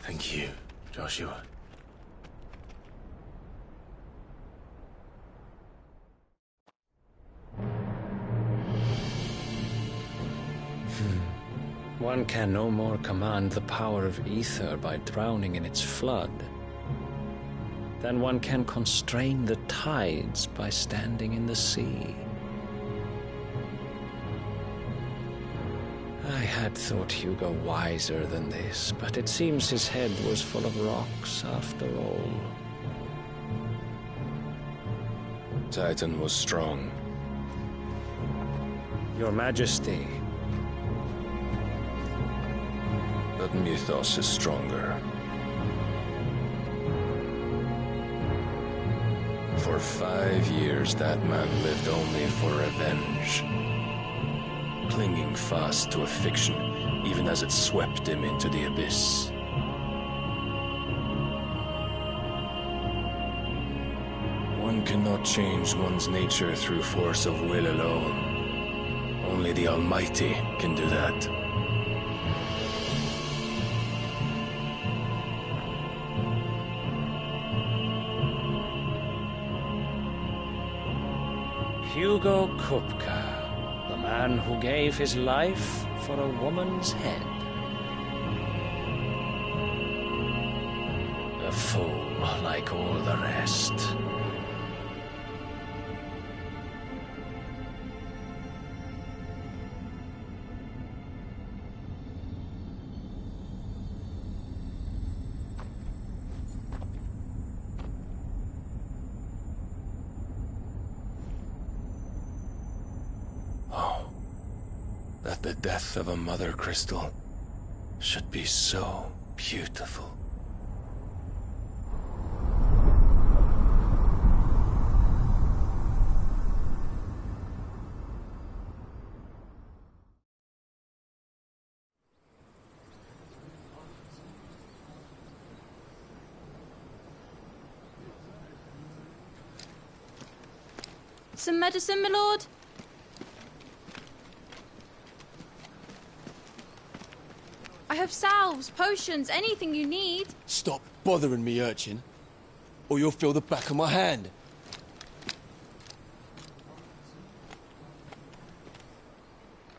Speaker 1: Thank you, Joshua.
Speaker 18: One can no more command the power of ether by drowning in its flood than one can constrain the tides by standing in the sea. I had thought Hugo wiser than this, but it seems his head was full of rocks after all.
Speaker 21: Titan was strong.
Speaker 18: Your Majesty.
Speaker 21: But Mythos is stronger. For 5 years, that man lived only for revenge. Clinging fast to a fiction, even as it swept him into the abyss. One cannot change one's nature through force of will alone. Only the Almighty can do that.
Speaker 18: Hugo Kupka, the man who gave his life for a woman's head. A fool like all the rest.
Speaker 21: That the death of a mother crystal should be so beautiful.
Speaker 22: Some medicine, my lord? I have salves, potions, anything you need.
Speaker 20: Stop bothering me, urchin, or you'll feel the back of my hand.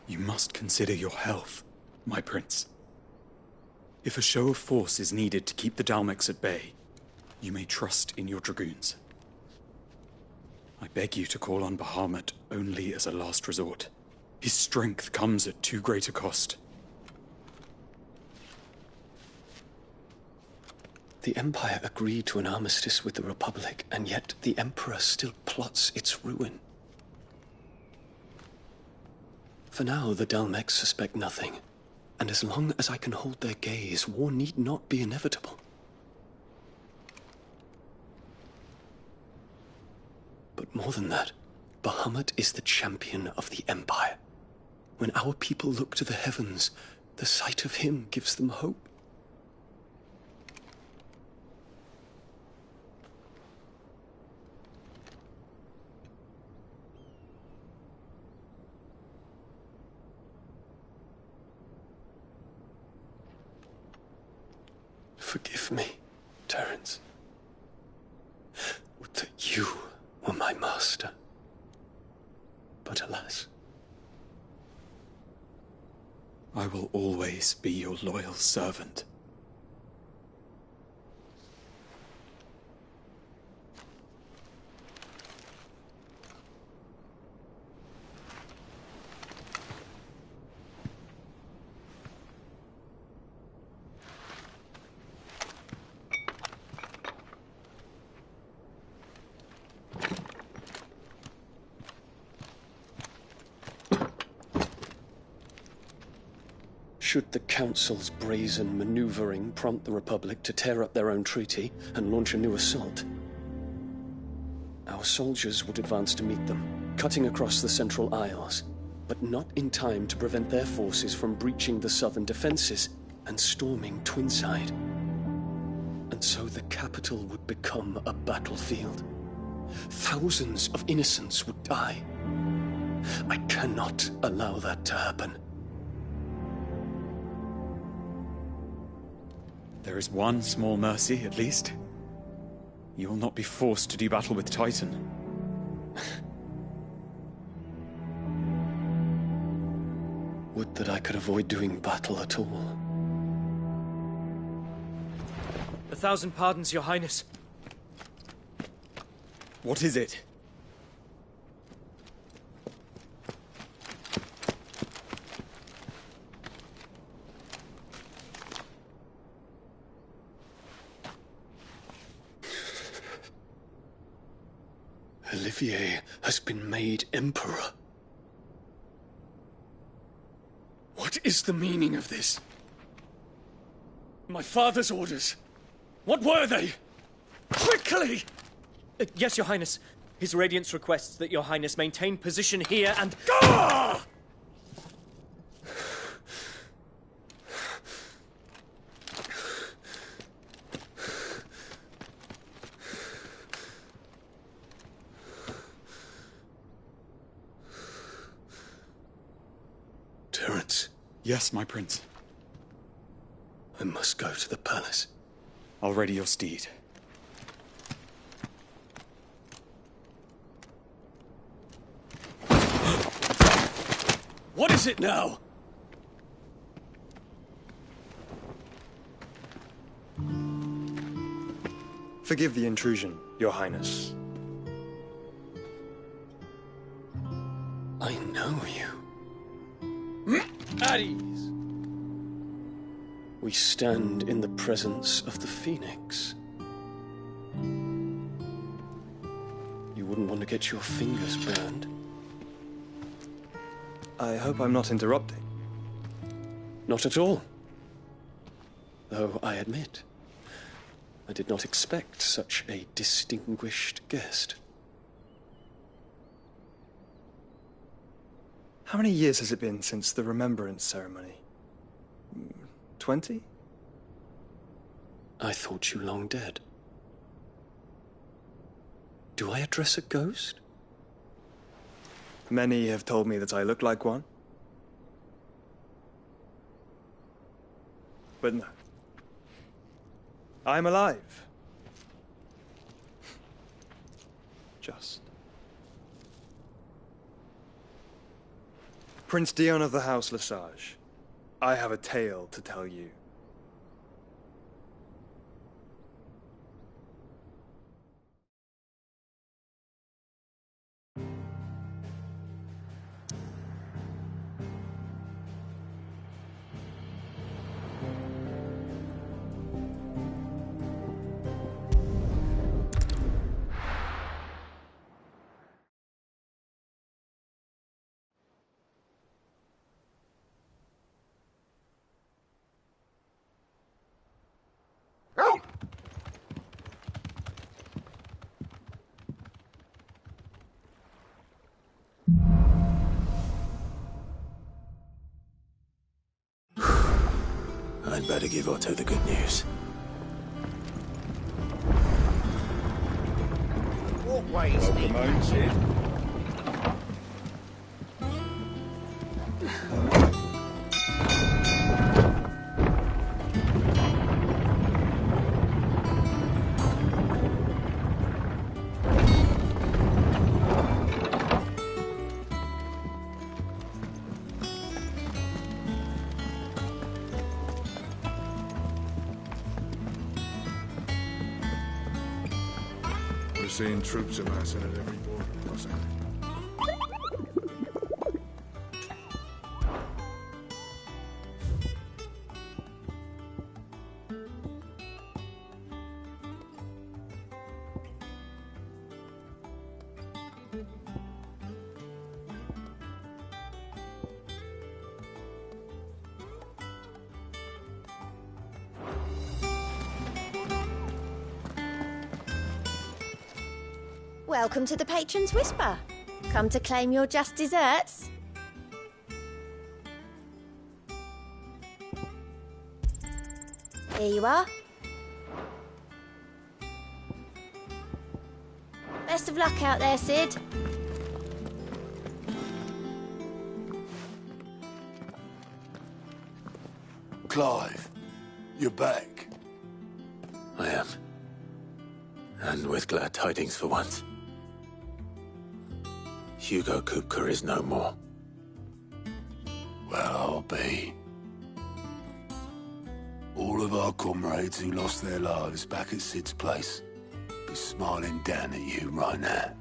Speaker 23: You must consider your health, my prince. If a show of force is needed to keep the Dalmex at bay, you may trust in your dragoons. I beg you to call on Bahamut only as a last resort. His strength comes at too great a cost.
Speaker 7: The Empire agreed to an armistice with the Republic, and yet the Emperor still plots its ruin. For now, the Dalmecs suspect nothing, and as long as I can hold their gaze, war need not be inevitable. But more than that, Bahamut is the champion of the Empire. When our people look to the heavens, the sight of him gives them hope. Forgive me, Terence. Would that you were my master. But alas.
Speaker 23: I will always be your loyal servant.
Speaker 7: Should the Council's brazen maneuvering prompt the Republic to tear up their own treaty and launch a new assault, our soldiers would advance to meet them, cutting across the Central Isles, but not in time to prevent their forces from breaching the southern defenses and storming Twinside. And so the capital would become a battlefield. Thousands of innocents would die. I cannot allow that to happen.
Speaker 23: There is one small mercy, at least. You will not be forced to do battle with Titan.
Speaker 7: Would that I could avoid doing battle at all.
Speaker 9: 1,000 pardons, Your Highness.
Speaker 23: What is it?
Speaker 7: Olivier has been made Emperor. What is the meaning of this? My father's orders. What were they? Quickly!
Speaker 9: Yes, Your Highness. His Radiance requests that Your Highness maintain position here and...
Speaker 7: Ah! Terence.
Speaker 23: Yes, my prince.
Speaker 7: I must go to the palace.
Speaker 23: I'll ready your steed.
Speaker 7: What is it now?
Speaker 11: Forgive the intrusion, Your Highness.
Speaker 7: I know you.
Speaker 9: At ease.
Speaker 7: We stand in the presence of the Phoenix. You wouldn't want to get your fingers burned.
Speaker 11: I hope I'm not interrupting.
Speaker 7: Not at all. Though I admit, I did not expect such a distinguished guest.
Speaker 11: How many years has it been since the Remembrance ceremony? 20?
Speaker 7: I thought you long dead. Do I address a ghost?
Speaker 11: Many have told me that I look like one. But no. I'm alive. Just. Prince Dion of the House Lesage, I have a tale to tell you.
Speaker 1: better give Otto the good news.
Speaker 2: What way is he?
Speaker 4: Sid.
Speaker 25: We're seeing troops amassing at every border crossing.
Speaker 3: Welcome to the Patron's Whisper. Come to claim your just desserts? Here you are. Best of luck out there, Sid.
Speaker 25: Clive, you're back.
Speaker 1: I am. And with glad tidings for once. Hugo Kupka is no more.
Speaker 25: Well, I'll be. All of our comrades who lost their lives back at Sid's place be smiling down at you right now.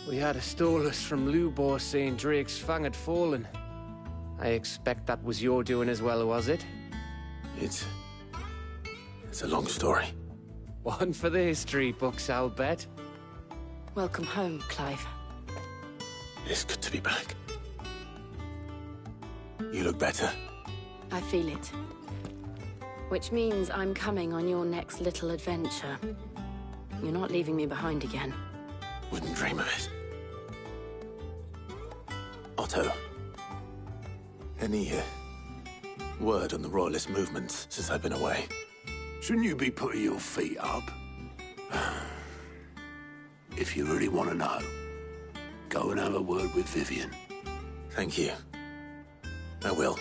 Speaker 15: We had a stolus from Lubor saying Drake's fang had fallen. I expect that was your doing as well, was it?
Speaker 1: It's a long story.
Speaker 15: One for the history books, I'll bet.
Speaker 12: Welcome home, Clive.
Speaker 1: It's good to be back. You look better.
Speaker 12: I feel it. Which means I'm coming on your next little adventure. You're not leaving me behind again.
Speaker 1: Wouldn't dream of it. Otto. Any word on the Royalist movements since I've been away?
Speaker 25: Shouldn't you be putting your feet up? If you really want to know, go and have a word with Vivian.
Speaker 1: Thank you. I will.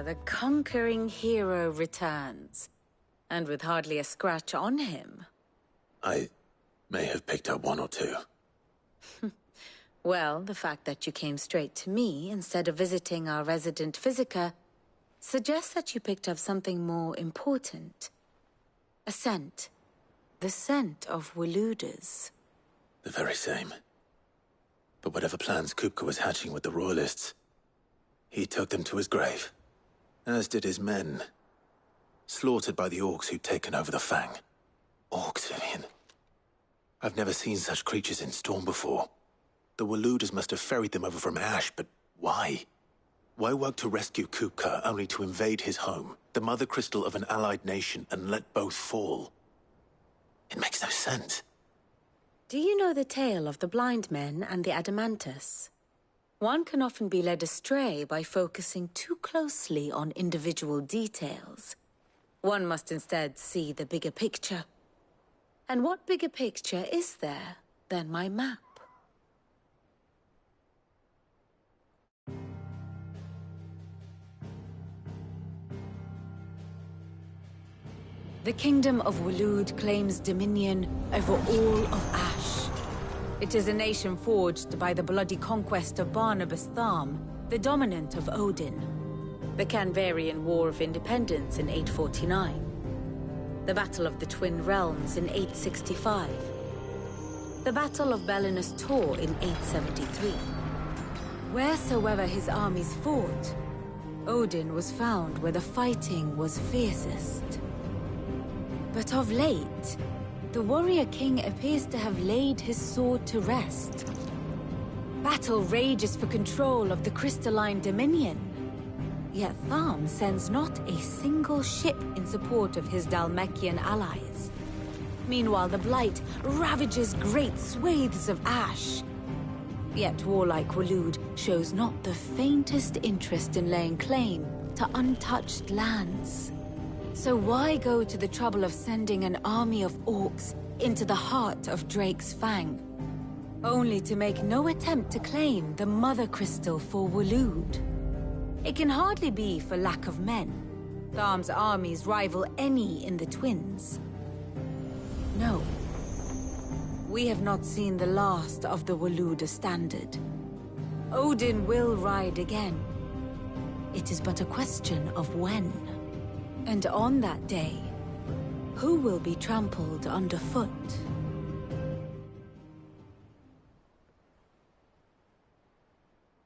Speaker 12: The conquering hero returns. And with hardly a scratch on him.
Speaker 1: I may have picked up one or two.
Speaker 12: Well, the fact that you came straight to me instead of visiting our resident physiker suggests that you picked up something more important. A scent. The scent of Waludas.
Speaker 1: The very same. But whatever plans Kupka was hatching with the Royalists, he took them to his grave. As did his men. Slaughtered by the orcs who'd taken over the Fang. Orcs, Vivian. I've never seen such creatures in Storm before. The Waludas must have ferried them over from Ash, but why? Why work to rescue Kupka only to invade his home, the mother crystal of an allied nation, and let both fall? It makes no sense.
Speaker 12: Do you know the tale of the blind men and the Adamantus? One can often be led astray by focusing too closely on individual details. One must instead see the bigger picture. And what bigger picture is there than my map? The Kingdom of Waloed claims dominion over all of Ash. It is a nation forged by the bloody conquest of Barnabas Tharm, the dominant of Odin. The Canvarian War of Independence in 849. The Battle of the Twin Realms in 865. The Battle of Belinus Tor in 873. Wheresoever his armies fought, Odin was found where the fighting was fiercest. But of late, the warrior king appears to have laid his sword to rest. Battle rages for control of the crystalline dominion. Yet Tharm sends not a single ship in support of his Dhalmekian allies. Meanwhile, the Blight ravages great swathes of ash. Yet warlike Waloed shows not the faintest interest in laying claim to untouched lands. So why go to the trouble of sending an army of orcs into the heart of Drake's Fang, only to make no attempt to claim the Mother Crystal for Waloed? It can hardly be for lack of men. Tharm's armies rival any in the Twins. No. We have not seen the last of the Waloed standard. Odin will ride again. It is but a question of when. And on that day, who will be trampled underfoot?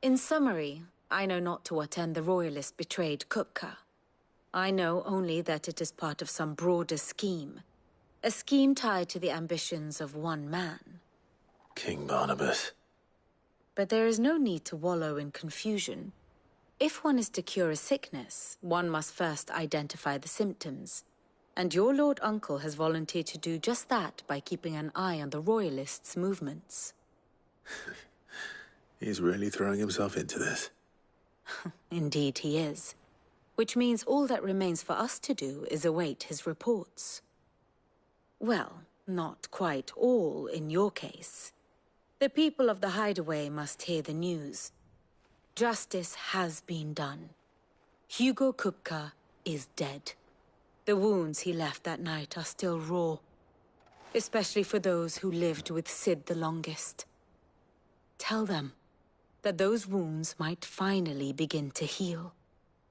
Speaker 12: In summary, I know not to what end the Royalists betrayed Kupka. I know only that it is part of some broader scheme. A scheme tied to the ambitions of one man.
Speaker 1: King Barnabas.
Speaker 12: But there is no need to wallow in confusion. If one is to cure a sickness, one must first identify the symptoms. And your Lord Uncle has volunteered to do just that by keeping an eye on the Royalists' movements.
Speaker 1: He's really throwing himself into this.
Speaker 12: Indeed he is. Which means all that remains for us to do is await his reports. Well, not quite all in your case. The people of the Hideaway must hear the news. Justice has been done. Hugo Kupka is dead. The wounds he left that night are still raw, especially for those who lived with Sid the longest. Tell them that those wounds might finally begin to heal.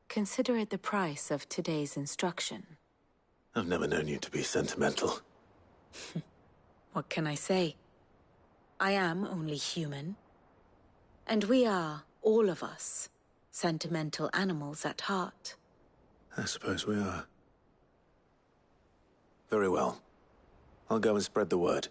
Speaker 12: Consider it the price of today's instruction.
Speaker 1: I've never known you to be sentimental.
Speaker 12: What can I say? I am only human. And we are, all of us, sentimental animals at heart.
Speaker 1: I suppose we are. Very well. I'll go and spread the word.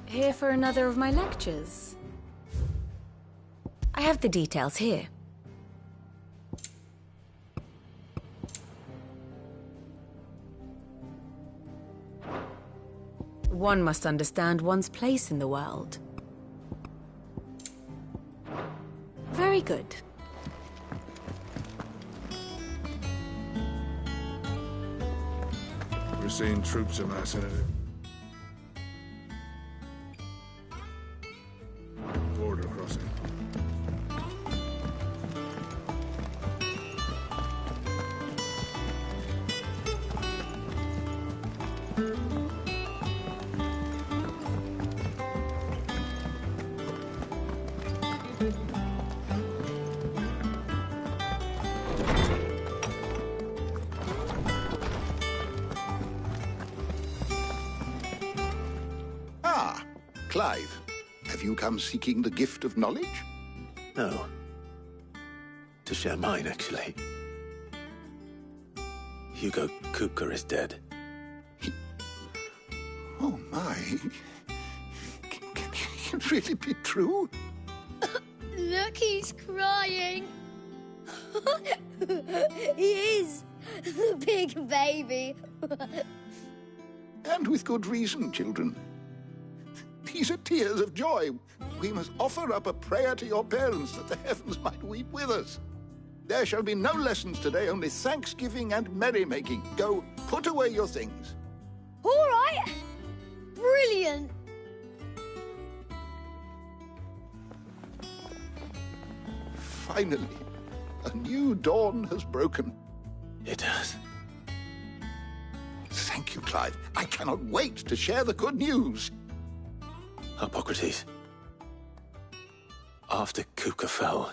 Speaker 12: Here for another of my lectures? I have the details here. One must understand one's place in the world. Very good.
Speaker 25: We're seeing troops amassing at it. Border crossing.
Speaker 8: Ah, Clive. Have you come seeking the gift of knowledge?
Speaker 1: No. To share mine, actually. Hugo Kupka is dead.
Speaker 8: Oh, my. Can it really be true?
Speaker 13: Look, he's crying. He is. The big baby.
Speaker 8: And with good reason, children. These are tears of joy. We must offer up a prayer to your parents that the heavens might weep with us. There shall be no lessons today, only thanksgiving and merrymaking. Go, put away your things.
Speaker 13: All right. Brilliant.
Speaker 8: Finally, A new dawn has broken.
Speaker 1: It has.
Speaker 8: Thank you, Clive. I cannot wait to share the good news.
Speaker 1: Hippocrates. After Kuka fell,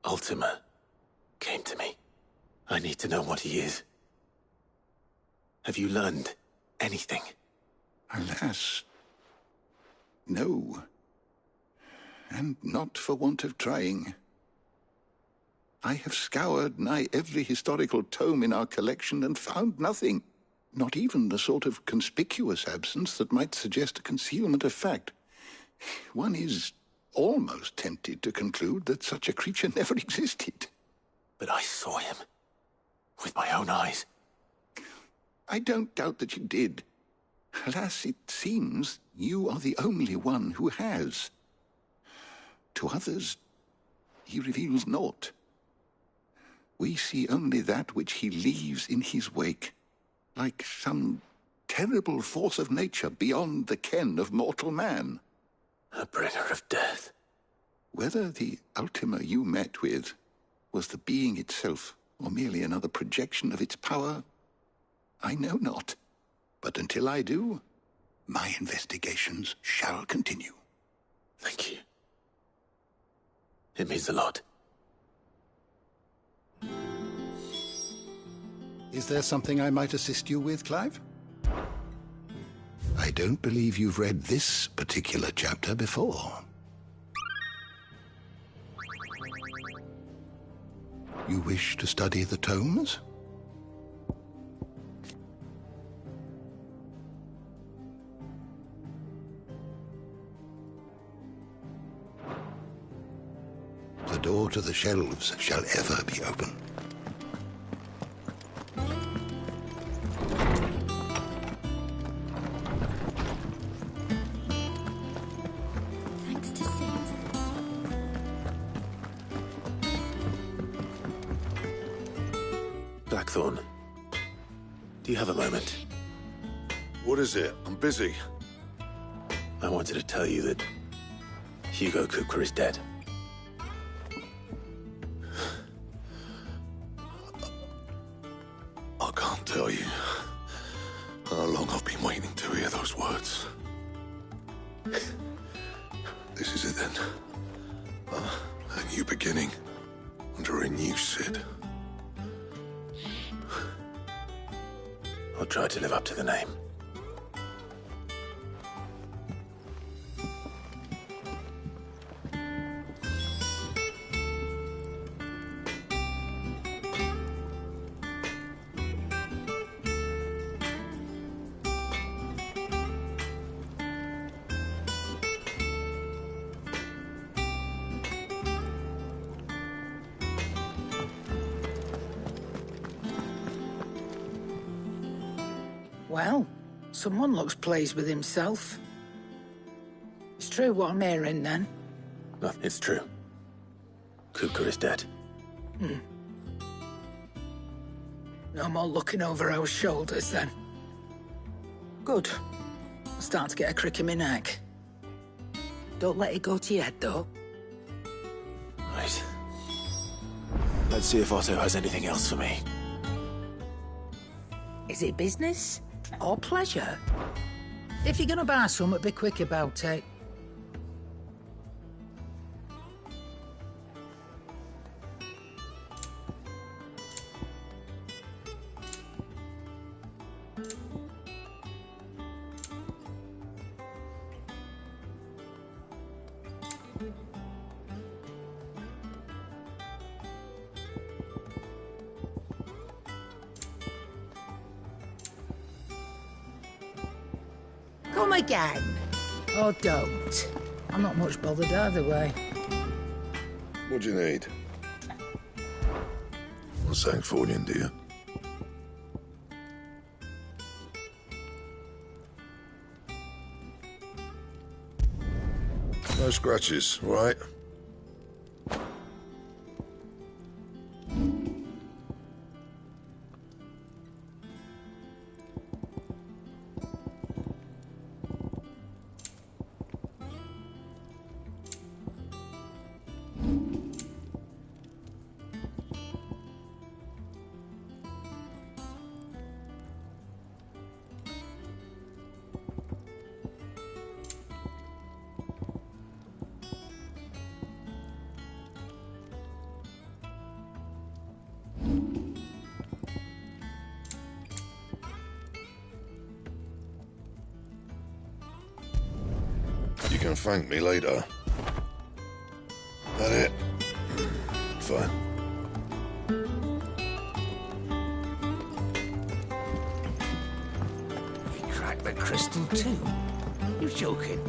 Speaker 1: Ultima came to me. I need to know what he is. Have you learned anything?
Speaker 8: Alas, no. And not for want of trying. I have scoured nigh every historical tome in our collection and found nothing. Not even the sort of conspicuous absence that might suggest a concealment of fact. One is almost tempted to conclude that such a creature never existed.
Speaker 1: But I saw him. With my own eyes.
Speaker 8: I don't doubt that you did. Alas, it seems you are the only one who has. To others, he reveals naught. We see only that which he leaves in his wake, like some terrible force of nature beyond the ken of mortal man.
Speaker 1: A bringer of death.
Speaker 8: Whether the Ultima you met with was the being itself, or merely another projection of its power, I know not. But until I do, my investigations shall continue.
Speaker 1: Thank you. It means a lot.
Speaker 8: Is there something I might assist you with, Clive? I don't believe you've read this particular chapter before. You wish to study the tomes? The door to the shelves shall ever be open.
Speaker 13: Thanks to Sid.
Speaker 1: Blackthorn, do you have a moment?
Speaker 25: What is it? I'm busy.
Speaker 1: I wanted to tell you that Hugo Kupka is dead.
Speaker 25: I can't tell you how long I've been waiting to hear those words. This is it then. A new beginning under a new Sid.
Speaker 1: I'll try to live up to the name.
Speaker 10: Well, someone looks pleased with himself. It's true what I'm hearing, then?
Speaker 1: No, it's true. Kupka is dead.
Speaker 10: No more looking over our shoulders, then. Good. I'm starting to get a crick in my neck. Don't let it go to your head, though.
Speaker 1: Right. Let's see if Otto has anything else for me.
Speaker 10: Is it business or pleasure? If you're gonna buy something, be quick about it. Come again. Or don't. I'm not much bothered either way.
Speaker 25: What do you need? Well, something for you, do you? No scratches, right? You can thank me later. That it? Fine.
Speaker 2: He cracked the crystal too? You're joking.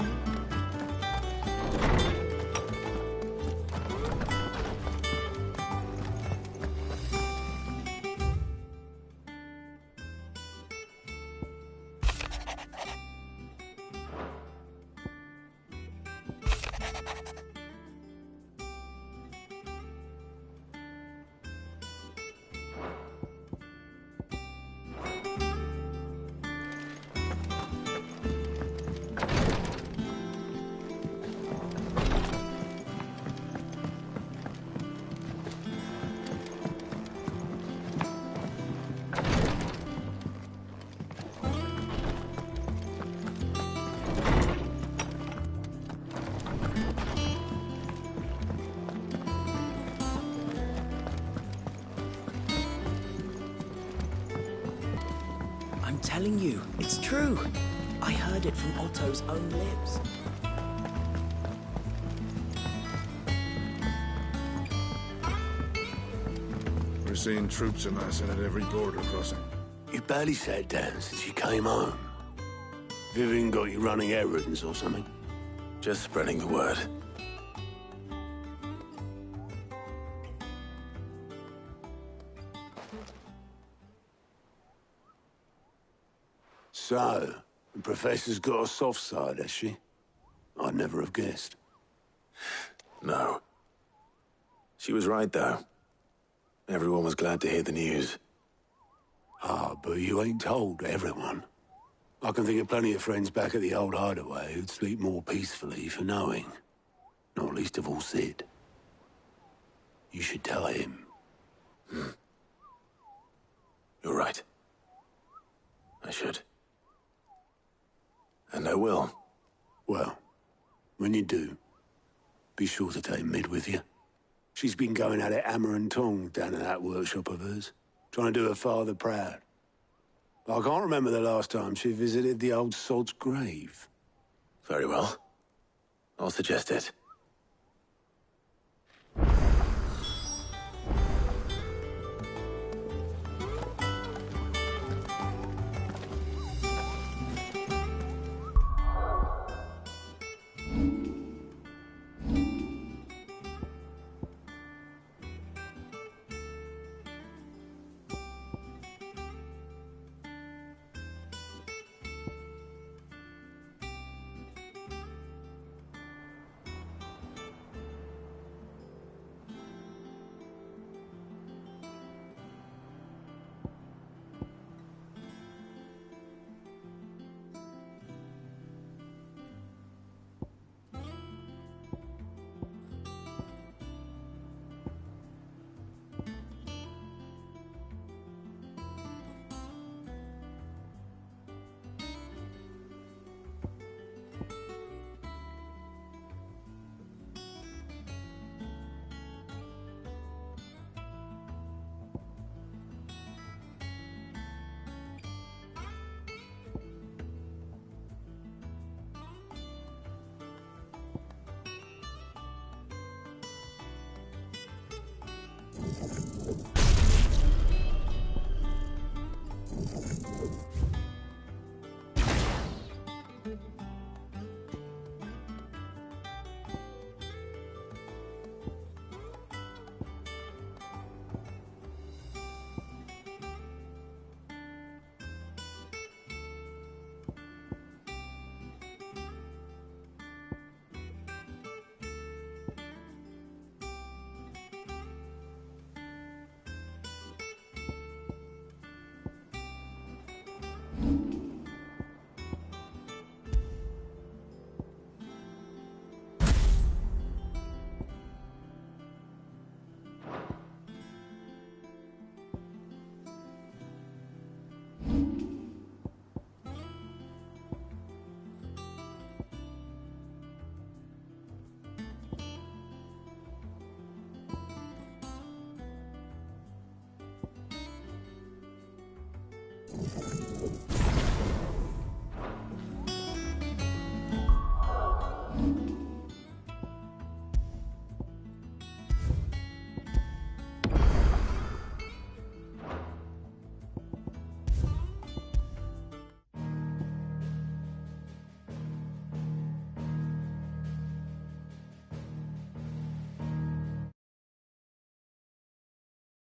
Speaker 5: I'm telling you, it's true. I heard it from Otto's own lips.
Speaker 25: We're seeing troops amassing at every border crossing.
Speaker 14: You barely sat down since you came home. Vivian got you running errands or something?
Speaker 1: Just spreading the word.
Speaker 14: So, the Professor's got a soft side, has she? I'd never have guessed.
Speaker 1: No. She was right, though. Everyone was glad to hear the news.
Speaker 14: Ah, but you ain't told everyone. I can think of plenty of friends back at the old hideaway who'd sleep more peacefully for knowing. Not least of all Sid. You should tell him.
Speaker 1: You're right. I should. And I will.
Speaker 14: Well, when you do, be sure to take Mid with you. She's been going at it hammer and tongs down in that workshop of hers, trying to do her father proud. But I can't remember the last time she visited the old sod's grave.
Speaker 1: Very well. I'll suggest it.